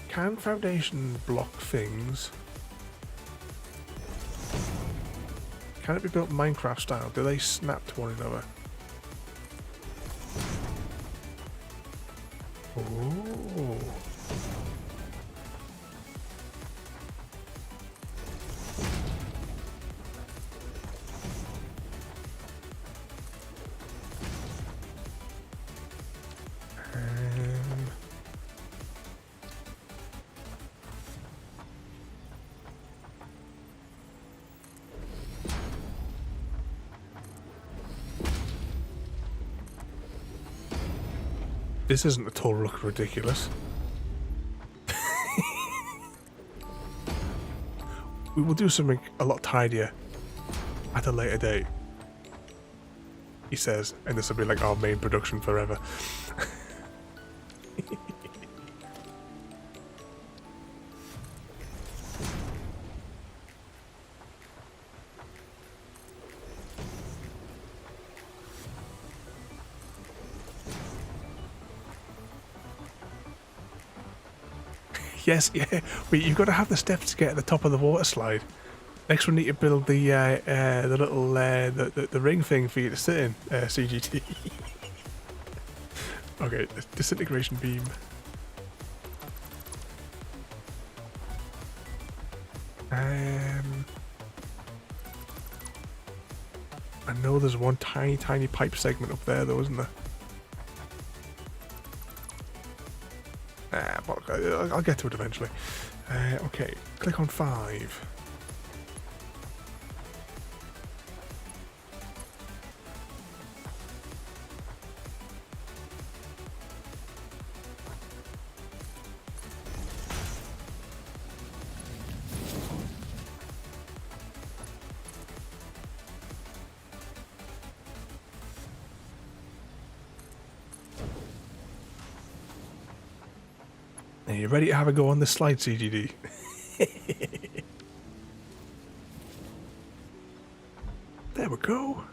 Can foundation block things? Can it be built Minecraft style? Do they snap to one another? Oh. This isn't at all look ridiculous. We will do something a lot tidier at a later date, he says, and this will be like our main production forever. Yes, yeah. You've got to have the steps to get at the top of the water slide. Next, we need to build the little the ring thing for you to sit in, CGT. Okay, disintegration beam. I know there's one tiny pipe segment up there, though, isn't there? I'll get to it eventually. Okay, click on 5. Are you ready to have a go on this slide, CGD? There we go.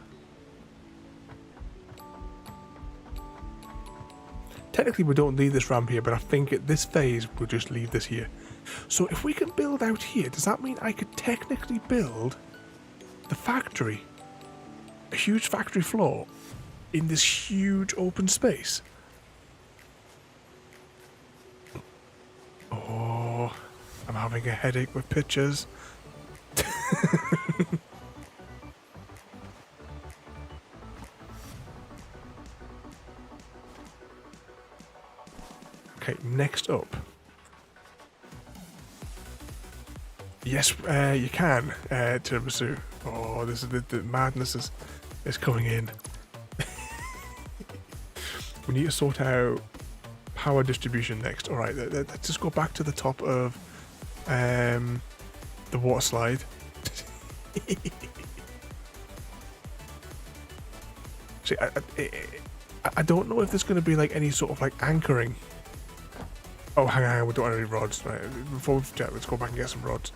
Technically we don't leave this ramp here, but I think at this phase we'll just leave this here. So if we can build out here, does that mean I could technically build the factory? A huge factory floor in this huge open space? Oh, I'm having a headache with pictures. Okay, next up. Yes, you can, Tiramisu. Oh, this is the madness is coming in. We need to sort out power distribution next. All right, let's just go back to the top of the water slide. See, I don't know if there's going to be like any sort of like anchoring. Oh, hang on, we don't have any rods. Right, before we jet, let's go back and get some rods.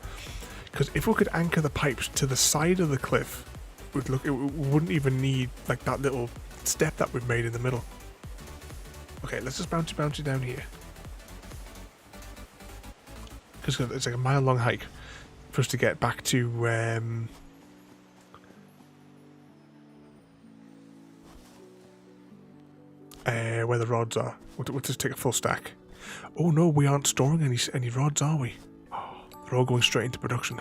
Because if we could anchor the pipes to the side of the cliff, we wouldn't even need like that little step that we've made in the middle. Okay, let's just bounce it down here. Because it's like a mile-long hike for us to get back to where the rods are. We'll just take a full stack. Oh no, we aren't storing any rods, are we? Oh, they're all going straight into production.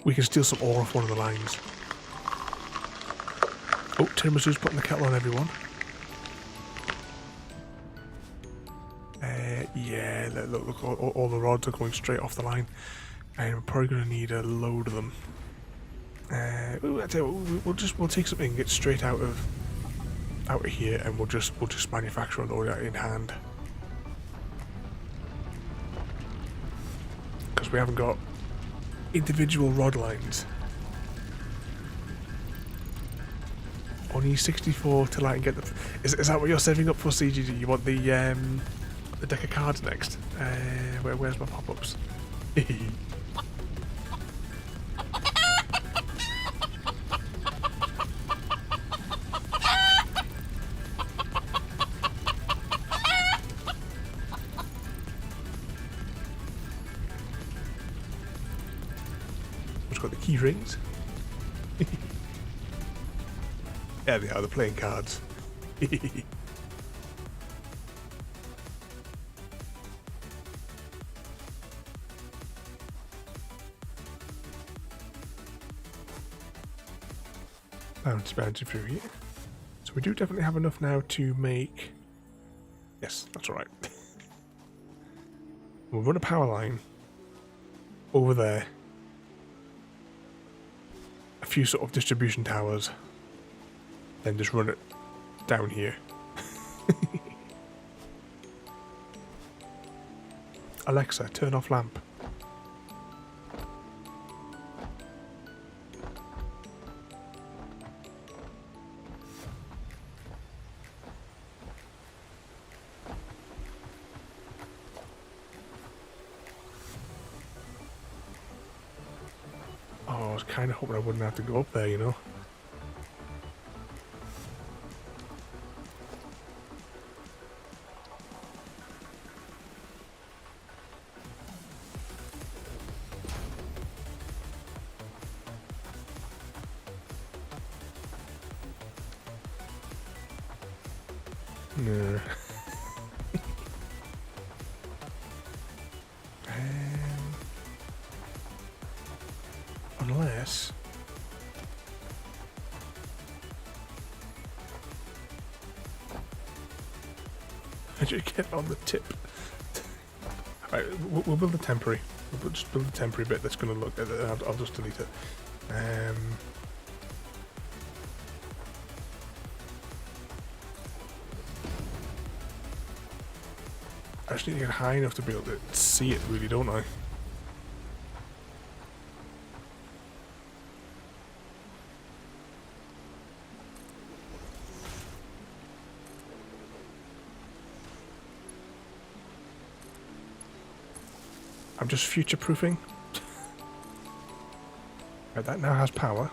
We can steal some ore off one of the lines. Oh, Tiramisu's putting the kettle on, everyone. Yeah, look, all the rods are going straight off the line, and we're probably going to need a load of them. We'll take some ingots straight out of here, and we'll just manufacture a load in hand. Because we haven't got individual rod lines. Only 64 to light and get the. Is that what you're saving up for, CGD? You want the deck of cards next? Where's my pop-ups? Who's got the key rings? There they are, the playing cards. Bounce through here. So we do definitely have enough now to make... Yes, that's alright. We'll run a power line over there. A few sort of distribution towers. Then just run it down here. Alexa, turn off lamp. Oh, I was kind of hoping I wouldn't have to go up there, you know. No. Unless... I should get on the tip. Right, we'll build a temporary. We'll just build a temporary bit that's going to look... I'll just delete it. I just need to get high enough to be able to see it, really, don't I? I'm just future-proofing. Right, that now has power.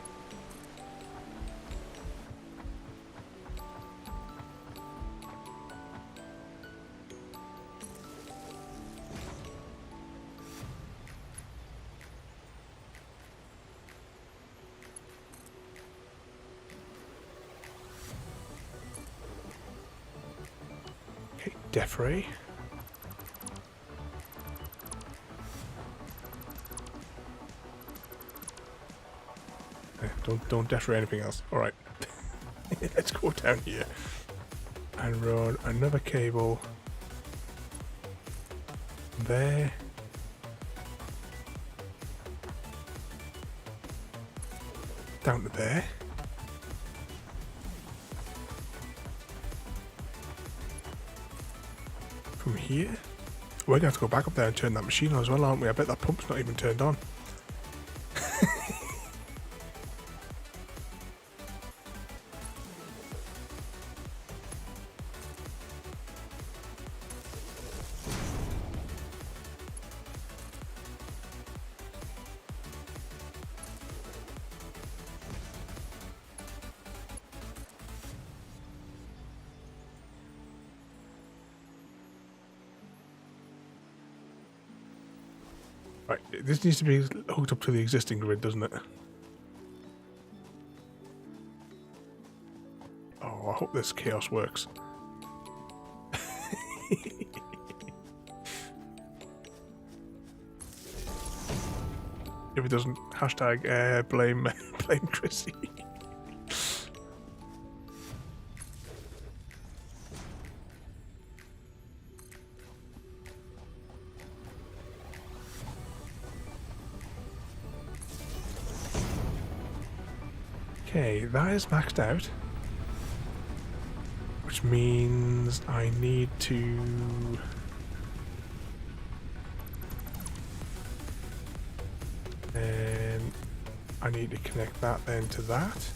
Okay, defray. Don't defray anything else. Alright. Let's go down here and run another cable there. Down to there. From here. We're going to have to go back up there and turn that machine on as well, aren't we? I bet that pump's not even turned on. Right, this needs to be hooked up to the existing grid, doesn't it? Oh, I hope this chaos works. If it doesn't, hashtag blame Chrissy. Okay, that is maxed out, which means I need to connect that then to that,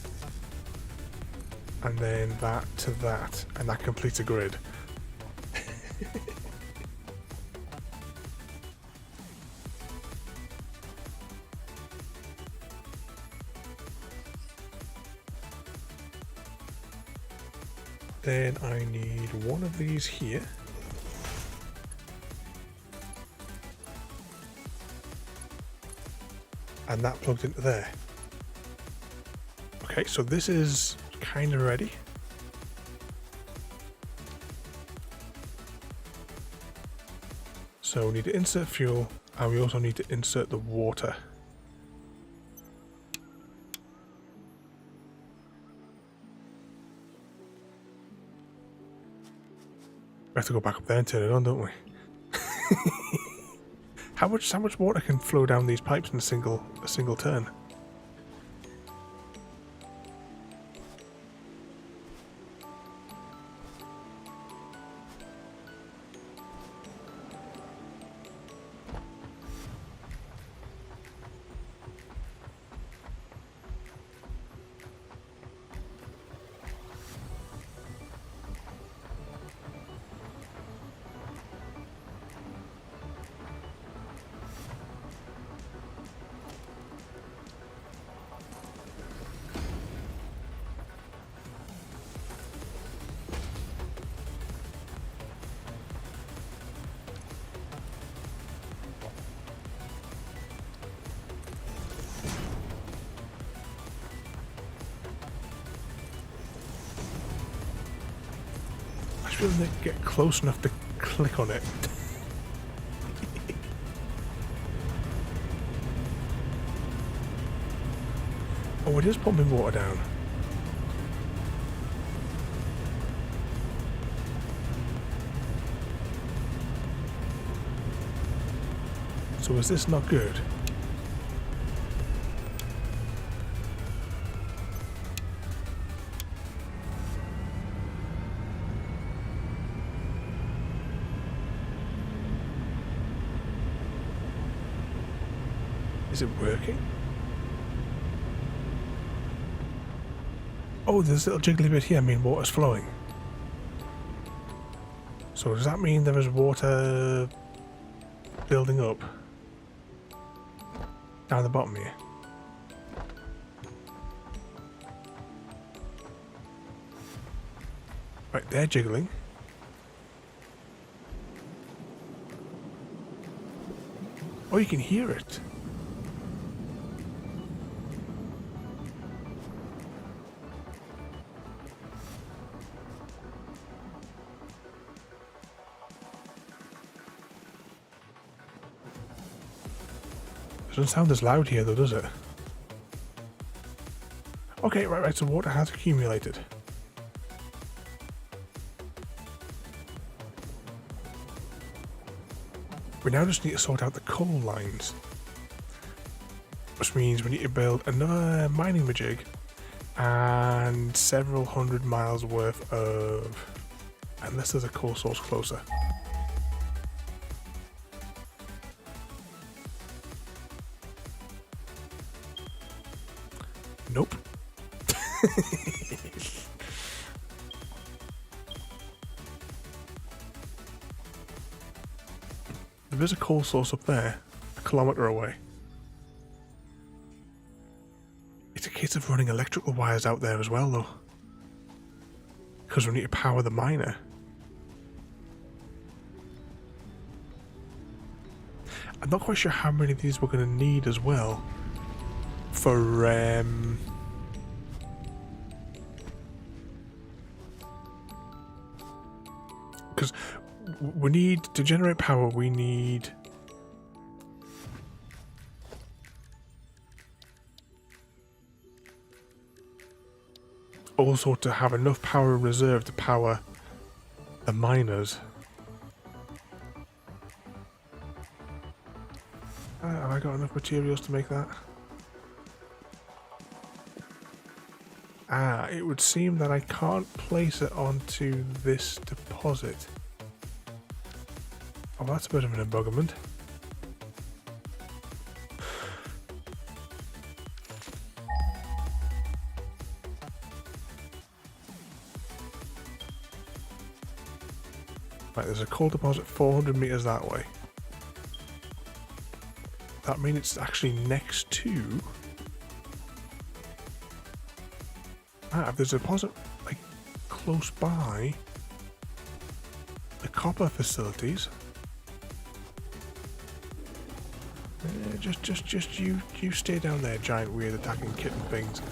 and then that to that, and that completes a grid. Then I need one of these here. And that plugged into there. Okay, so this is kind of ready. So we need to insert fuel, and we also need to insert the water. We have to go back up there and turn it on, don't we? How much water can flow down these pipes in a single turn? I should be able to get close enough to click on it. Oh, it is pumping water down. So is this not good? Is it working? Oh, there's a little jiggly bit here. I mean, water's flowing. So does that mean there is water building up? Down the bottom here. Right, they're jiggling. Oh, you can hear it. Doesn't sound as loud here though, does it? Okay, right, so water has accumulated. We now just need to sort out the coal lines. Which means we need to build another mining majig and several hundred miles worth of... unless there's a coal source closer. Nope. There is a coal source up there, a kilometre away. It's a case of running electrical wires out there as well though. Because we need to power the miner. I'm not quite sure how many of these we're going to need as well. For because we need to generate power, we need also to have enough power in reserve to power the miners. Have I got enough materials to make that? Ah, it would seem that I can't place it onto this deposit. Oh, that's a bit of an embuggerment. Right, there's a coal deposit 400 meters that way. That means it's actually next to... Ah, if there's a deposit like close by the copper facilities, just you stay down there, giant weird attacking kitten things.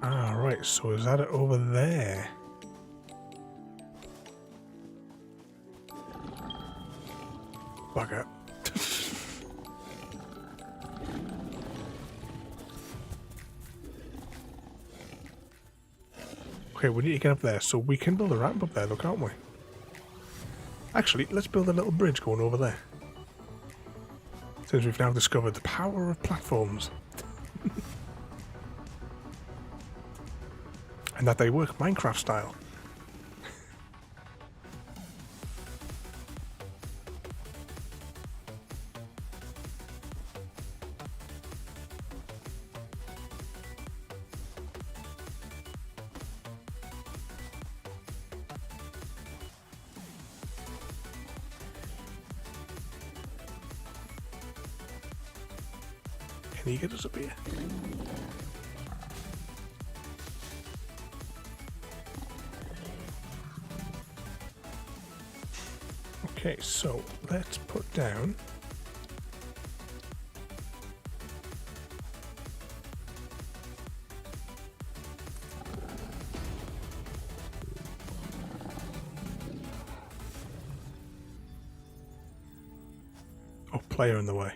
Ah, right, so is that it over there? Bugger. Okay, we need to get up there, so we can build a ramp up there, though, can't we? Actually, let's build a little bridge going over there. Since we've now discovered the power of platforms. And that they work Minecraft style. Can you get us up here? Okay, so let's put down player in the way.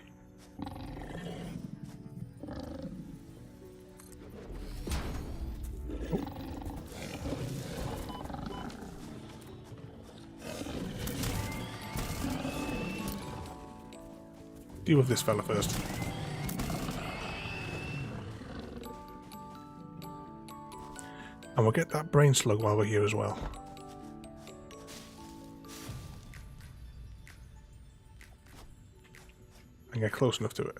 Deal with this fella first. And we'll get that brain slug while we're here as well. can get close enough to it.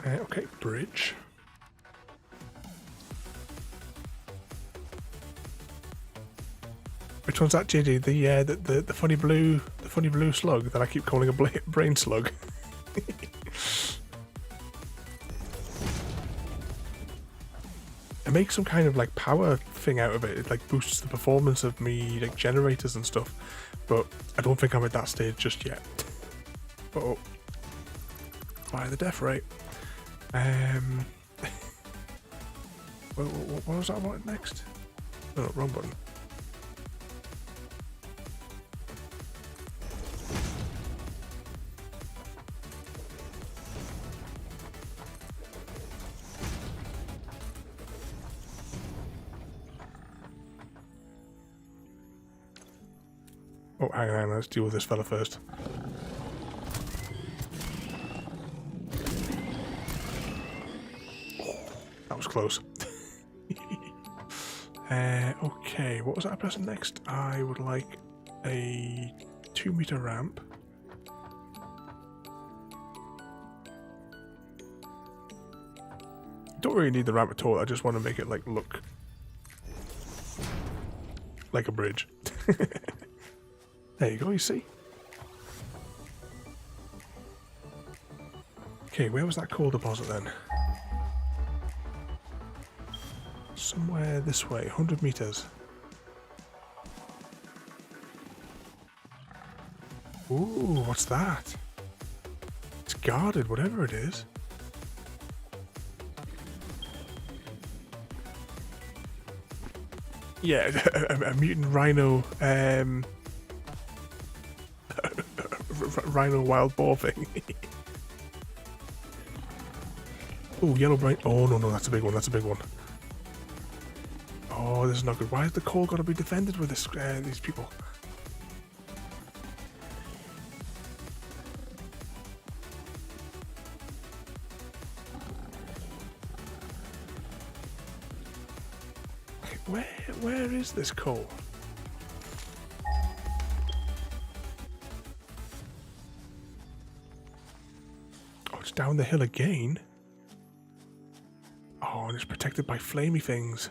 Okay, bridge. Which one's that, JD? The funny blue slug that I keep calling a brain slug. I make some kind of like power thing out of it. It like boosts the performance of me like generators and stuff, but I don't think I'm at that stage just yet. Oh, by the death rate. What was that I wanted next? No, wrong button. Oh, hang on, let's deal with this fella first. That was close. Okay, what was that pressing next? I would like a 2-meter ramp. Don't really need the ramp at all, I just want to make it like look like a bridge. There you go, you see? Okay, where was that coal deposit then? Somewhere this way, 100 meters. Ooh, what's that? It's guarded, whatever it is. Yeah, a mutant rhino, rhino wild boar thing. Oh, yellow brain. Oh, no, that's a big one, that's a big one. Oh, this is not good. Why has the coal got to be defended with this, these people? Okay, where is this coal? Oh, it's down the hill again. Oh, and it's protected by flamey things.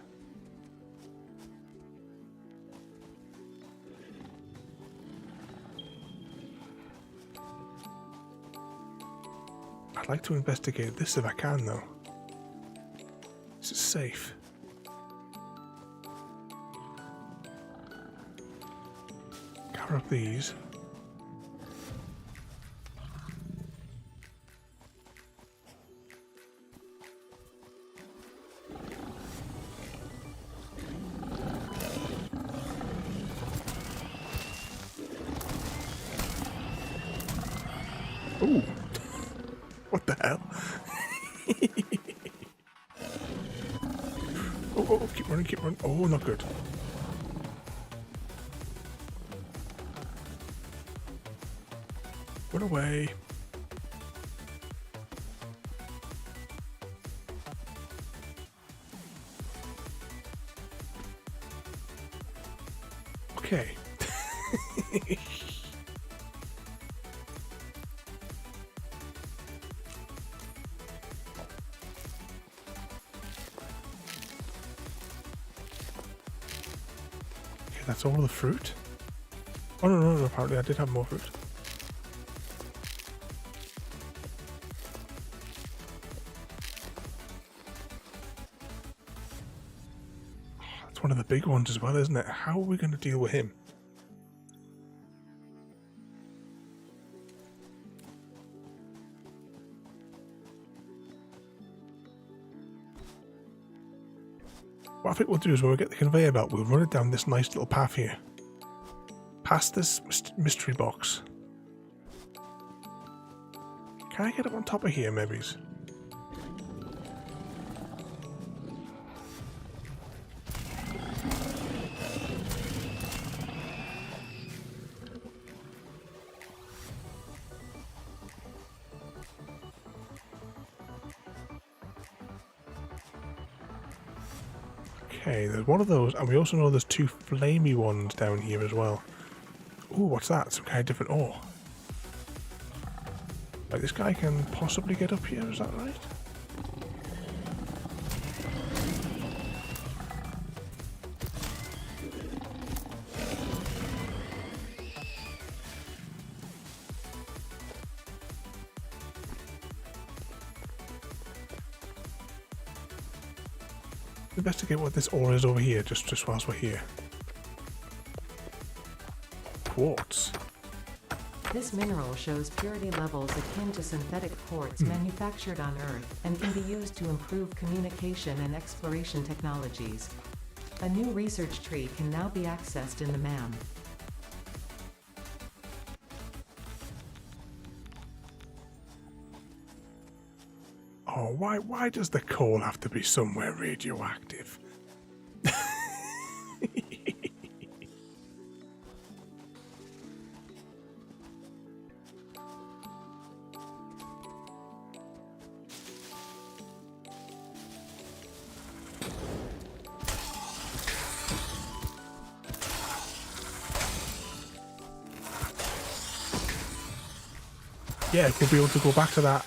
I'd like to investigate this if I can, though. This is safe. Gather up these. Ooh. What the hell? Oh, keep running, keep running. Oh, not good. Run away. Okay. That's all the fruit? Oh no, apparently I did have more fruit. Oh, that's one of the big ones as well, isn't it? How are we going to deal with him? What I think we'll do is when we get the conveyor belt, we'll run it down this nice little path here. Past this mystery box. Can I get up on top of here, maybe? Okay, there's one of those, and we also know there's two flamey ones down here as well. Ooh, what's that? Some kind of different ore. Like, this guy can possibly get up here, is that right? Investigate what this ore is over here, just whilst we're here. Quartz.
This mineral shows purity levels akin to synthetic quartz manufactured on Earth and can be used to improve communication and exploration technologies. A new research tree can now be accessed in the MAM.
Oh, why does the coal have to be somewhere radioactive? Yeah, we'll be able to go back to that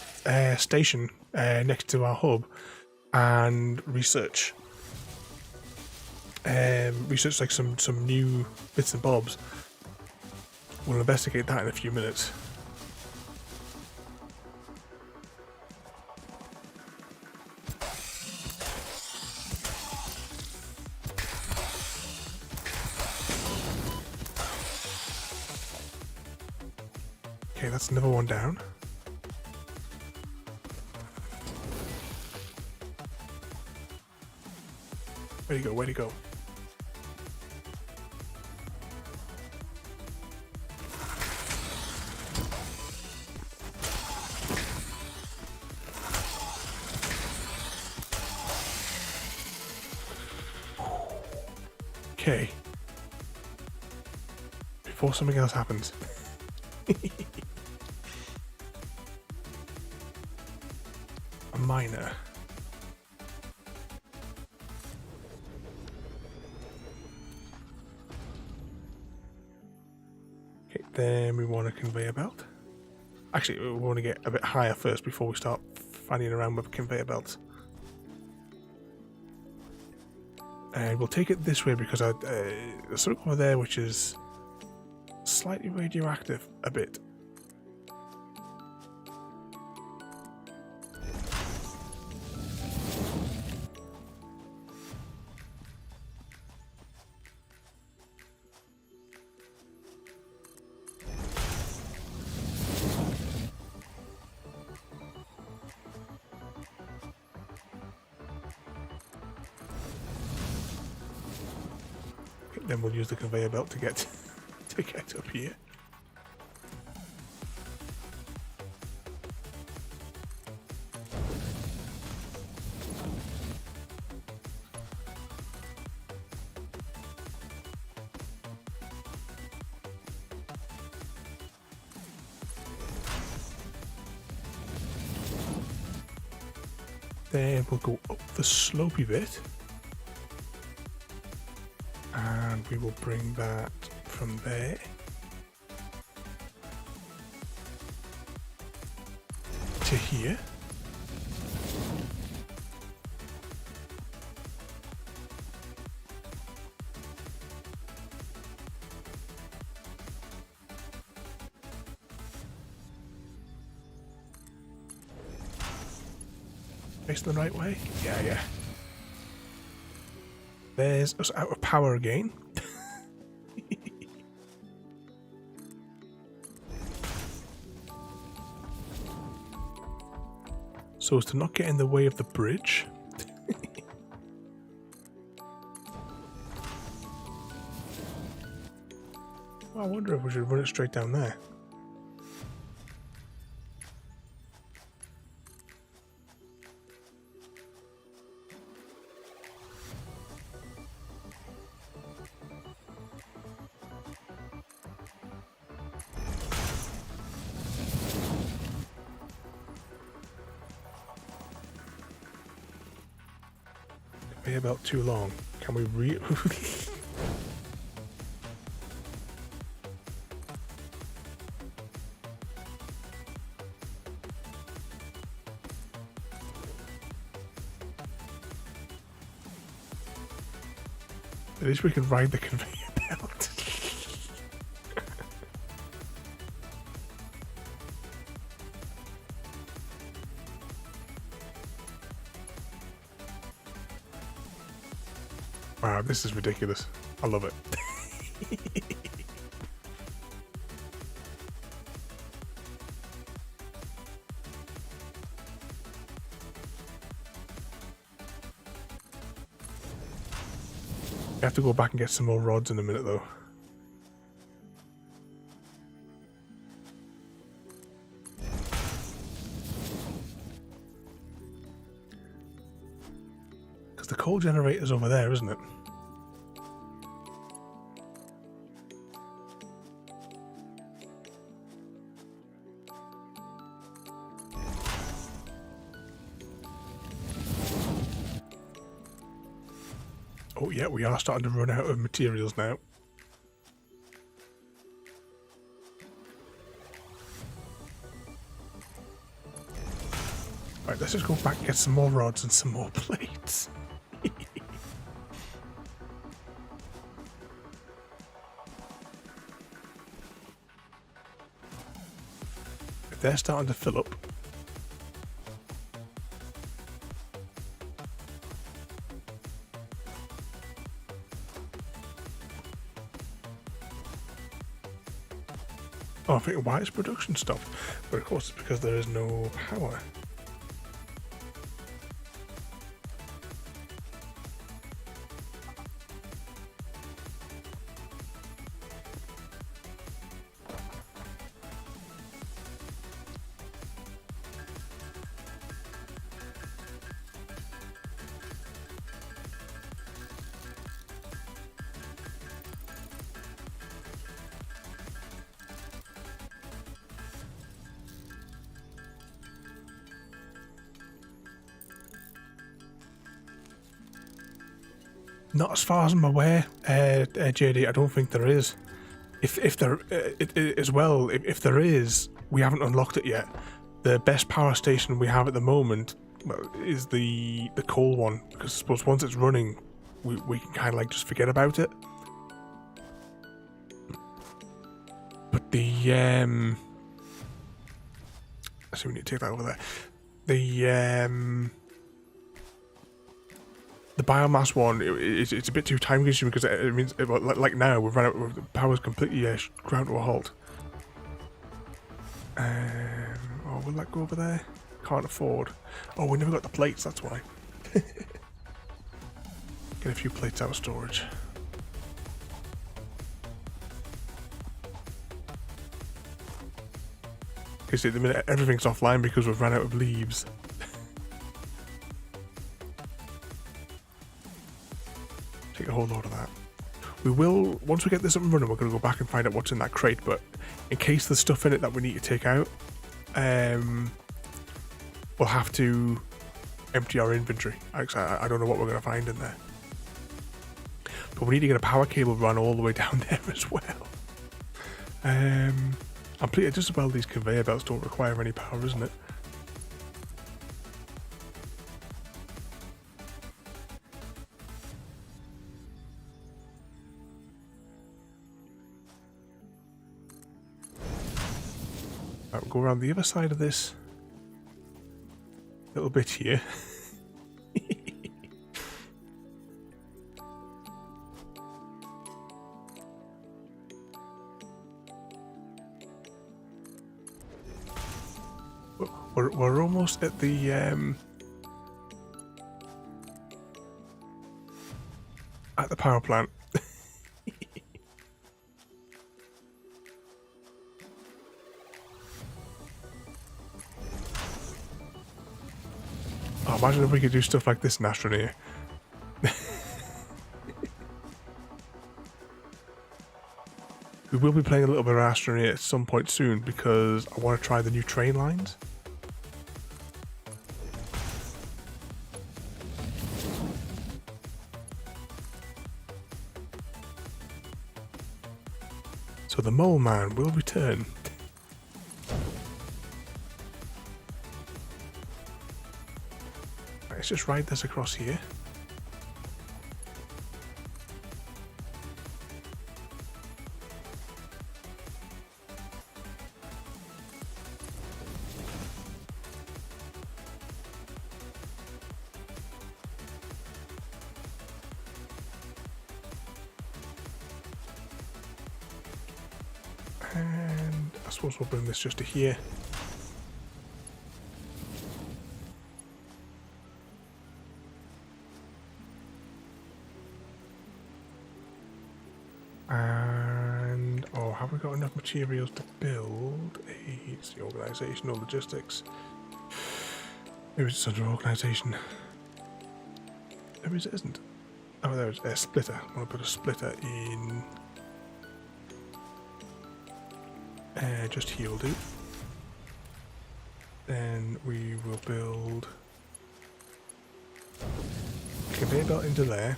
station next to our hub and research like some new bits and bobs. We'll investigate that in a few minutes. Okay, that's another one down. Where'd he go? Where'd he go? Okay. Before something else happens. A miner. Okay, then we want a conveyor belt. Actually, we want to get a bit higher first before we start fanning around with conveyor belts. And we'll take it this way because there's something over there which is slightly radioactive a bit. Then we'll use the conveyor belt to get up here. Then we'll go up the slopey bit. And we will bring that from there to here. Facing the right way? Yeah. There's us out of power again. So as to not get in the way of the bridge. Well, I wonder if we should run it straight down there. Conveyor belt too long. Can we re... At least we can ride the conveyor belt. Wow, this is ridiculous. I love it. I have to go back and get some more rods in a minute though. Because the coal generator's over there, isn't it? Oh yeah, we are starting to run out of materials now. Right, let's just go back and get some more rods and some more plates. If they're starting to fill up, oh, I think why is production stopped? But of course it's because there is no power. Not as far as I'm aware, JD. I don't think there is. If there, as well, if there is, we haven't unlocked it yet. The best power station we have at the moment, well, is the coal one, because I suppose once it's running, we can kind of like just forget about it. But the actually we need to take that over there. The biomass one, it's a bit too time consuming because it means, like now, we've run out, the power's completely ground to a halt. Oh, will that go over there? Can't afford. Oh, we never got the plates, that's why. Get a few plates out of storage. Because at the minute, everything's offline because we've run out of leaves. Take a whole load of that. We will, once we get this up and running, we're going to go back and find out what's in that crate, but in case there's stuff in it that we need to take out, we'll have to empty our inventory. I don't know what we're going to find in there. But we need to get a power cable run all the way down there as well. I'm pretty, just as well these conveyor belts don't require any power, isn't it? Right, we'll go around the other side of this little bit here. We're almost at the power plant. Oh, imagine if we could do stuff like this in Astroneer. We will be playing a little bit of Astroneer at some point soon because I want to try the new train lines. So the mole man will return. Right, let's just ride this across here. And I suppose we'll bring this just to here. And, oh, have we got enough materials to build a organisation or logistics? Maybe it's under organisation. Maybe it isn't. Oh, there's a splitter. I'm going to put a splitter in. Just here will do. Then we will build a conveyor belt into there,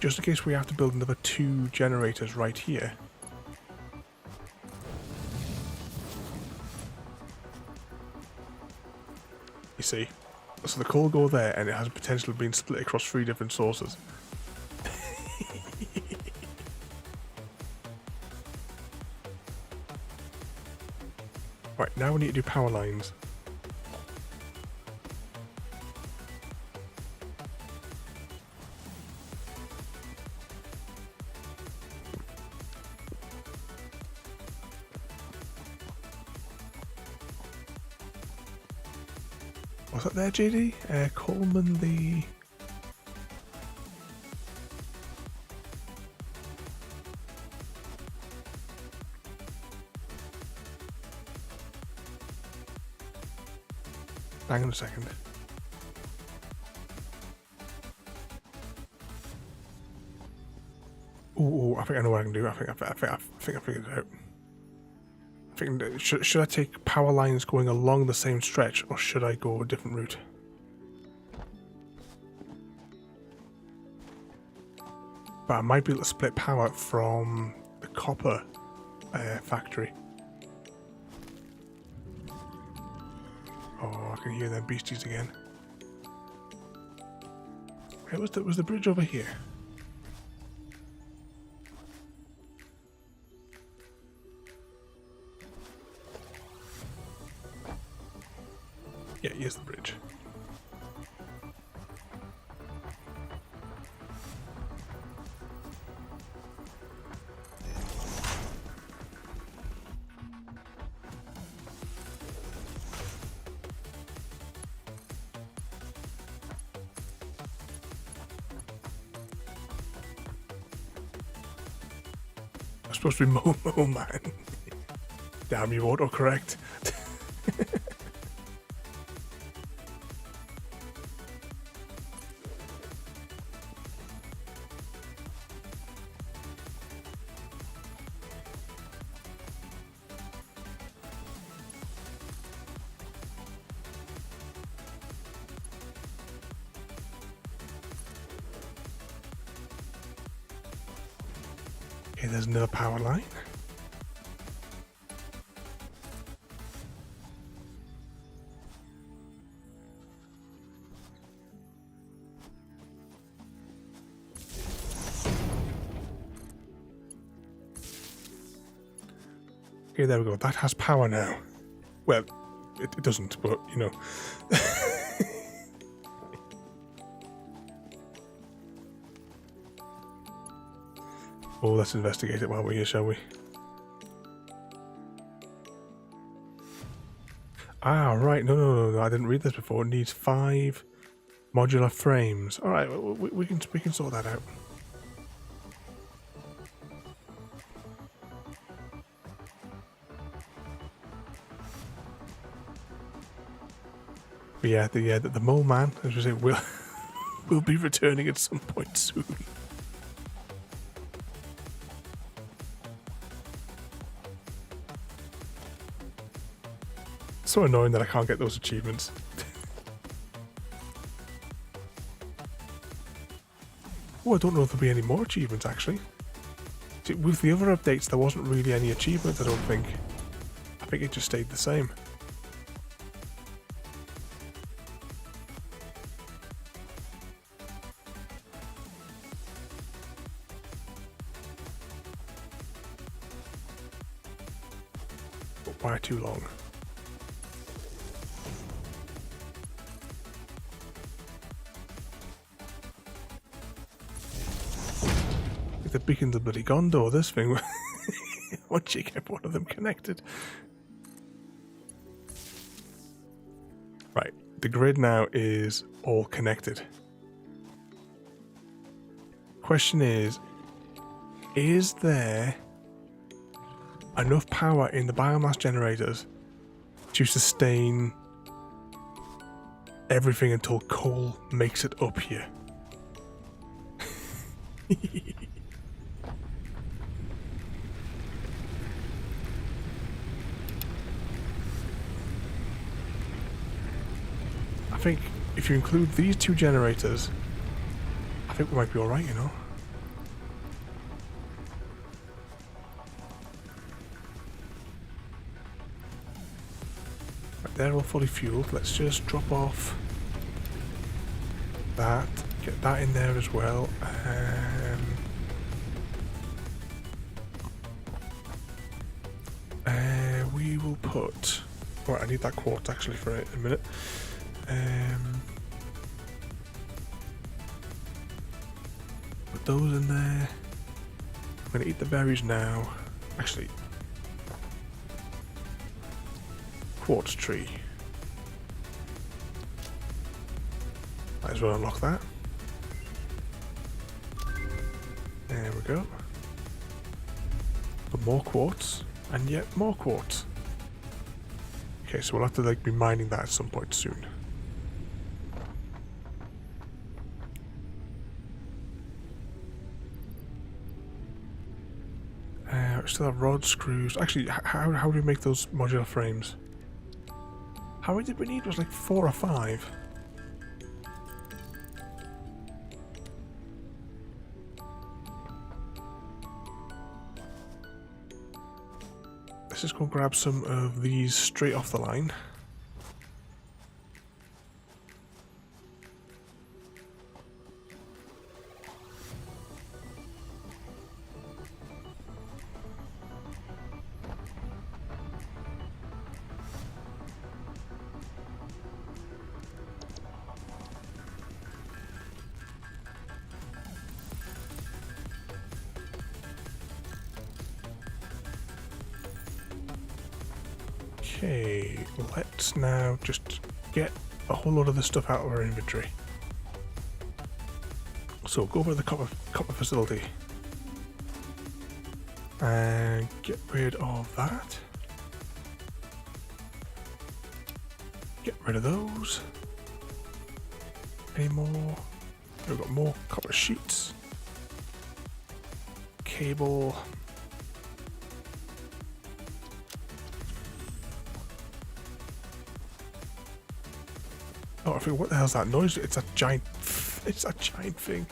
just in case we have to build another 2 generators right here. You see? So the coal will go there, and it has potentially been split across 3 different sources. Right, now we need to do power lines. Was that there, JD? Coleman the... Hang on a second. Ooh, I think I know what I can do. I think I figured it out. I think should I take power lines going along the same stretch, or should I go a different route? But I might be able to split power from the copper factory. Oh, I can hear them beasties again. Wait, was the bridge over here? Yeah, here's the bridge. Supposed to be Momo Man. Damn you, autocorrect. Okay, there's another power line. Okay, there we go. That has power now. Well, it doesn't, but, you know. Oh, let's investigate it while we're here, shall we? Ah, right. No. I didn't read this before. It needs 5 modular frames. All right, we can sort that out. But yeah, the mole man, as we say, will be returning at some point soon. So annoying that I can't get those achievements. Oh, I don't know if there'll be any more achievements actually. See, with the other updates, there wasn't really any achievements, I don't think. I think it just stayed the same. But why too long? The beacons are bloody gone though, this thing. Once you get one of them connected. Right, the grid now is all connected. Question is there enough power in the biomass generators to sustain everything until coal makes it up here? I think if you include these two generators, I think we might be alright, you know. Right, they're all fully fueled. Let's just drop off that, get that in there as well. We will put... Right, I need that quartz actually for a minute. Put those in there. I'm going to eat the berries now. Actually, quartz tree. Might as well unlock that. There we go. Put more quartz, and yet more quartz. Okay, so we'll have to like be mining that at some point soon. We still have rods, screws. Actually, how do we make those modular frames? How many did we need? It was like 4 or 5. Let's just go grab some of these straight off the line. Okay, let's now just get a whole lot of this stuff out of our inventory. So go over to the copper facility and get rid of that. Get rid of those. Any more? We've got more copper sheets. Cable. Oh, I think what the hell's that noise? It's a giant thing.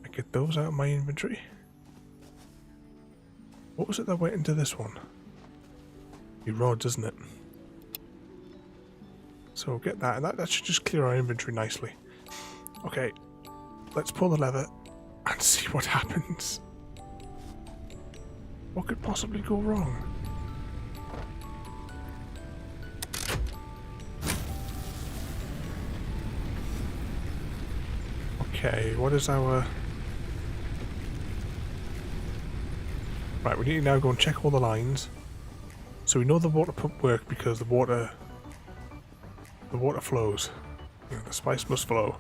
I get those out of my inventory. What was it that went into this one? The rods, isn't it? So get that, and that should just clear our inventory nicely. Okay, let's pull the lever and see what happens. What could possibly go wrong? Okay, what is our... Right, we need to now go and check all the lines. So we know the water pump worked because the water flows. You know, the spice must flow.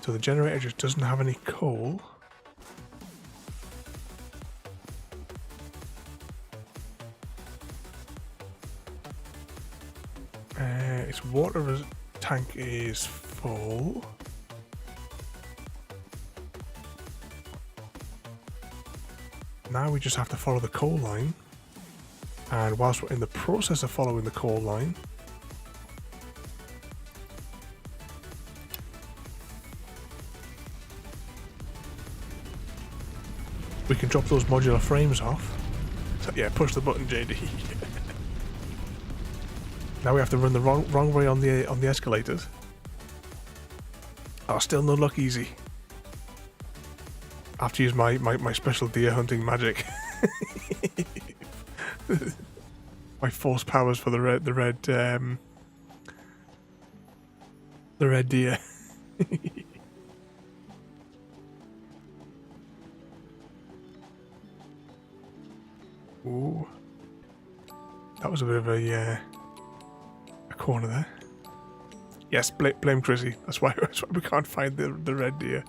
So the generator just doesn't have any coal. Its water tank is full. Now we just have to follow the coal line, and whilst we're in the process of following the coal line, we can drop those modular frames off. So yeah, push the button, JD. Now we have to run the wrong way on the escalators. Oh, still no luck easy. I have to use my special deer hunting magic. My force powers for the red deer. Ooh, that was a bit of a corner there. Yes, blame Chrissy. That's why we can't find the red deer.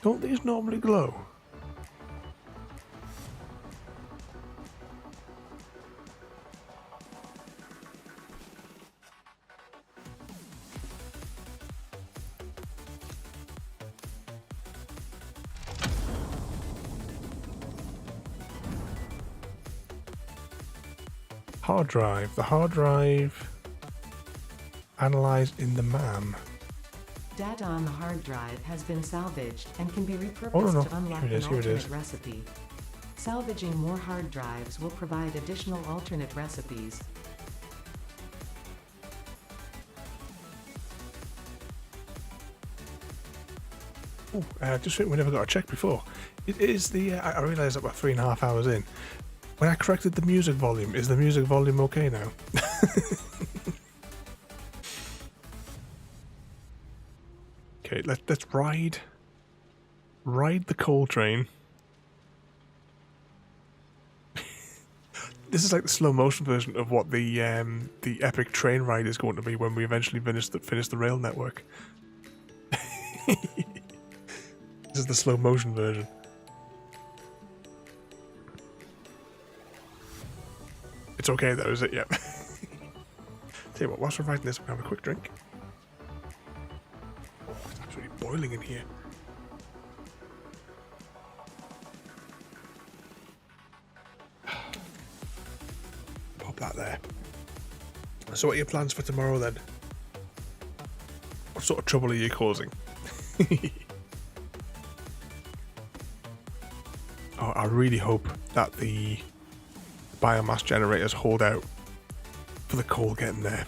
Don't these normally glow? Hard drive. The hard drive analyzed in the MAM.
Data on the hard drive has been salvaged and can be repurposed
Oh, no.
to unlock
Here it
an
is, here it is.
alternate recipe. Salvaging more hard drives will provide additional alternate recipes.
Oh, just we never got a check before. It is the. I realised that we're 3.5 hours in. When I corrected the music volume, is the music volume okay now? Okay, let's ride the coal train. This is like the slow motion version of what the epic train ride is going to be when we eventually finish the rail network. This is the slow motion version. It's okay though, is it? Yep. Tell you what, whilst we're writing this, we're gonna have a quick drink. Oh, it's absolutely boiling in here. Pop that there. So what are your plans for tomorrow then? What sort of trouble are you causing? Oh, I really hope that the biomass generators hold out for the coal getting there.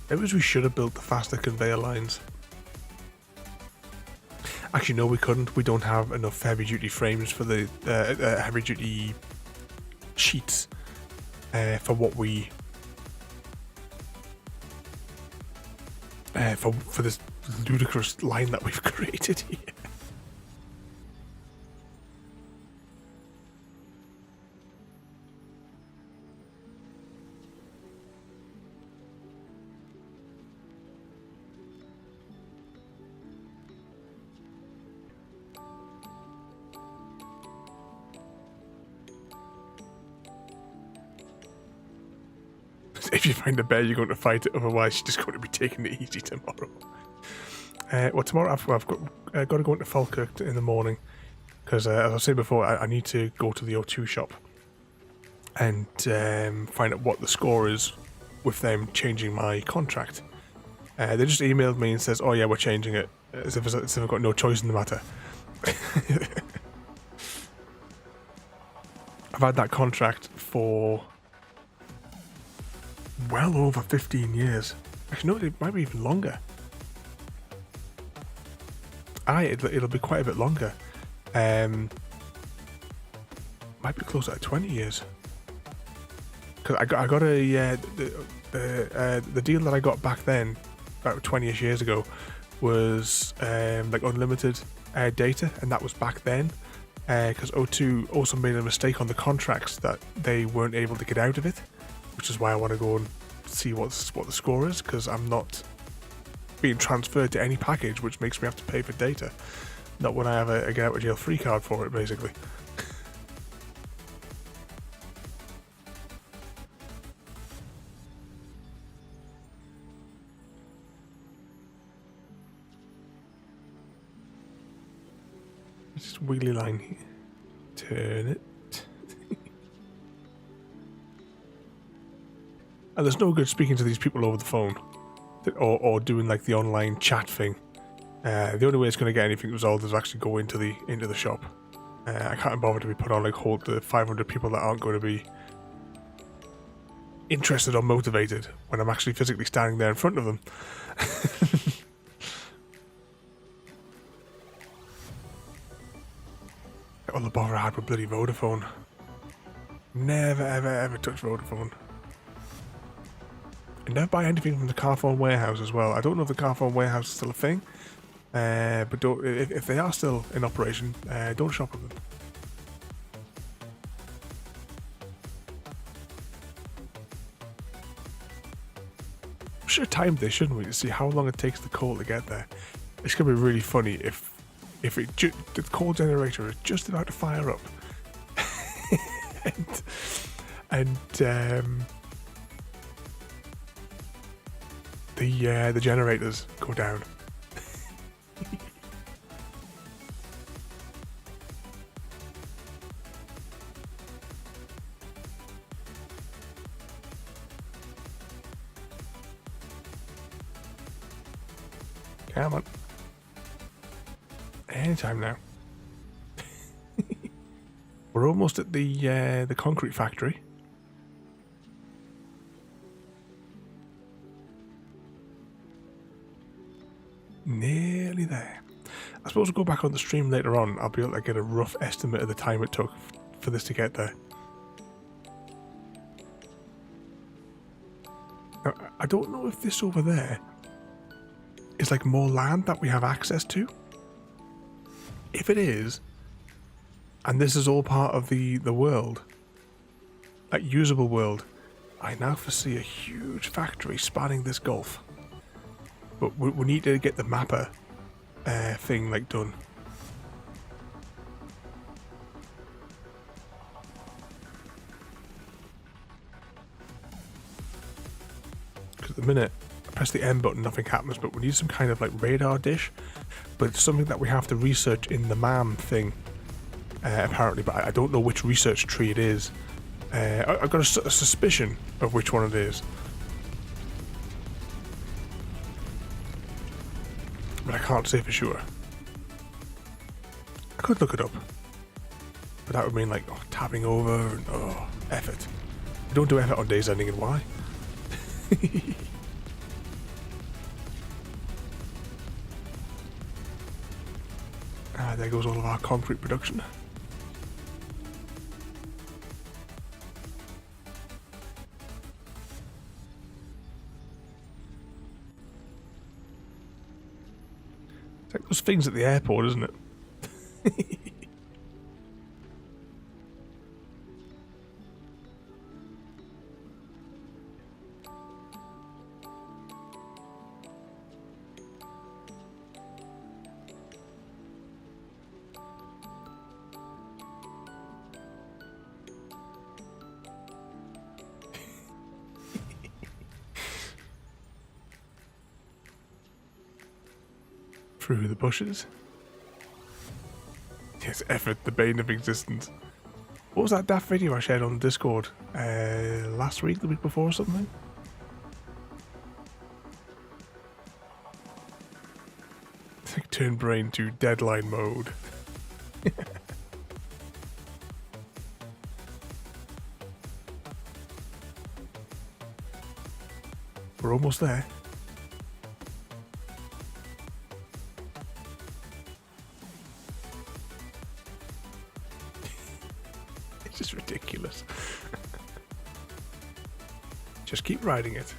Maybe we should have built the faster conveyor lines. Actually, no, we couldn't. We don't have enough heavy-duty frames for the heavy-duty sheets for what we for this ludicrous line that we've created here. If you find a bear, you're going to fight it. Otherwise, you're just going to be taking it easy tomorrow. Well, tomorrow I've got to go into Falkirk in the morning because, as I said before, I need to go to the O2 shop and find out what the score is with them changing my contract. They just emailed me and says, "Oh yeah, we're changing it," as if I've got no choice in the matter. I've had that contract for well over 15 years. Actually, no, it might be even longer. It'll be quite a bit longer. Might be closer to 20 years. Because I got the deal that I got back then, about 20ish years ago, was like unlimited data, and that was back then. Because O2 also made a mistake on the contracts that they weren't able to get out of it, which is why I want to go and see what the score is, because I'm not being transferred to any package which makes me have to pay for data. Not when I have a get out of jail free card for it, basically. Just wiggly line here. Turn it. And there's no good speaking to these people over the phone. Or doing like the online chat thing. The only way it's going to get anything resolved is actually go into the shop. I can't bother to be put on like hold the 500 people that aren't going to be interested or motivated when I'm actually physically standing there in front of them. All the bother I had with bloody Vodafone. Never ever ever touch Vodafone. And never buy anything from the Carphone warehouse as well. I don't know if the Carphone warehouse is still a thing. But don't, if they are still in operation, don't shop with them. We should have timed this, shouldn't we, to see how long it takes the coal to get there. It's going to be really funny if the coal generator is just about to fire up, and the generators go down. Come on. Anytime now. We're almost at the concrete factory. Nearly there. I suppose we'll go back on the stream later on. I'll be able to get a rough estimate of the time it took for this to get there. Now, I don't know if this over there is like more land that we have access to. If it is, and this is all part of the world, that usable world, I now foresee a huge factory spanning this gulf. But we need to get the mapper thing like done. Because at the minute, I press the M button, nothing happens, but we need some kind of like radar dish. But it's something that we have to research in the MAM thing, apparently, but I don't know which research tree it is. I've got a suspicion of which one it is. But I can't say for sure. I could look it up. But that would mean like tabbing over and effort. I don't do effort on days ending in Y. There goes all of our concrete production. It's like those things at the airport, isn't it? Through the bushes. Yes, effort, the bane of existence. What was that daft video I shared on Discord last week, the week before or something? It's like turn brain to deadline mode. We're almost there. It's just ridiculous. Just keep riding it.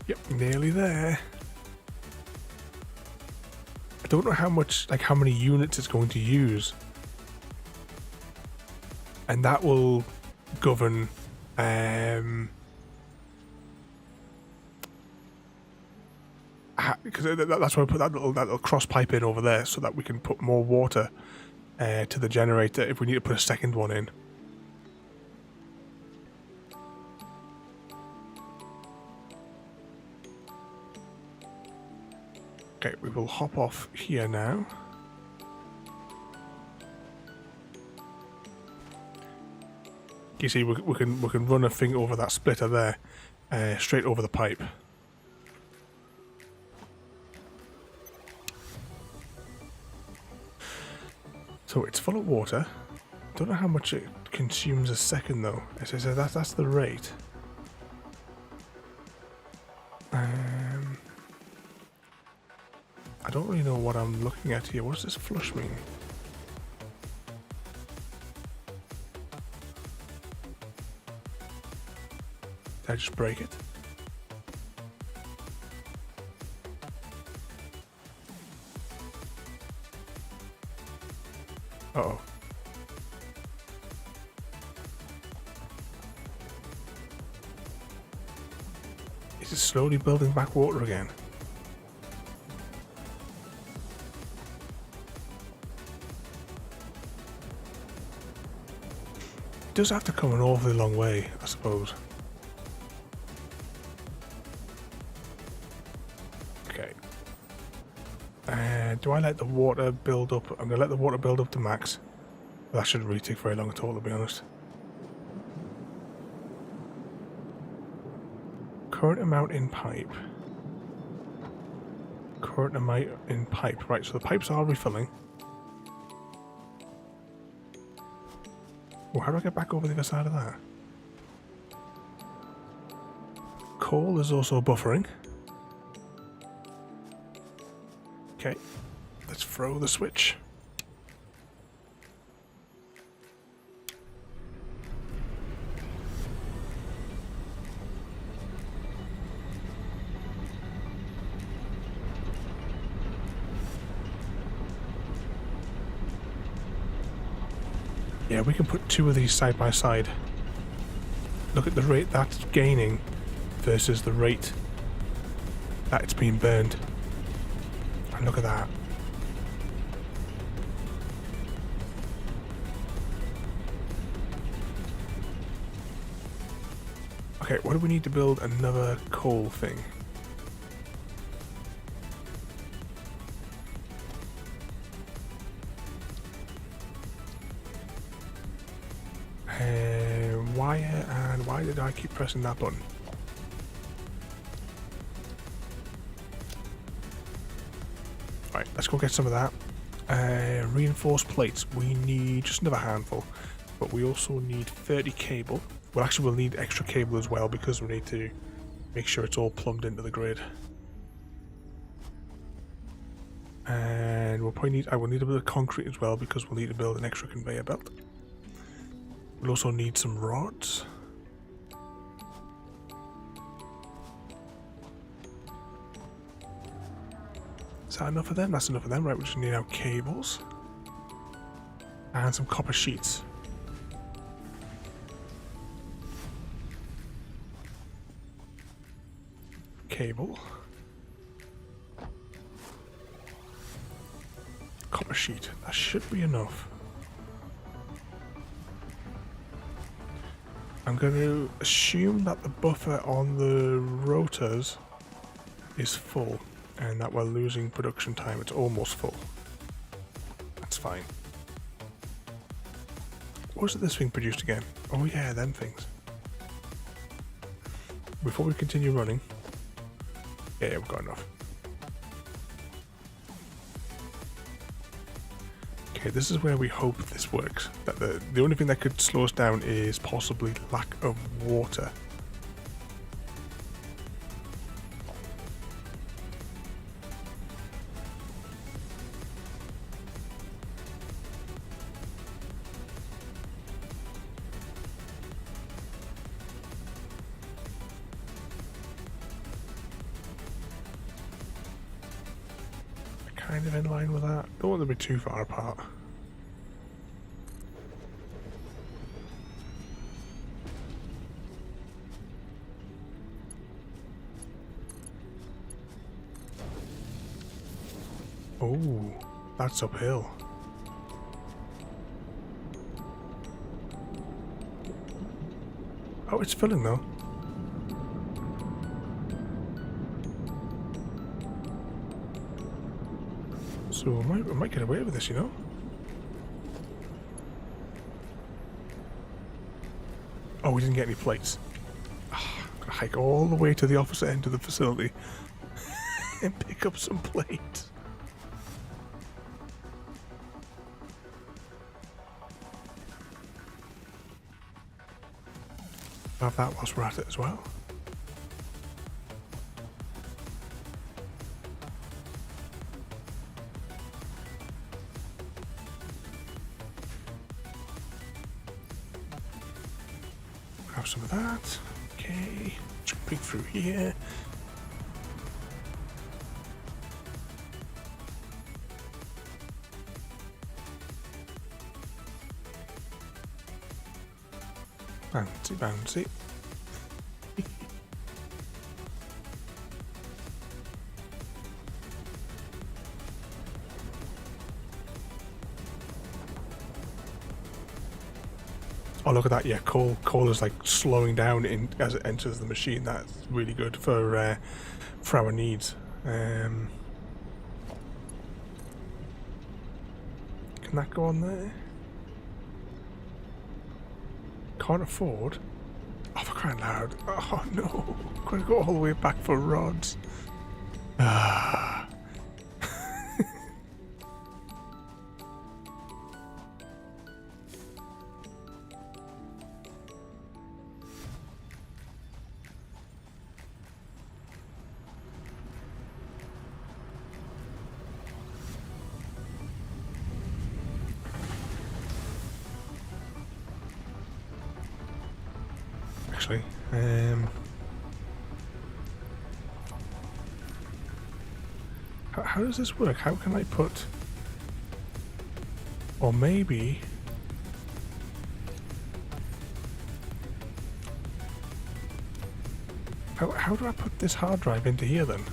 Yep, nearly there. I don't know how much, like how many units it's going to use. And that will govern because that's why I put that little cross pipe in over there so that we can put more water to the generator if we need to put a second one in. Okay, we will hop off here now. You see, we can run a thing over that splitter there, straight over the pipe. So it's full of water. Don't know how much it consumes a second though. So that's the rate. I don't really know what I'm looking at here. What does this flush mean? Did I just break it? Uh-oh. Is it slowly building back water again? It does have to come an awfully long way, I suppose. Okay. Do I let the water build up? I'm going to let the water build up to max. That shouldn't really take very long at all, to be honest. Current amount in pipe. Current amount in pipe. Right, so the pipes are refilling. Well, how do I get back over the other side of that? Coal is also buffering. Okay, let's throw the switch. Yeah, we can put two of these side by side. Look at the rate that's gaining versus the rate that it's being burned. And look at that. Okay, what do we need to build another coal thing? Wire, and why did I keep pressing that button? Right, let's go get some of that. Reinforced plates. We need just another handful, but we also need 30 cable. Well, actually, we'll need extra cable as well because we need to make sure it's all plumbed into the grid. And we'll probably need. I will need a bit of concrete as well because we'll need to build an extra conveyor belt. We'll also need some rods. Is that enough of them? That's enough of them, right? We just need our cables. And some copper sheets. Cable. Copper sheet. That should be enough. I'm going to assume that the buffer on the rotors is full and that we're losing production time. It's almost full. That's fine. What was it this thing produced again? Oh yeah, them things. Before we continue running... Yeah, we've got enough. Okay, this is where we hope this works. That the only thing that could slow us down is possibly lack of water. Kind of in line with that. Don't want them to be too far apart. Oh, that's uphill. Oh, it's filling though. So we might get away with this, you know? Oh, we didn't get any plates. Oh, gotta hike all the way to the opposite end of the facility and pick up some plates. Have that whilst we're at it as well. Grab some of that. Okay, jumping through here. Bouncy, bouncy. Oh, look at that! Yeah, coal is like slowing down as it enters the machine. That's really good for our needs. Can that go on there? Can't afford. Oh, for crying loud! Oh no! Gotta go all the way back for rods. Ah. Actually, how does this work? How can I put, or maybe how do I put this hard drive into here then?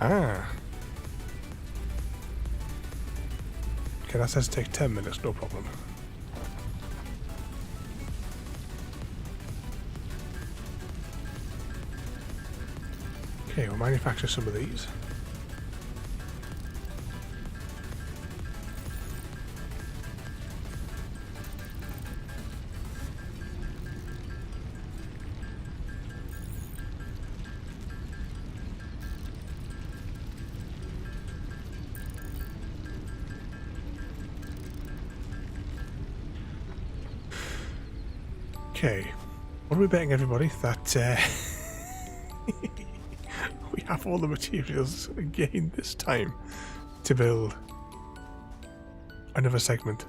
Ah. Okay, that says take 10 minutes, no problem. Okay, we'll manufacture some of these. Okay, what are we betting everybody? That we have all the materials again this time to build another segment.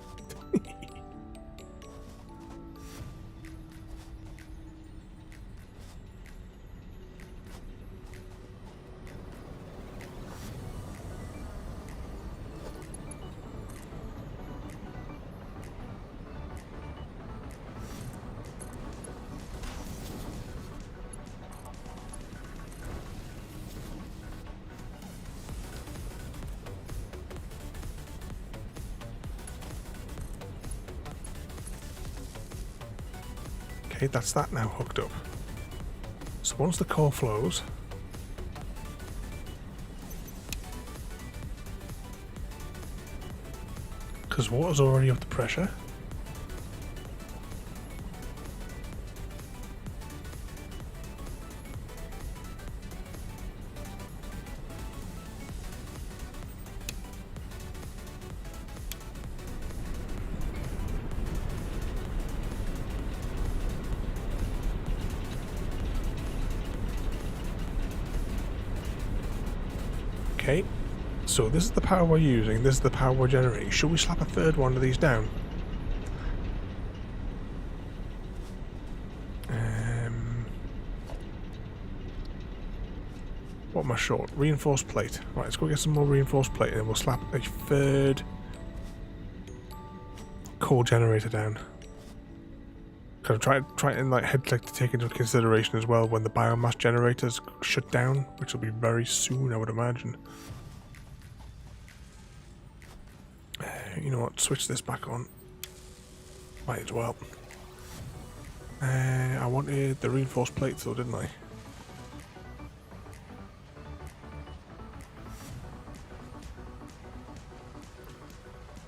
Okay, that's that now hooked up. So once the coal flows, because water's already up the pressure, okay, so this is the power we're using, this is the power we're generating. Should we slap a third one of these down? What am I short? Reinforced plate. Right, let's go get some more reinforced plate and then we'll slap a third coal generator down. Kind of try and like to take into consideration as well when the biomass generators shut down, which will be very soon, I would imagine. You know what? Switch this back on. Might as well. I wanted the reinforced plates though, didn't I?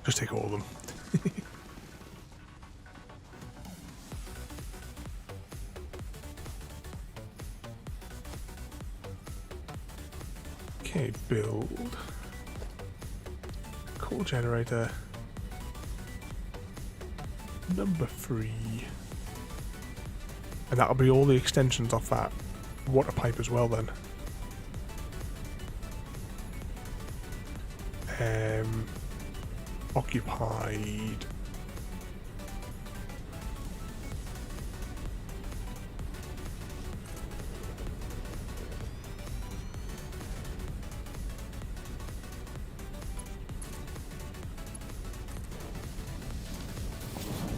Just take all of them. Okay, build. Coal generator. Number 3. And that'll be all the extensions off that water pipe as well then. Occupied.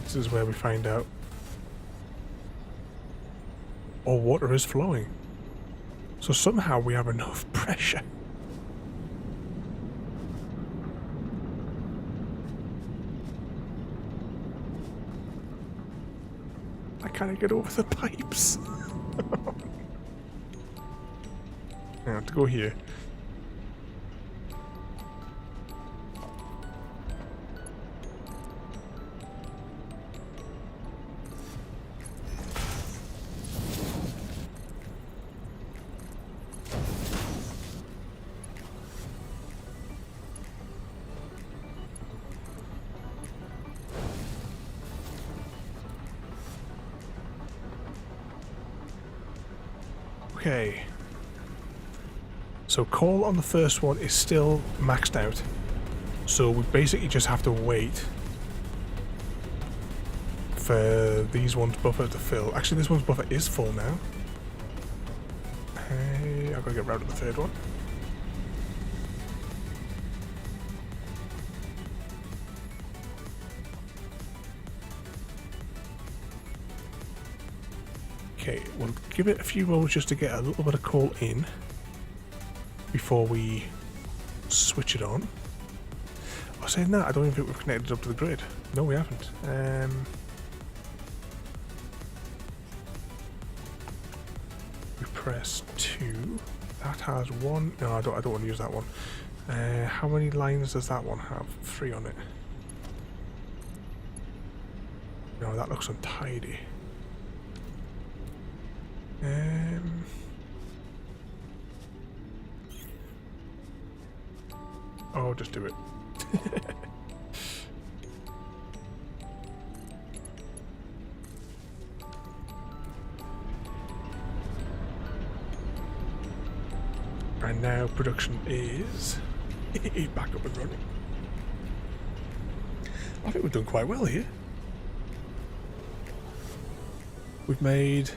This is where we find out. Oh, water is flowing. So somehow we have enough pressure. I can't get over the pipes. I have to go here. Okay, so coal on the first one is still maxed out, so we basically just have to wait for these ones' buffer to fill. Actually, this one's buffer is full now. Hey, I've got to get rid of the third one. Okay, we'll give it a few moments just to get a little bit of coal in before we switch it on. I was saying that, I don't even think we've connected up to the grid. No, we haven't. We press 2. That has 1. No, I don't want to use that one. How many lines does that one have? 3 on it. No, that looks untidy. Oh, just do it. And now production is back up and running. I think we've done quite well here. We've made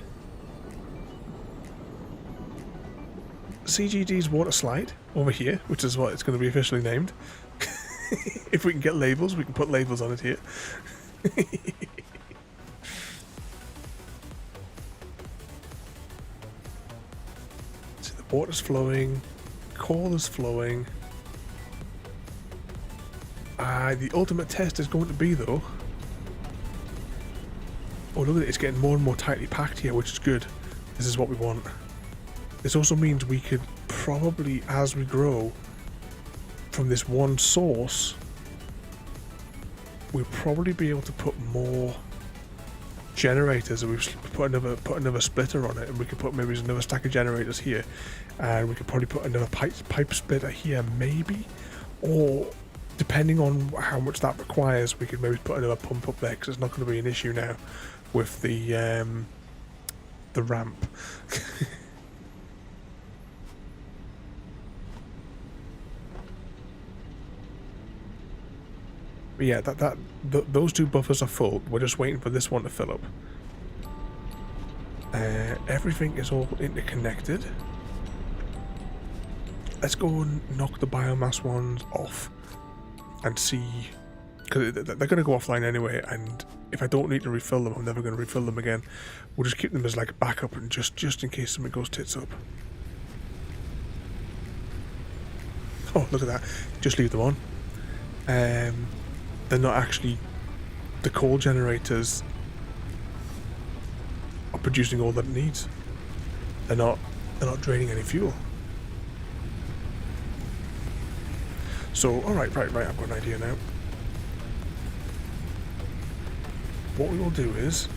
CGD's water slide over here, which is what it's going to be officially named. If we can get labels, we can put labels on it here. So the water's flowing, coal is flowing. The ultimate test is going to be though. Oh, look at it, it's getting more and more tightly packed here, which is good. This is what we want. This also means we could probably, as we grow from this one source, we'll probably be able to put more generators. We've put another splitter on it, and we could put maybe another stack of generators here, and we could probably put another pipe splitter here, maybe, or depending on how much that requires, we could maybe put another pump up there because it's not going to be an issue now with the ramp. But yeah, those 2 buffers are full. We're just waiting for this one to fill up. Everything is all interconnected. Let's go and knock the biomass ones off and see, because they're going to go offline anyway, and if I don't need to refill them, I'm never going to refill them again. We'll just keep them as like a backup, and just in case something goes tits up. Oh, look at that. Just leave them on. They're not actually the coal generators. are producing all that it needs. They're not draining any fuel. So, alright, right, I've got an idea now. What we will do is,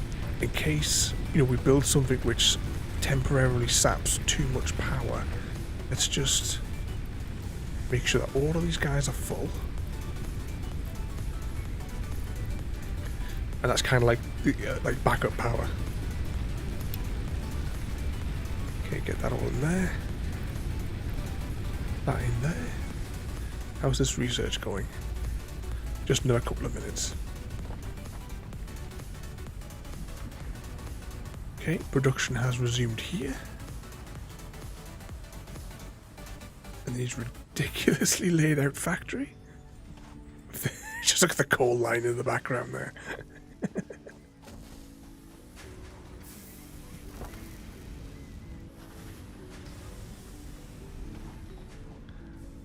in case, we build something which temporarily saps too much power, let's just make sure that all of these guys are full. And that's kind of like like backup power. Okay, get that all in there. That in there. How's this research going? Just another couple of minutes. Okay, production has resumed here. And these ridiculously laid out factory. Just look at the coal line in the background there.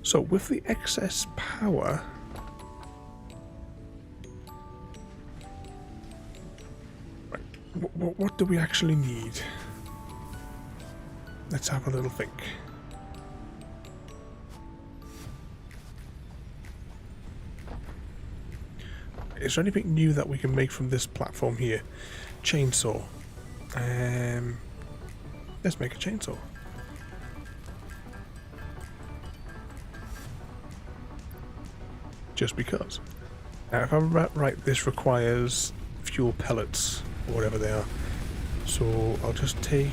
So with the excess power, right, what do we actually need? Let's have a little think. Is there anything new that we can make from this platform here? Chainsaw. Let's make a chainsaw. Just because. Now, if I'm right, this requires fuel pellets, or whatever they are. So I'll just take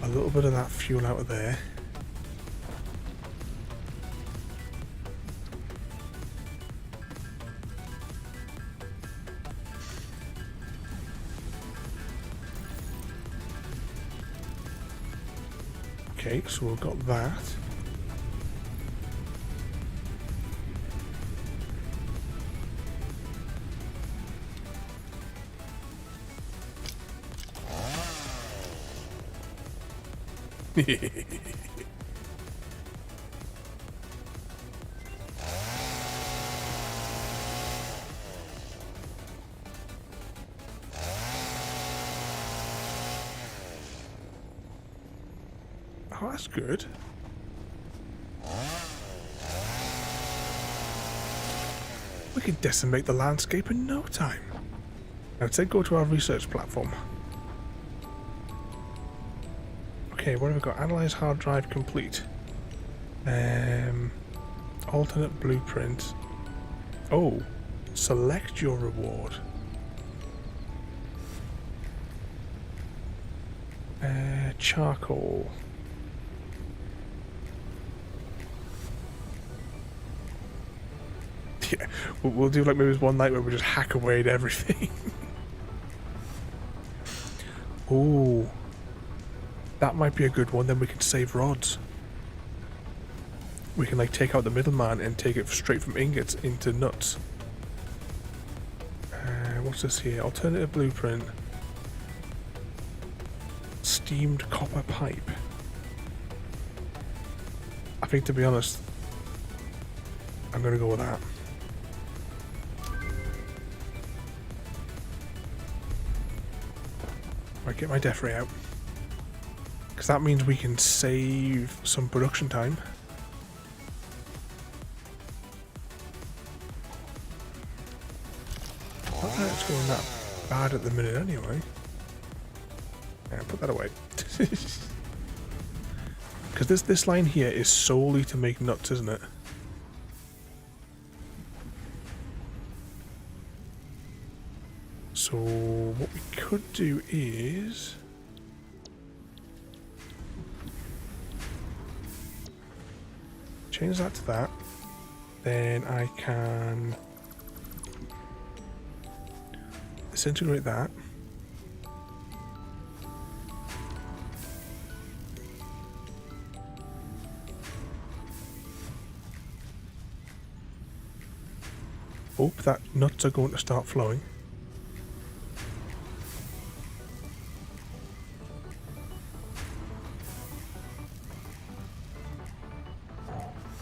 a little bit of that fuel out of there. Okay, so we've got that. Oh, that's good. We can decimate the landscape in no time. Now, let's go to our research platform. Okay, what have we got? Analyze hard drive complete. Alternate blueprint. Oh, select your reward. Charcoal. Yeah, we'll do like maybe one night where we just hack away at everything. Ooh. That might be a good one, then we can save rods. We can like take out the middleman and take it straight from ingots into nuts. What's this here? Alternative blueprint. Steamed copper pipe. I think, to be honest, I'm gonna go with that. Right, get my death ray out. Because that means we can save some production time. Not that it's going that bad at the minute anyway. Yeah, put that away. Because this line here is solely to make nuts, isn't it? So what we could do is... change that to that. Then I can disintegrate that. Hope that nuts are going to start flowing.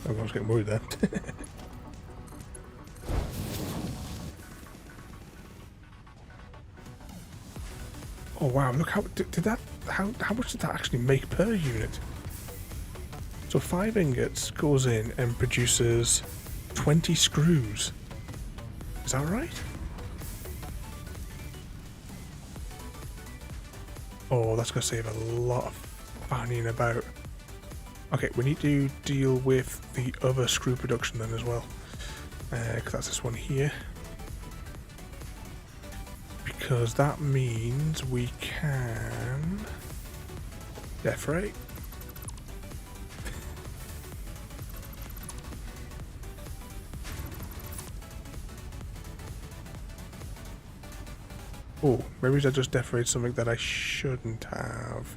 I was getting worried there. Oh wow, look how did that how much did that actually make per unit? So 5 ingots goes in and produces 20 screws. Is that right? Oh, that's going to save a lot of fannying about. Okay, we need to deal with the other screw production then as well. Because that's this one here. Because that means we can decorate. Oh, maybe I just decorated something that I shouldn't have.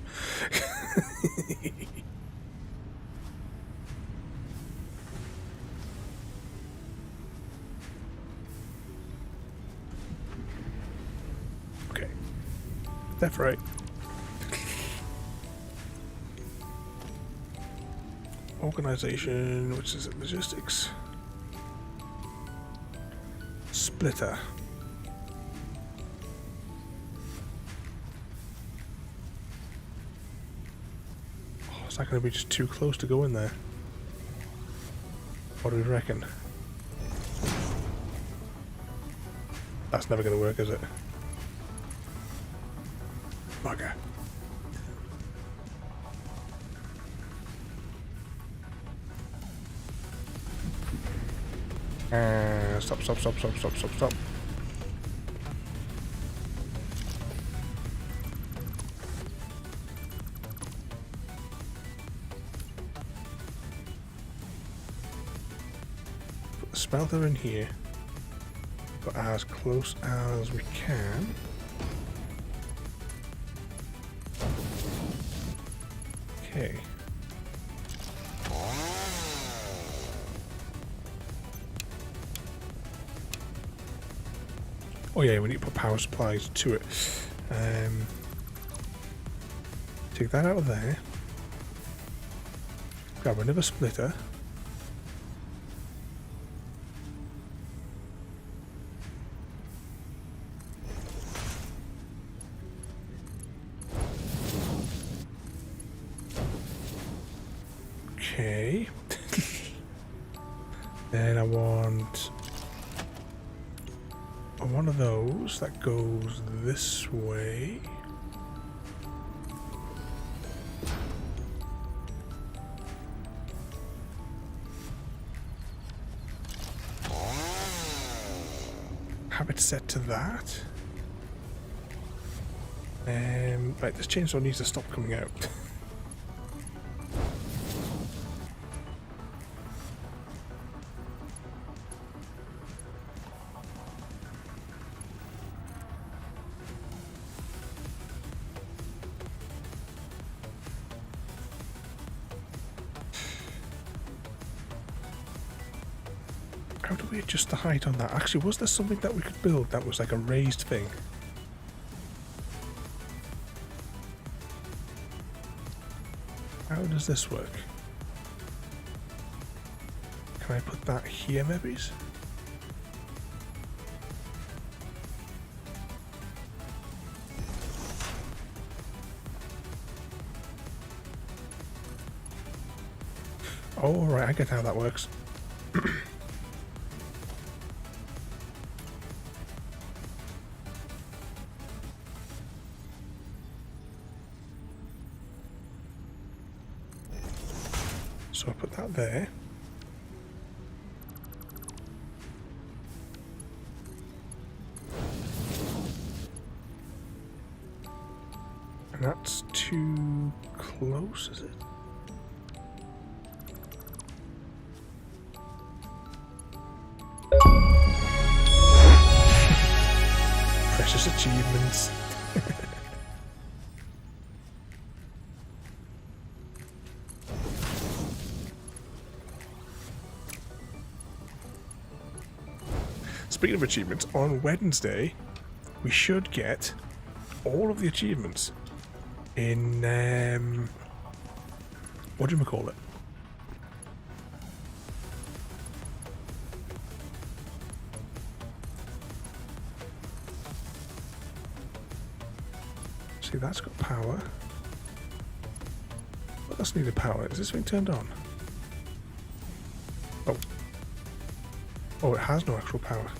Okay. Decorate. Organization, which is it? Logistics. Splitter. Is that going to be just too close to go in there? What do we reckon? That's never going to work, is it? Bugger. Stop. Smelter in here, but as close as we can. Okay. Oh yeah, we need to put power supplies to it. Take that out of there. Grab another splitter. Okay. Then I want one of those that goes this way. Have it set to that. Right, this chainsaw needs to stop coming out. How do we adjust the height on that? Actually, was there something that we could build that was like a raised thing? How does this work? Can I put that here, maybe? Oh, right, I get how that works. So I put that there. And that's too close, is it? Precious achievements. Speaking of achievements, on Wednesday we should get all of the achievements in what do you call it? that's got power. What else needed power? Is this thing turned on? Oh. Oh, it has no actual power.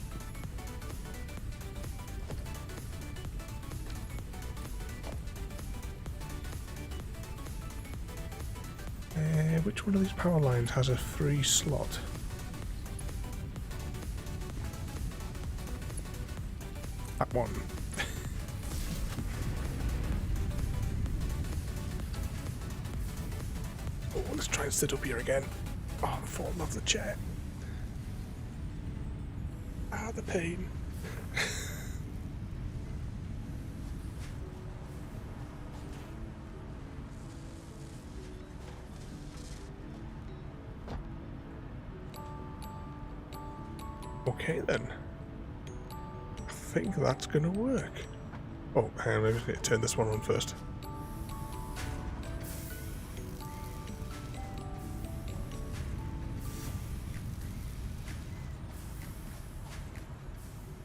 Which one of these power lines has a free slot? That one. Oh, let's try and sit up here again. Oh, I'm falling off the chair. Ah, the pain. Okay then. I think that's gonna work. Oh, hang on, I'm just gonna turn this one on first.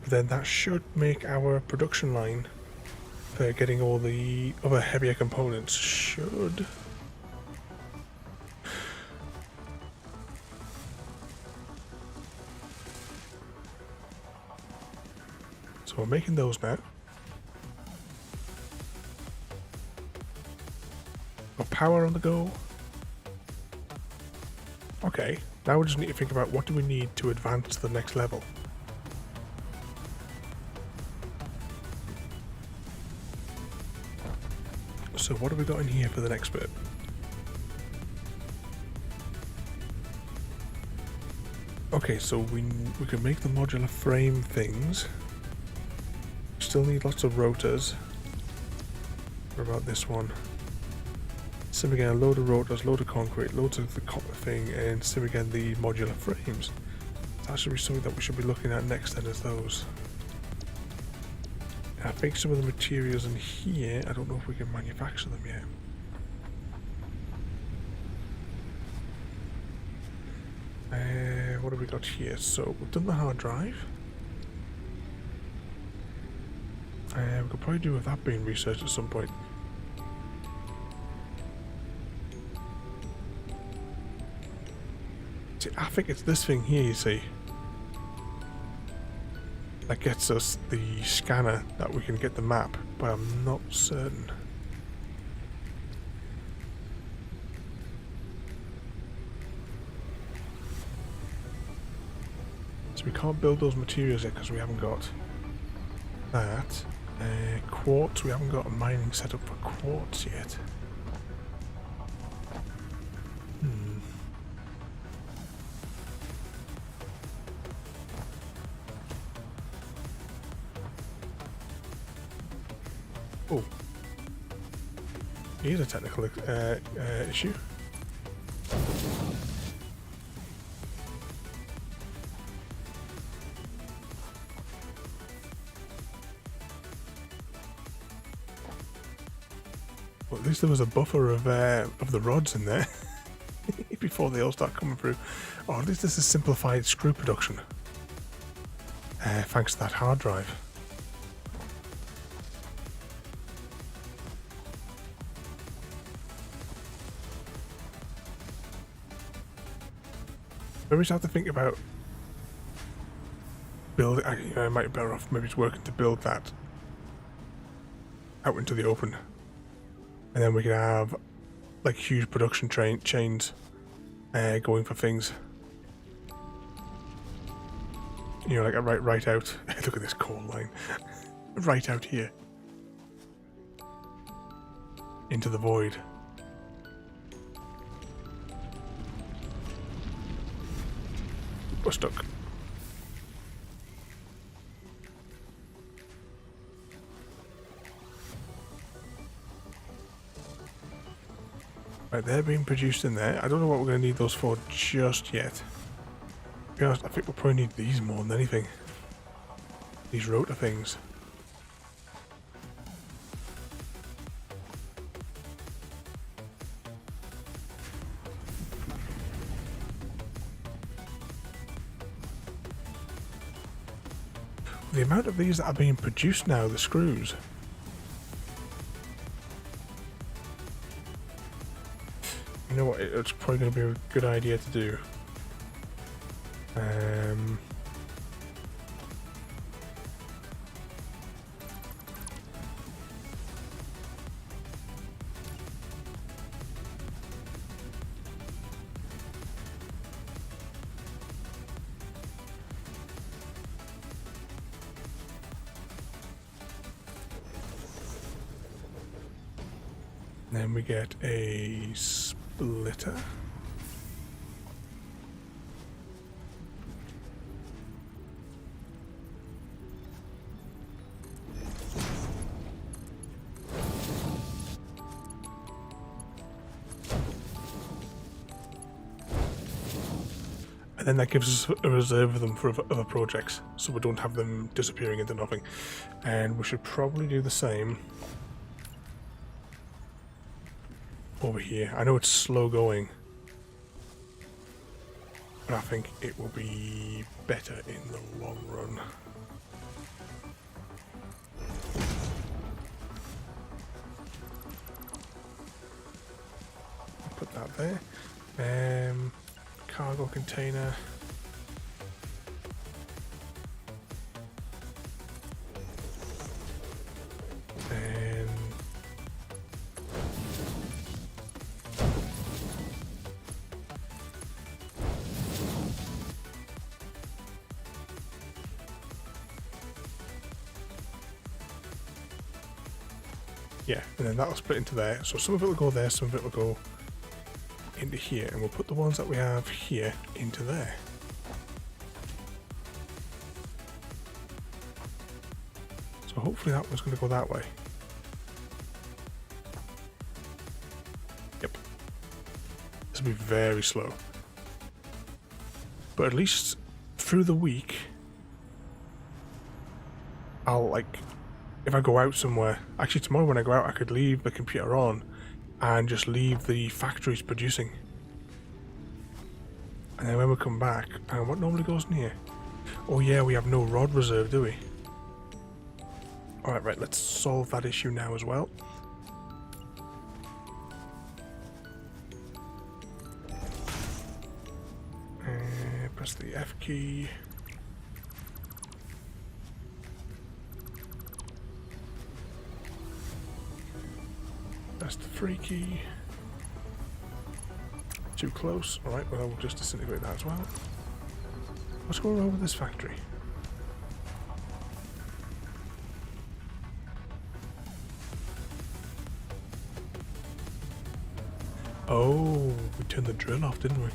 Then that should make our production line for getting all the other heavier components. Should. So we're making those now. Got power on the go. Okay, now we just need to think about what do we need to advance to the next level. So what have we got in here for the next bit? Okay, so we can make the modular frame things. Still need lots of rotors. What about this one? Sim again, a load of rotors, load of concrete, loads of the copper thing, and sim again the modular frames. That should be something that we should be looking at next then, is those. I think some of the materials in here, I don't know if we can manufacture them yet. What have we got here? So we've done the hard drive. We could probably do with that being researched at some point. See, I think it's this thing here, you see, that gets us the scanner that we can get the map, but I'm not certain. So we can't build those materials yet because we haven't got that. Quartz, we haven't got a mining setup for quartz yet. Oh, here's a technical issue. Well, at least there was a buffer of the rods in there before they all start coming through. Or at least this is simplified screw production, thanks to that hard drive. Maybe just have to think about building. I might be better off maybe just working to build that out into the open, and then we can have like huge production chains going for things. You know, like right out. Look at this coal line, right out here into the void. We're stuck. Right, they're being produced in there. I don't know what we're going to need those for just yet. To be honest, I think we'll probably need these more than anything. These rotor things. The amount of these that are being produced now, the screws. You know what? It's probably going to be a good idea to do. Then we get a splitter. And then that gives us a reserve of them for other projects, so we don't have them disappearing into nothing. And we should probably do the same over here. I know it's slow going, but I think it will be better in the long run. Put that there. Cargo container. Then yeah, and then that'll split into there. So some of it will go there, some of it will go into here, and we'll put the ones that we have here into there. So hopefully that one's going to go that way. Yep. This will be very slow. But at least through the week, I'll if I go out somewhere, actually tomorrow when I go out I could leave the computer on and just leave the factories producing. And then when we come back, and what normally goes in here? Oh yeah, we have no rod reserve, do we? Alright, right, let's solve that issue now as well. Press the F key. That's the free key. Too close. Alright, well, we'll just disintegrate that as well. What's going on with this factory? Oh, we turned the drill off, didn't we?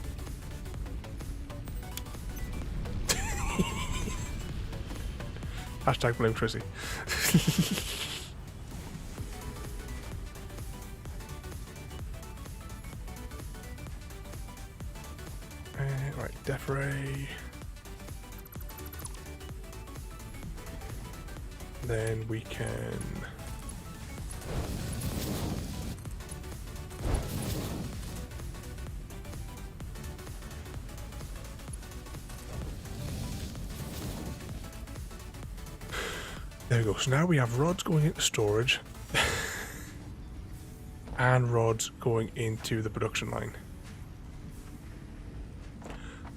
Hashtag blame Trissy. Right, def ray. Then we can there we go. So now we have rods going into storage and rods going into the production line.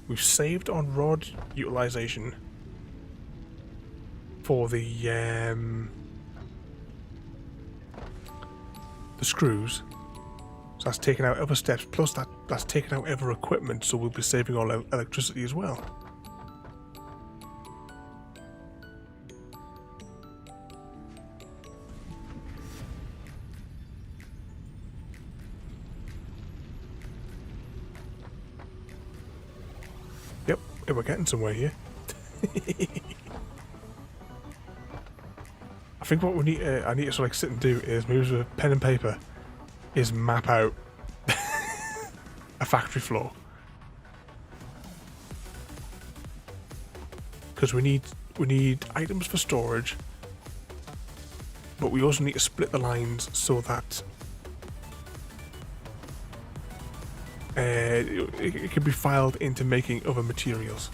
We've saved on rod utilization for the screws. So that's taken out other steps, plus that's taken out other equipment, so we'll be saving on electricity as well. Yep, we're getting somewhere here. I think what we need, I need to sort of sit and do is maybe with pen and paper, is map out a factory floor, because we need items for storage, but we also need to split the lines so that it can be filed into making other materials.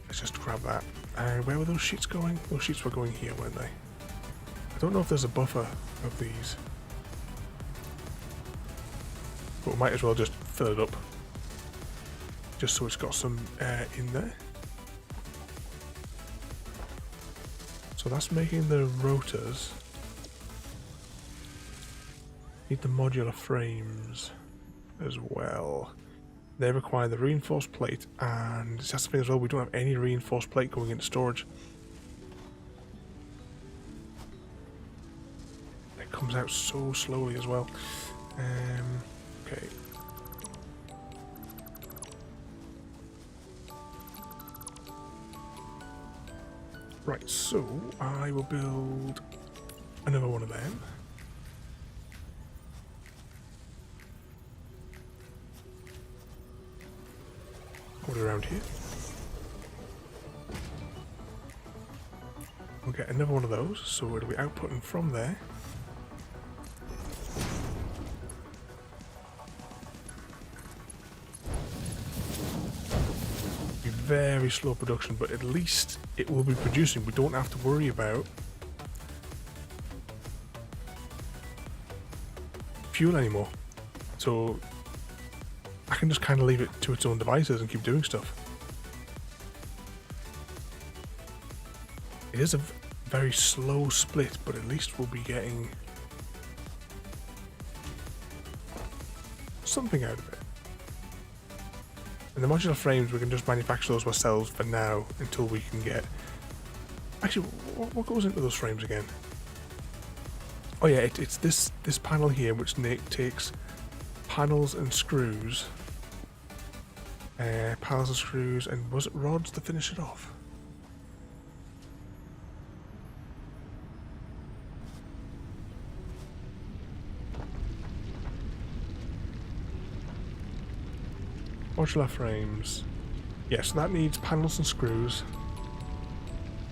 Let's just grab that. And where were those sheets going? Those sheets were going here, weren't they? I don't know if there's a buffer of these. But we might as well just fill it up. Just so it's got some air in there. So that's making the rotors. Need the modular frames as well. They require the reinforced plate, and that's the thing as well, we don't have any reinforced plate going into storage. It comes out so slowly as well. Okay. Right, so I will build another one of them. Hold it around here. We'll get another one of those, so it'll be outputting from there. Be very slow production, but at least it will be producing. We don't have to worry about fuel anymore. So I can just kind of leave it to its own devices and keep doing stuff. It is a very slow split, but at least we'll be getting something out of it. And the modular frames, we can just manufacture those ourselves for now until we can get... Actually, what goes into those frames again? Oh yeah, it's this panel here which takes panels and screws. Panels and screws, and was it rods to finish it off? Modular frames. Yes, that needs panels and screws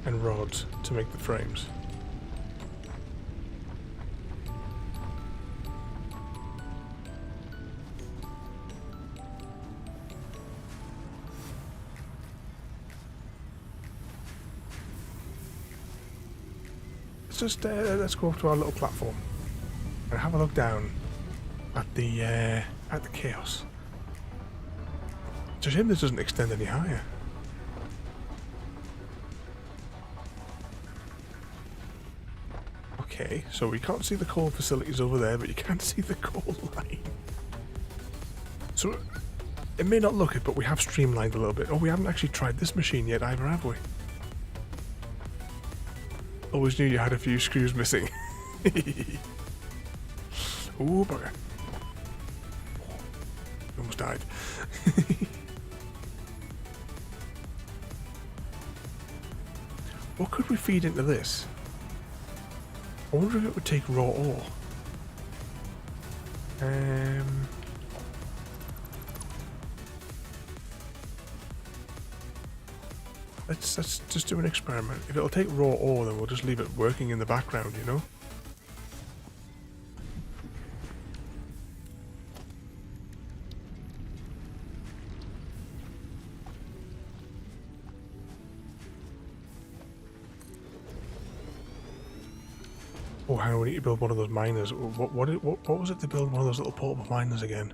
and rods to make the frames. Let's go up to our little platform and have a look down at the chaos. It's a shame this doesn't extend any higher. Okay, so we can't see the coal facilities over there, but you can see the coal line. So it may not look it, but we have streamlined a little bit. Oh, we haven't actually tried this machine yet either, have we? Always knew you had a few screws missing. Ooh, bugger. Almost died. What could we feed into this? I wonder if it would take raw ore. Let's just do an experiment. If it'll take raw ore, then we'll just leave it working in the background, you know? Oh, hang on, we need to build one of those miners. What was it to build one of those little portable miners again?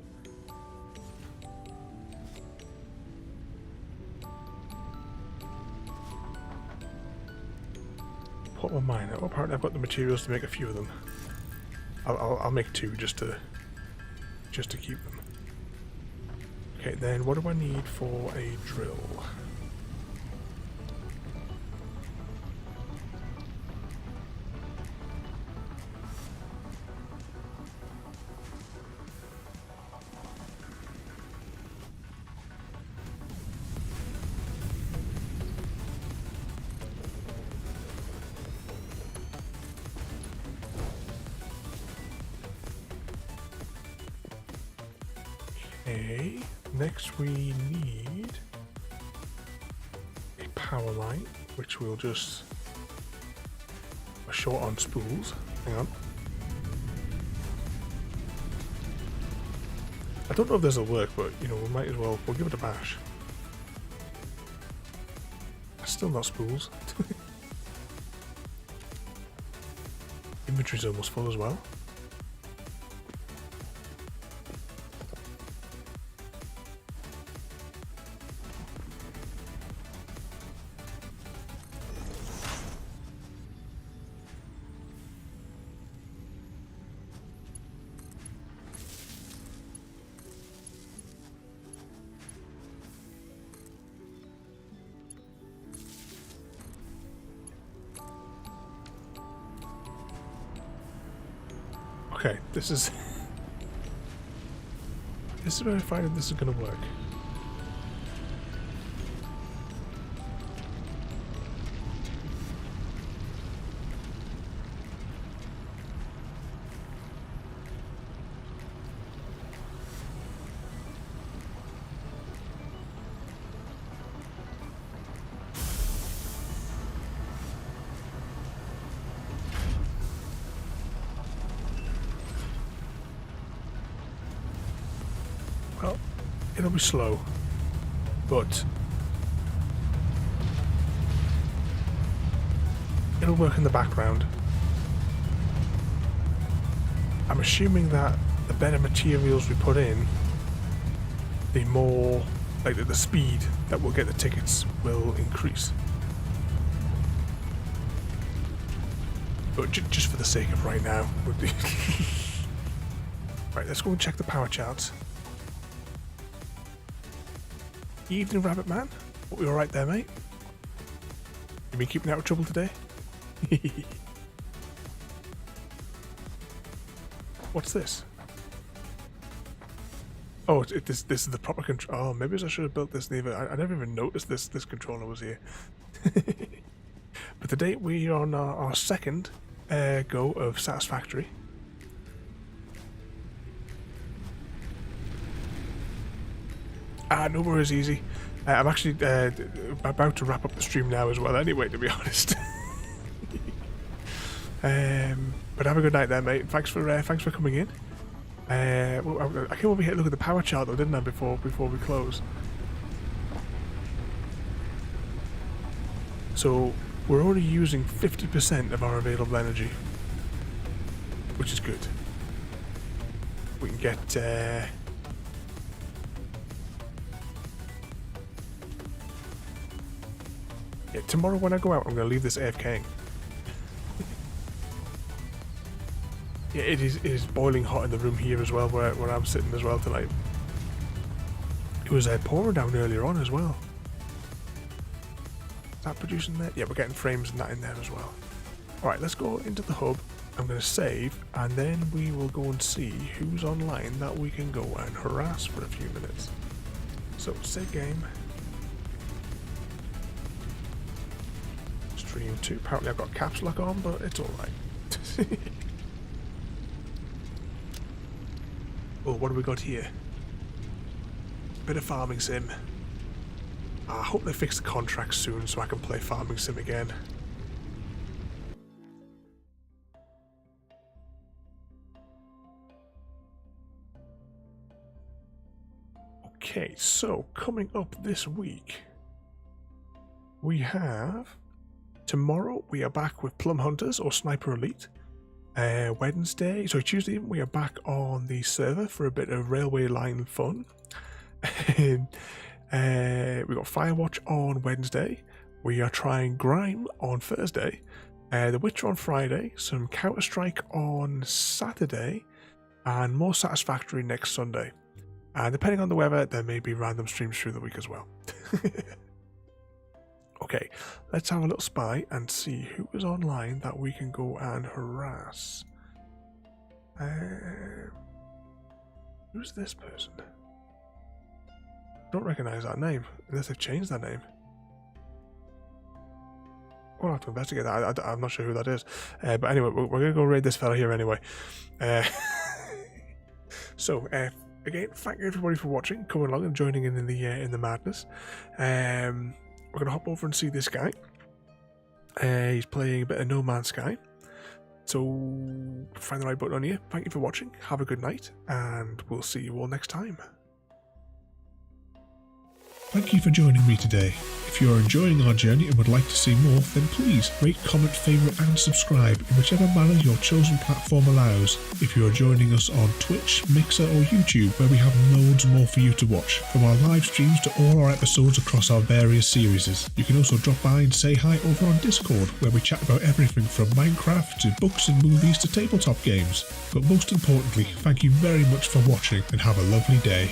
Portable miner. Oh, apparently I've got the materials to make a few of them. I'll make two just to keep them. Okay, then what do I need for a drill? Okay, next we need a power line, which we'll just... We're short on spools. Hang on. I don't know if this will work, but, you know, we might as well... We'll give it a bash. Still not spools. Inventory's almost full as well. Okay, this is where I find that this is going to work. Well, it'll be slow, but it'll work in the background. I'm assuming that the better materials we put in, the more, like the speed that we'll get the tickets will increase. But just for the sake of right now, would be right. Let's go and check the power charts. Evening, Rabbit Man. What, we all right there, mate? You been keeping out of trouble today? What's this? Oh, this is the proper control. Oh, maybe I should have built this. I never even noticed this controller was here. But today we are on our second go of Satisfactory. No worries, easy. I'm actually about to wrap up the stream now as well anyway, to be honest. But have a good night there, mate. Thanks for coming in. Well, I came over here to look at the power chart though, didn't I, before we close? So we're only using 50% of our available energy, which is good. We can get yeah, tomorrow when I go out, I'm going to leave this AFKing. Yeah, it is boiling hot in the room here as well, where I'm sitting as well tonight. It was pouring down earlier on as well. Is that producing that? Yeah, we're getting frames and that in there as well. Alright, let's go into the hub. I'm going to save, and then we will go and see who's online that we can go and harass for a few minutes. So, save game. Stream 2. Apparently I've got caps lock on, but it's alright. Oh, what have we got here? Bit of farming sim. I hope they fix the contract soon so I can play farming sim again. Okay, so coming up this week, we have tomorrow we are back with Plum Hunters or Sniper Elite. Tuesday we are back on the server for a bit of railway line fun. And we got Firewatch on Wednesday. We are trying Grime on Thursday. The Witcher on Friday. Some Counter-Strike on Saturday. And more Satisfactory next Sunday. And depending on the weather, there may be random streams through the week as well. Okay, let's have a little spy and see who is online that we can go and harass. Who's this person? Don't recognise that name, unless they've changed that name. We'll have to investigate that. I'm not sure who that is. But anyway, we're going to go raid this fella here anyway. So, again, thank you everybody for watching, coming along and joining in the madness. We're going to hop over and see this guy. He's playing a bit of No Man's Sky. So, find the right button on here. Thank you for watching. Have a good night. And we'll see you all next time. Thank you for joining me today. If you're enjoying our journey and would like to see more, then please rate, comment, favourite and subscribe in whichever manner your chosen platform allows. If you are joining us on Twitch, Mixer or YouTube, where we have loads more for you to watch, from our live streams to all our episodes across our various series. You can also drop by and say hi over on Discord, where we chat about everything from Minecraft to books and movies to tabletop games. But most importantly, thank you very much for watching and have a lovely day.